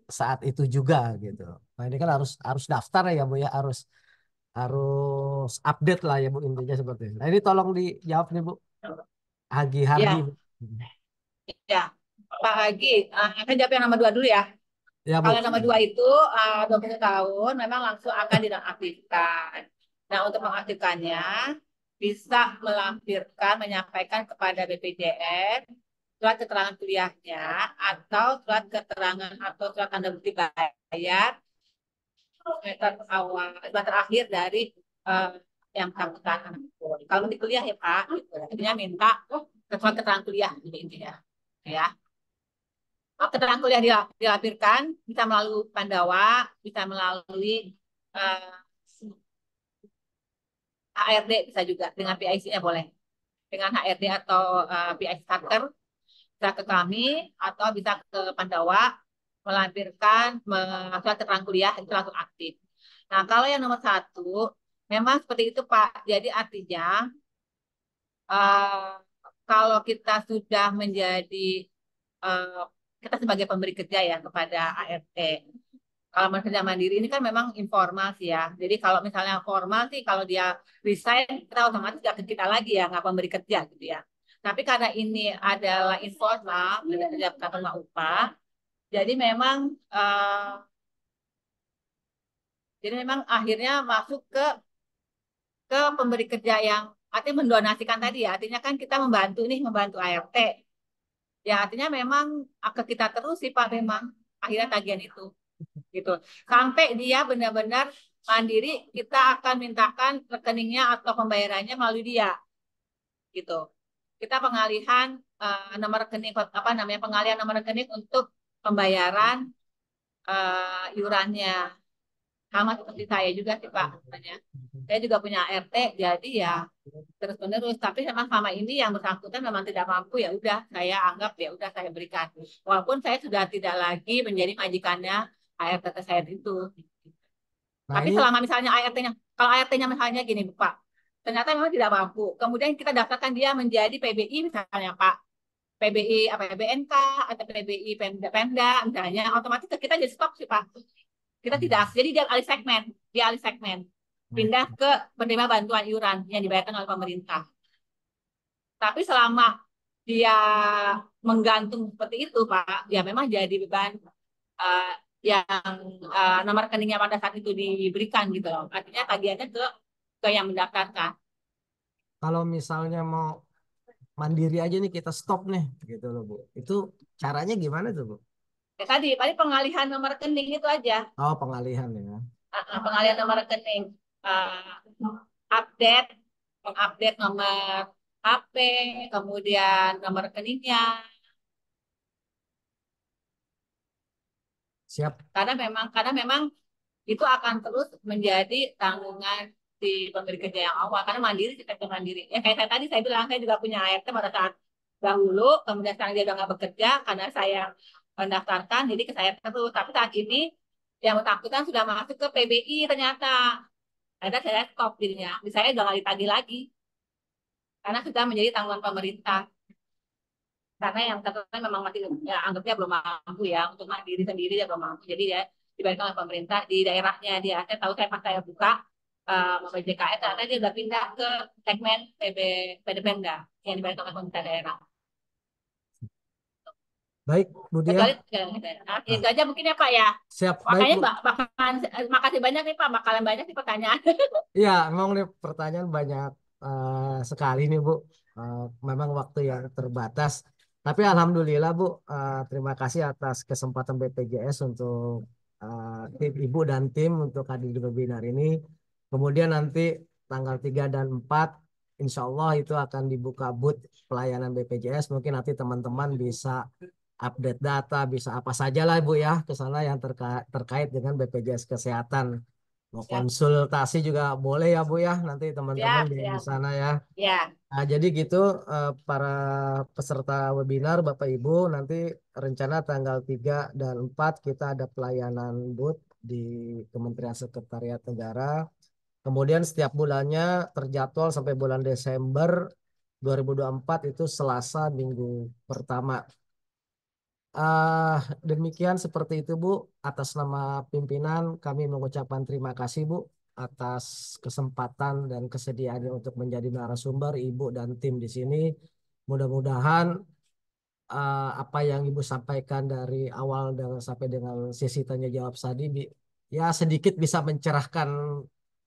[SPEAKER 1] saat itu juga gitu. Nah ini kan harus harus daftar ya Bu ya, harus harus update lah ya Bu intinya seperti itu. Nah ini tolong dijawab nih Bu, Agi Hardi.
[SPEAKER 3] Ya, ya. Pak Hagi, akan jawab yang nomor dua dulu ya.
[SPEAKER 1] Ya
[SPEAKER 3] Kalau
[SPEAKER 1] Bu.
[SPEAKER 3] yang nomor dua itu 20 tahun memang langsung akan dinonaktifkan. Nah, untuk mengaktifkannya bisa melampirkan, menyampaikan kepada BPJS surat keterangan kuliahnya atau surat keterangan atau surat tanda bukti bayar semester awal, semester akhir dari eh, yang bersangkutan anak itu. Kalau di kuliah ya Pak, gitu. Intinya minta surat keterangan kuliah gitu intinya. Ya. Keterangan kuliah dilampirkan bisa melalui Pandawa, bisa melalui uh, HRD bisa juga dengan PIC-nya boleh. Dengan HRD atau PIC starter bisa ke kami atau bisa ke Pandawa melampirkan surat keterangan kuliah itu langsung aktif. Nah, kalau yang nomor satu, memang seperti itu Pak. Jadi artinya uh, kalau kita sudah menjadi uh, kita sebagai pemberi kerja ya kepada ART. Kalau kerja mandiri ini kan memang informal sih ya. Jadi kalau misalnya formal sih, kalau dia resign, kita otomatis nggak ke kita lagi ya, nggak pemberi kerja gitu ya. Tapi karena ini adalah informal, ada kerja penerima upah, jadi memang Jadi memang akhirnya masuk ke pemberi kerja yang artinya mendonasikan tadi ya. Artinya kan kita membantu nih, membantu ART. Ya artinya memang ke kita terus sih Pak memang akhirnya tagihan itu gitu. Sampai dia benar-benar mandiri, kita akan mintakan rekeningnya atau pembayarannya melalui dia gitu. Kita pengalihan nomor rekening apa namanya pengalihan nomor rekening untuk pembayaran iurannya. Sama seperti saya juga sih Pak sebenarnya. Saya juga punya ART, jadi ya terus menerus. Tapi memang sama ini yang bersangkutan memang tidak mampu, ya udah saya anggap ya udah saya berikan. Walaupun saya sudah tidak lagi menjadi majikannya ART saya itu.
[SPEAKER 1] Nah
[SPEAKER 3] Tapi
[SPEAKER 1] ini
[SPEAKER 3] selama misalnya ART-nya, kalau ART-nya misalnya gini Pak, ternyata memang tidak mampu. Kemudian kita daftarkan dia menjadi PBI misalnya Pak. PBI apa ya, BNK atau PBI Pemda, Pemda misalnya, otomatis kita jadi stop sih Pak. Kita tidak, jadi dia alih segmen, pindah ke penerima bantuan iuran yang dibayarkan oleh pemerintah. Tapi selama dia menggantung seperti itu Pak, ya memang jadi beban uh, yang nomor rekeningnya pada saat itu diberikan gitu loh. Artinya tagihannya ke yang mendaftarkan.
[SPEAKER 1] kalau misalnya mau mandiri aja nih kita stop nih gitu loh Bu. Itu caranya gimana tuh Bu?
[SPEAKER 3] Ya, tadi paling pengalihan nomor rekening itu aja.
[SPEAKER 1] Oh pengalihan ya.
[SPEAKER 3] Pengalihan nomor rekening. Update, mengupdate nomor HP, kemudian nomor rekeningnya.
[SPEAKER 1] Siap.
[SPEAKER 3] Karena memang itu akan terus menjadi tanggungan si pemberi kerja yang awal karena mandiri kita ke mandiri ya kayak saya tadi saya bilang saya juga punya ART pada saat dahulu kemudian sekarang dia udah nggak bekerja karena saya mendaftarkan jadi ke saya terus tapi saat ini yang bersangkutan sudah masuk ke PBI ternyata ada saya stop dirinya di saya udah nggak ditagih lagi karena sudah menjadi tanggungan pemerintah karena yang terkena memang masih ya, anggapnya belum mampu ya untuk mandiri sendiri dia belum mampu jadi ya diberikan oleh pemerintah di daerahnya dia saya tahu saya pas saya buka JKS ternyata dia udah pindah ke segmen PD Pemda yang diberikan oleh pemerintah daerah
[SPEAKER 1] Baik Bu Dia.
[SPEAKER 3] kecuali nah, itu aja mungkin ya Pak ya
[SPEAKER 1] Siap. Baik
[SPEAKER 3] makanya
[SPEAKER 1] Bu.
[SPEAKER 3] bakalan makasih banyak nih Pak bakalan banyak sih pertanyaan.
[SPEAKER 1] Iya, memang nih pertanyaan banyak sekali nih Bu. Eh, Memang waktu yang terbatas. Tapi Alhamdulillah Bu, terima kasih atas kesempatan BPJS untuk tim Ibu dan tim untuk hadir di webinar ini. Kemudian nanti tanggal 3 dan 4, insya Allah itu akan dibuka booth pelayanan BPJS. Mungkin nanti teman-teman bisa update data, bisa apa saja lah Bu ya ke sana yang terkait dengan BPJS Kesehatan. Mau
[SPEAKER 3] Siap,
[SPEAKER 1] konsultasi juga boleh ya Bu ya, nanti teman-teman
[SPEAKER 3] siap,
[SPEAKER 1] di
[SPEAKER 3] siap.
[SPEAKER 1] sana ya.
[SPEAKER 3] Ya,
[SPEAKER 1] Nah, jadi gitu para peserta webinar Bapak Ibu nanti rencana tanggal 3 dan 4 kita ada pelayanan booth di Kementerian Sekretariat Negara. Kemudian setiap bulannya terjadwal sampai bulan Desember 2024 itu Selasa minggu pertama. Ah, Demikian seperti itu Bu. Atas nama pimpinan kami mengucapkan terima kasih Bu atas kesempatan dan kesediaannya untuk menjadi narasumber Ibu dan tim di sini. Mudah-mudahan apa yang Ibu sampaikan dari awal dan sampai dengan sesi tanya jawab tadi ya sedikit bisa mencerahkan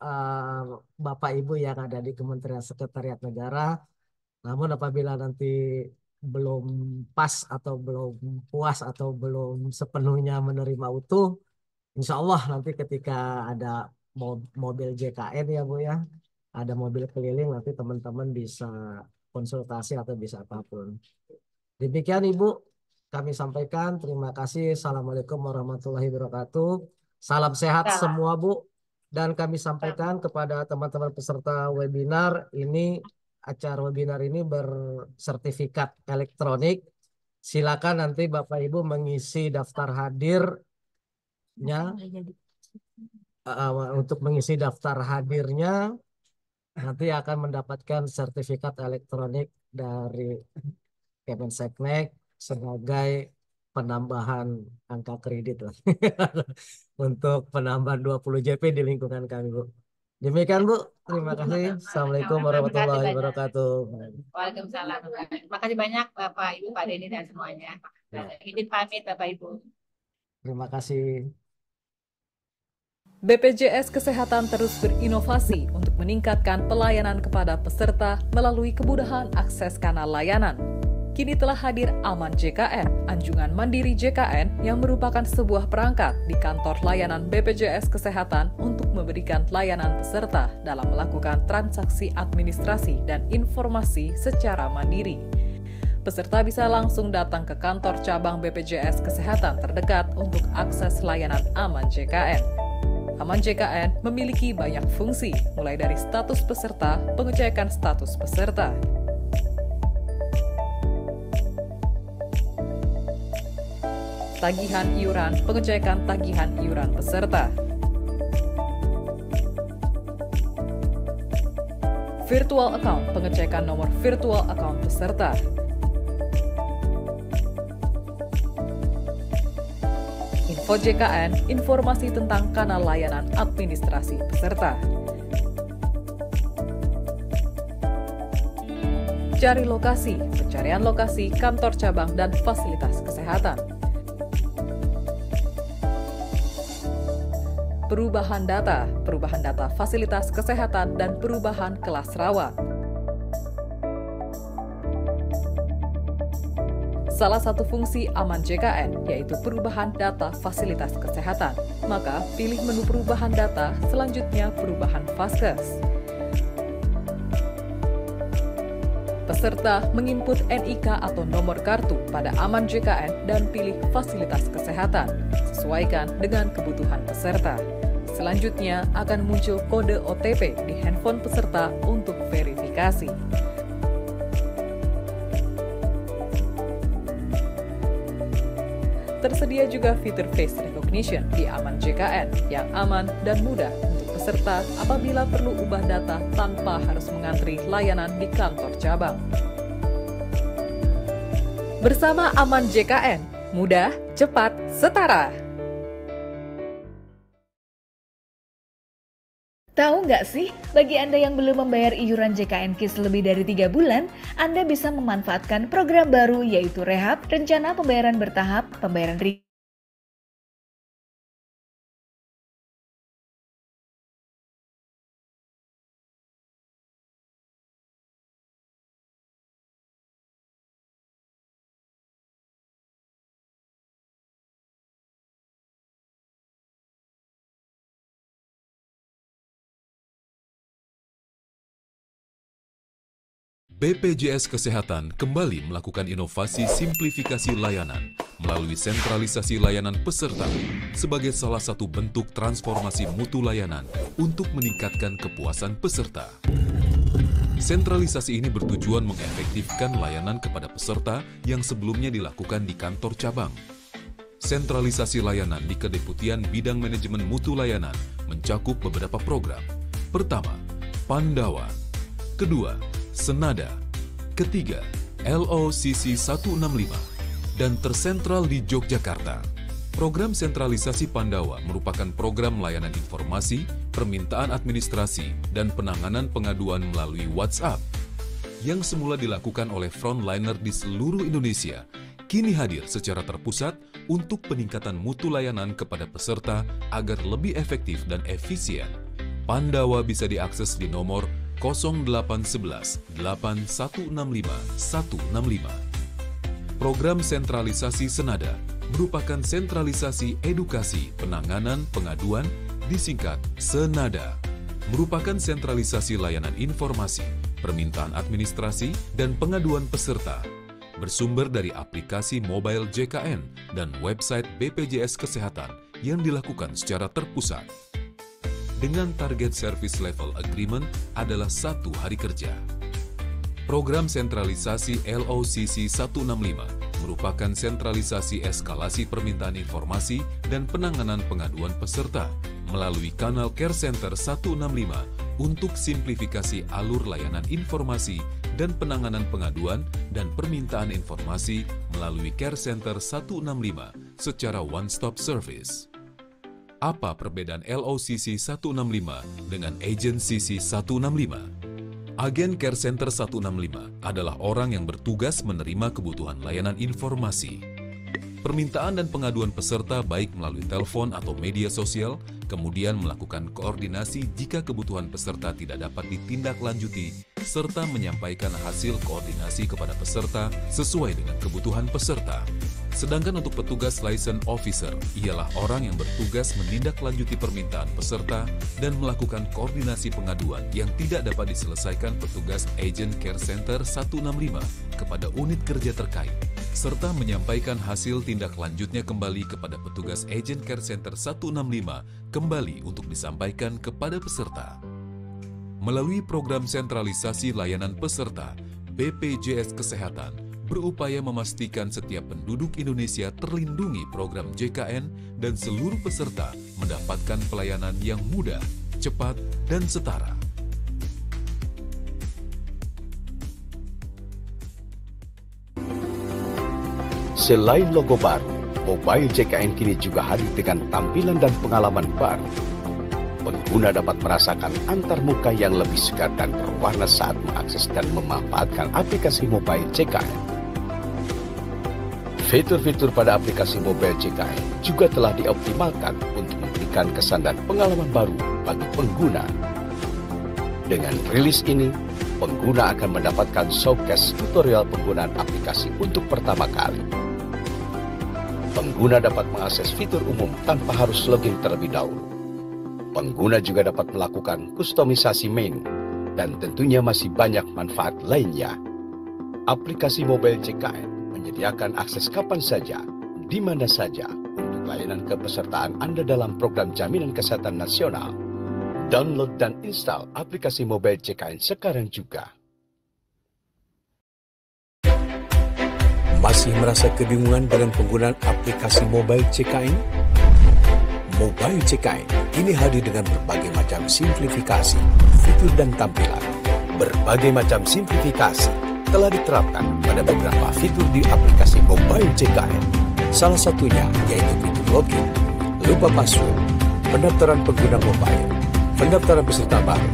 [SPEAKER 1] ah, Bapak Ibu yang ada di Kementerian Sekretariat Negara. Namun apabila nanti belum pas atau belum puas atau belum sepenuhnya menerima utuh, insya Allah nanti ketika ada mobil JKN ya Bu ya, ada mobil keliling nanti teman-teman bisa konsultasi atau bisa apapun. Demikian Ibu, kami sampaikan. Terima kasih. Assalamualaikum warahmatullahi wabarakatuh. Salam sehat
[SPEAKER 3] salam.
[SPEAKER 1] semua Bu. Dan kami sampaikan kepada teman-teman peserta webinar, ini acara webinar ini bersertifikat elektronik. Silakan nanti Bapak Ibu mengisi daftar hadirnya. Untuk mengisi daftar hadirnya, nanti akan mendapatkan sertifikat elektronik dari Kemenseknek sebagai penambahan angka kredit lah. Untuk penambahan 20 JP di lingkungan kami, Bu. Demikian, Bu. Terima kasih. Assalamualaikum
[SPEAKER 3] Terima kasih
[SPEAKER 1] warahmatullahi
[SPEAKER 3] banyak.
[SPEAKER 1] wabarakatuh.
[SPEAKER 3] Waalaikumsalam. Terima kasih banyak Bapak Ibu Pak Denny dan semuanya.
[SPEAKER 1] Ya,
[SPEAKER 3] Izin pamit Bapak Ibu.
[SPEAKER 1] terima kasih.
[SPEAKER 6] BPJS Kesehatan terus berinovasi untuk meningkatkan pelayanan kepada peserta melalui kemudahan akses kanal layanan. Kini telah hadir Aman JKN, Anjungan Mandiri JKN yang merupakan sebuah perangkat di kantor layanan BPJS Kesehatan untuk memberikan layanan peserta dalam melakukan transaksi administrasi dan informasi secara mandiri. Peserta bisa langsung datang ke kantor cabang BPJS Kesehatan terdekat untuk akses layanan Aman JKN. Aman JKN memiliki banyak fungsi, mulai dari status peserta, pengecekan status peserta, tagihan iuran, pengecekan tagihan iuran peserta, virtual account, pengecekan nomor virtual account peserta, Info JKN, informasi tentang kanal layanan administrasi peserta. Cari lokasi, pencarian lokasi, kantor cabang, dan fasilitas kesehatan. Perubahan data fasilitas kesehatan, dan perubahan kelas rawat. Salah satu fungsi Aman JKN yaitu perubahan data fasilitas kesehatan. Maka pilih menu perubahan data, selanjutnya perubahan Vaskes. Peserta menginput NIK atau nomor kartu pada Aman JKN dan pilih fasilitas kesehatan. Sesuaikan dengan kebutuhan peserta. Selanjutnya akan muncul kode OTP di handphone peserta untuk verifikasi. Tersedia juga fitur face recognition di Aman JKN yang aman dan mudah untuk peserta apabila perlu ubah data tanpa harus mengantri layanan di kantor cabang. Bersama Aman JKN, mudah, cepat, setara.
[SPEAKER 7] Tahu nggak sih, bagi Anda yang belum membayar iuran JKN KIS lebih dari 3 bulan, Anda bisa memanfaatkan program baru yaitu Rehab, Rencana Pembayaran Bertahap, Pembayaran Ringan.
[SPEAKER 8] BPJS Kesehatan kembali melakukan inovasi simplifikasi layanan melalui sentralisasi layanan peserta sebagai salah satu bentuk transformasi mutu layanan untuk meningkatkan kepuasan peserta. Sentralisasi ini bertujuan mengefektifkan layanan kepada peserta yang sebelumnya dilakukan di kantor cabang. Sentralisasi layanan di Kedeputian Bidang Manajemen Mutu Layanan mencakup beberapa program. Pertama, Pandawa. Kedua, Senada. Ketiga, LOCC 165 dan tersentral di Yogyakarta. Program sentralisasi Pandawa merupakan program layanan informasi, permintaan administrasi, dan penanganan pengaduan melalui WhatsApp yang semula dilakukan oleh frontliner di seluruh Indonesia, kini hadir secara terpusat untuk peningkatan mutu layanan kepada peserta agar lebih efektif dan efisien. Pandawa bisa diakses di nomor 0811 8165 165. Program sentralisasi Senada merupakan sentralisasi edukasi penanganan pengaduan, disingkat Senada. Merupakan sentralisasi layanan informasi, permintaan administrasi, dan pengaduan peserta. Bersumber dari aplikasi mobile JKN dan website BPJS Kesehatan yang dilakukan secara terpusat. Dengan target service level agreement adalah 1 hari kerja. Program sentralisasi LOCC 165 merupakan sentralisasi eskalasi permintaan informasi dan penanganan pengaduan peserta melalui kanal Care Center 165 untuk simplifikasi alur layanan informasi dan penanganan pengaduan dan permintaan informasi melalui Care Center 165 secara one-stop service. Apa perbedaan LOCC 165 dengan Agency 165? Agen Care Center 165 adalah orang yang bertugas menerima kebutuhan layanan informasi. Permintaan dan pengaduan peserta baik melalui telepon atau media sosial, kemudian melakukan koordinasi jika kebutuhan peserta tidak dapat ditindaklanjuti, serta menyampaikan hasil koordinasi kepada peserta sesuai dengan kebutuhan peserta. Sedangkan untuk petugas license officer, ialah orang yang bertugas menindaklanjuti permintaan peserta dan melakukan koordinasi pengaduan yang tidak dapat diselesaikan petugas Agent Care Center 165 kepada unit kerja terkait, serta menyampaikan hasil tindak lanjutnya kembali kepada petugas Agent Care Center 165 kembali untuk disampaikan kepada peserta. Melalui program sentralisasi layanan peserta, BPJS Kesehatan berupaya memastikan setiap penduduk Indonesia terlindungi program JKN dan seluruh peserta mendapatkan pelayanan yang mudah, cepat, dan setara.
[SPEAKER 9] Selain logo baru, Mobile JKN kini juga hadir dengan tampilan dan pengalaman baru. Pengguna dapat merasakan antarmuka yang lebih segar dan berwarna saat mengakses dan memanfaatkan aplikasi Mobile JKN. Fitur-fitur pada aplikasi Mobile JKN juga telah dioptimalkan untuk memberikan kesan dan pengalaman baru bagi pengguna. Dengan rilis ini, pengguna akan mendapatkan showcase tutorial penggunaan aplikasi untuk pertama kali. Pengguna dapat mengakses fitur umum tanpa harus login terlebih dahulu. Pengguna juga dapat melakukan kustomisasi menu, dan tentunya masih banyak manfaat lainnya. Aplikasi Mobile JKN menyediakan akses kapan saja, di mana saja, untuk layanan kepesertaan Anda dalam program Jaminan Kesehatan Nasional. Download dan install aplikasi Mobile JKN sekarang juga.
[SPEAKER 10] Masih merasa kebingungan dengan penggunaan aplikasi Mobile JKN? Mobile JKN ini hadir dengan berbagai macam simplifikasi, fitur dan tampilan. Berbagai macam simplifikasi telah diterapkan pada beberapa fitur di aplikasi Mobile JKN. Salah satunya yaitu fitur login, lupa password, pendaftaran pengguna mobile, pendaftaran peserta baru,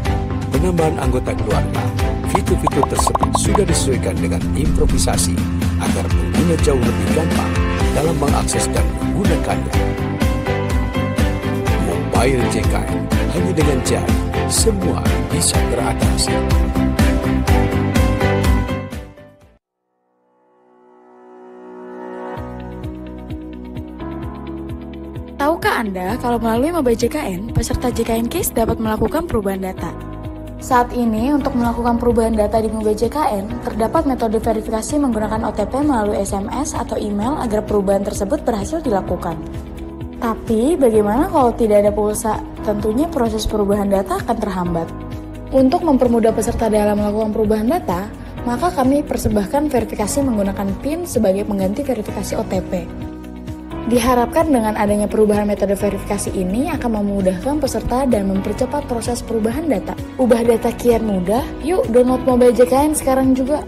[SPEAKER 10] penambahan anggota keluarga. Fitur-fitur tersebut sudah disesuaikan dengan improvisasi agar pengguna jauh lebih gampang dalam mengakses dan menggunakannya. Mobile JKN, hanya dengan jari, semua bisa teratasi.
[SPEAKER 11] Tahukah Anda kalau melalui Mobile JKN, peserta JKN Case dapat melakukan perubahan data? Saat ini, untuk melakukan perubahan data di Mobile JKN, terdapat metode verifikasi menggunakan OTP melalui SMS atau email agar perubahan tersebut berhasil dilakukan. Tapi, bagaimana kalau tidak ada pulsa? Tentunya proses perubahan data akan terhambat. Untuk mempermudah peserta dalam melakukan perubahan data, maka kami persembahkan verifikasi menggunakan PIN sebagai pengganti verifikasi OTP. Diharapkan dengan adanya perubahan metode verifikasi ini akan memudahkan peserta dan mempercepat proses perubahan data. Ubah data kian mudah, yuk download Mobile JKN sekarang juga.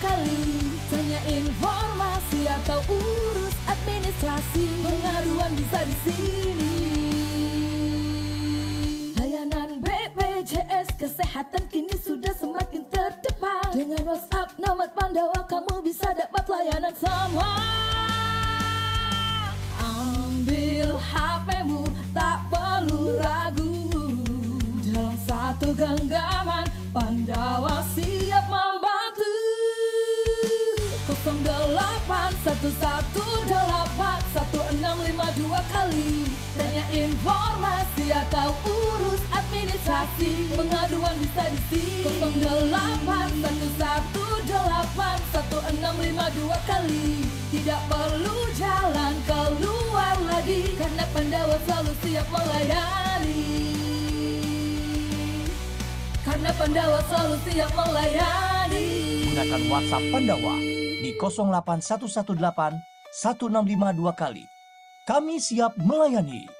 [SPEAKER 12] kali. Tanya informasi atau urus administrasi, pengaduan bisa di sini. Layanan BPJS Kesehatan kini sudah semakin terdepan. Dengan WhatsApp nomor Pandawa kamu bisa dapat layanan semua. Ambil HP-mu, tak perlu ragu. Dalam satu genggaman, Pandawa siap membantu. 0811181652 kali. Tanya informasi atau urus administrasi, pengaduan bisa di sini. 0811181652 kali. Tidak perlu jalan keluar lagi, karena Pandawa selalu siap melayani. Karena Pandawa selalu siap melayani.
[SPEAKER 13] Gunakan WhatsApp Pandawa di 08118 1652 kali. Kami siap melayani.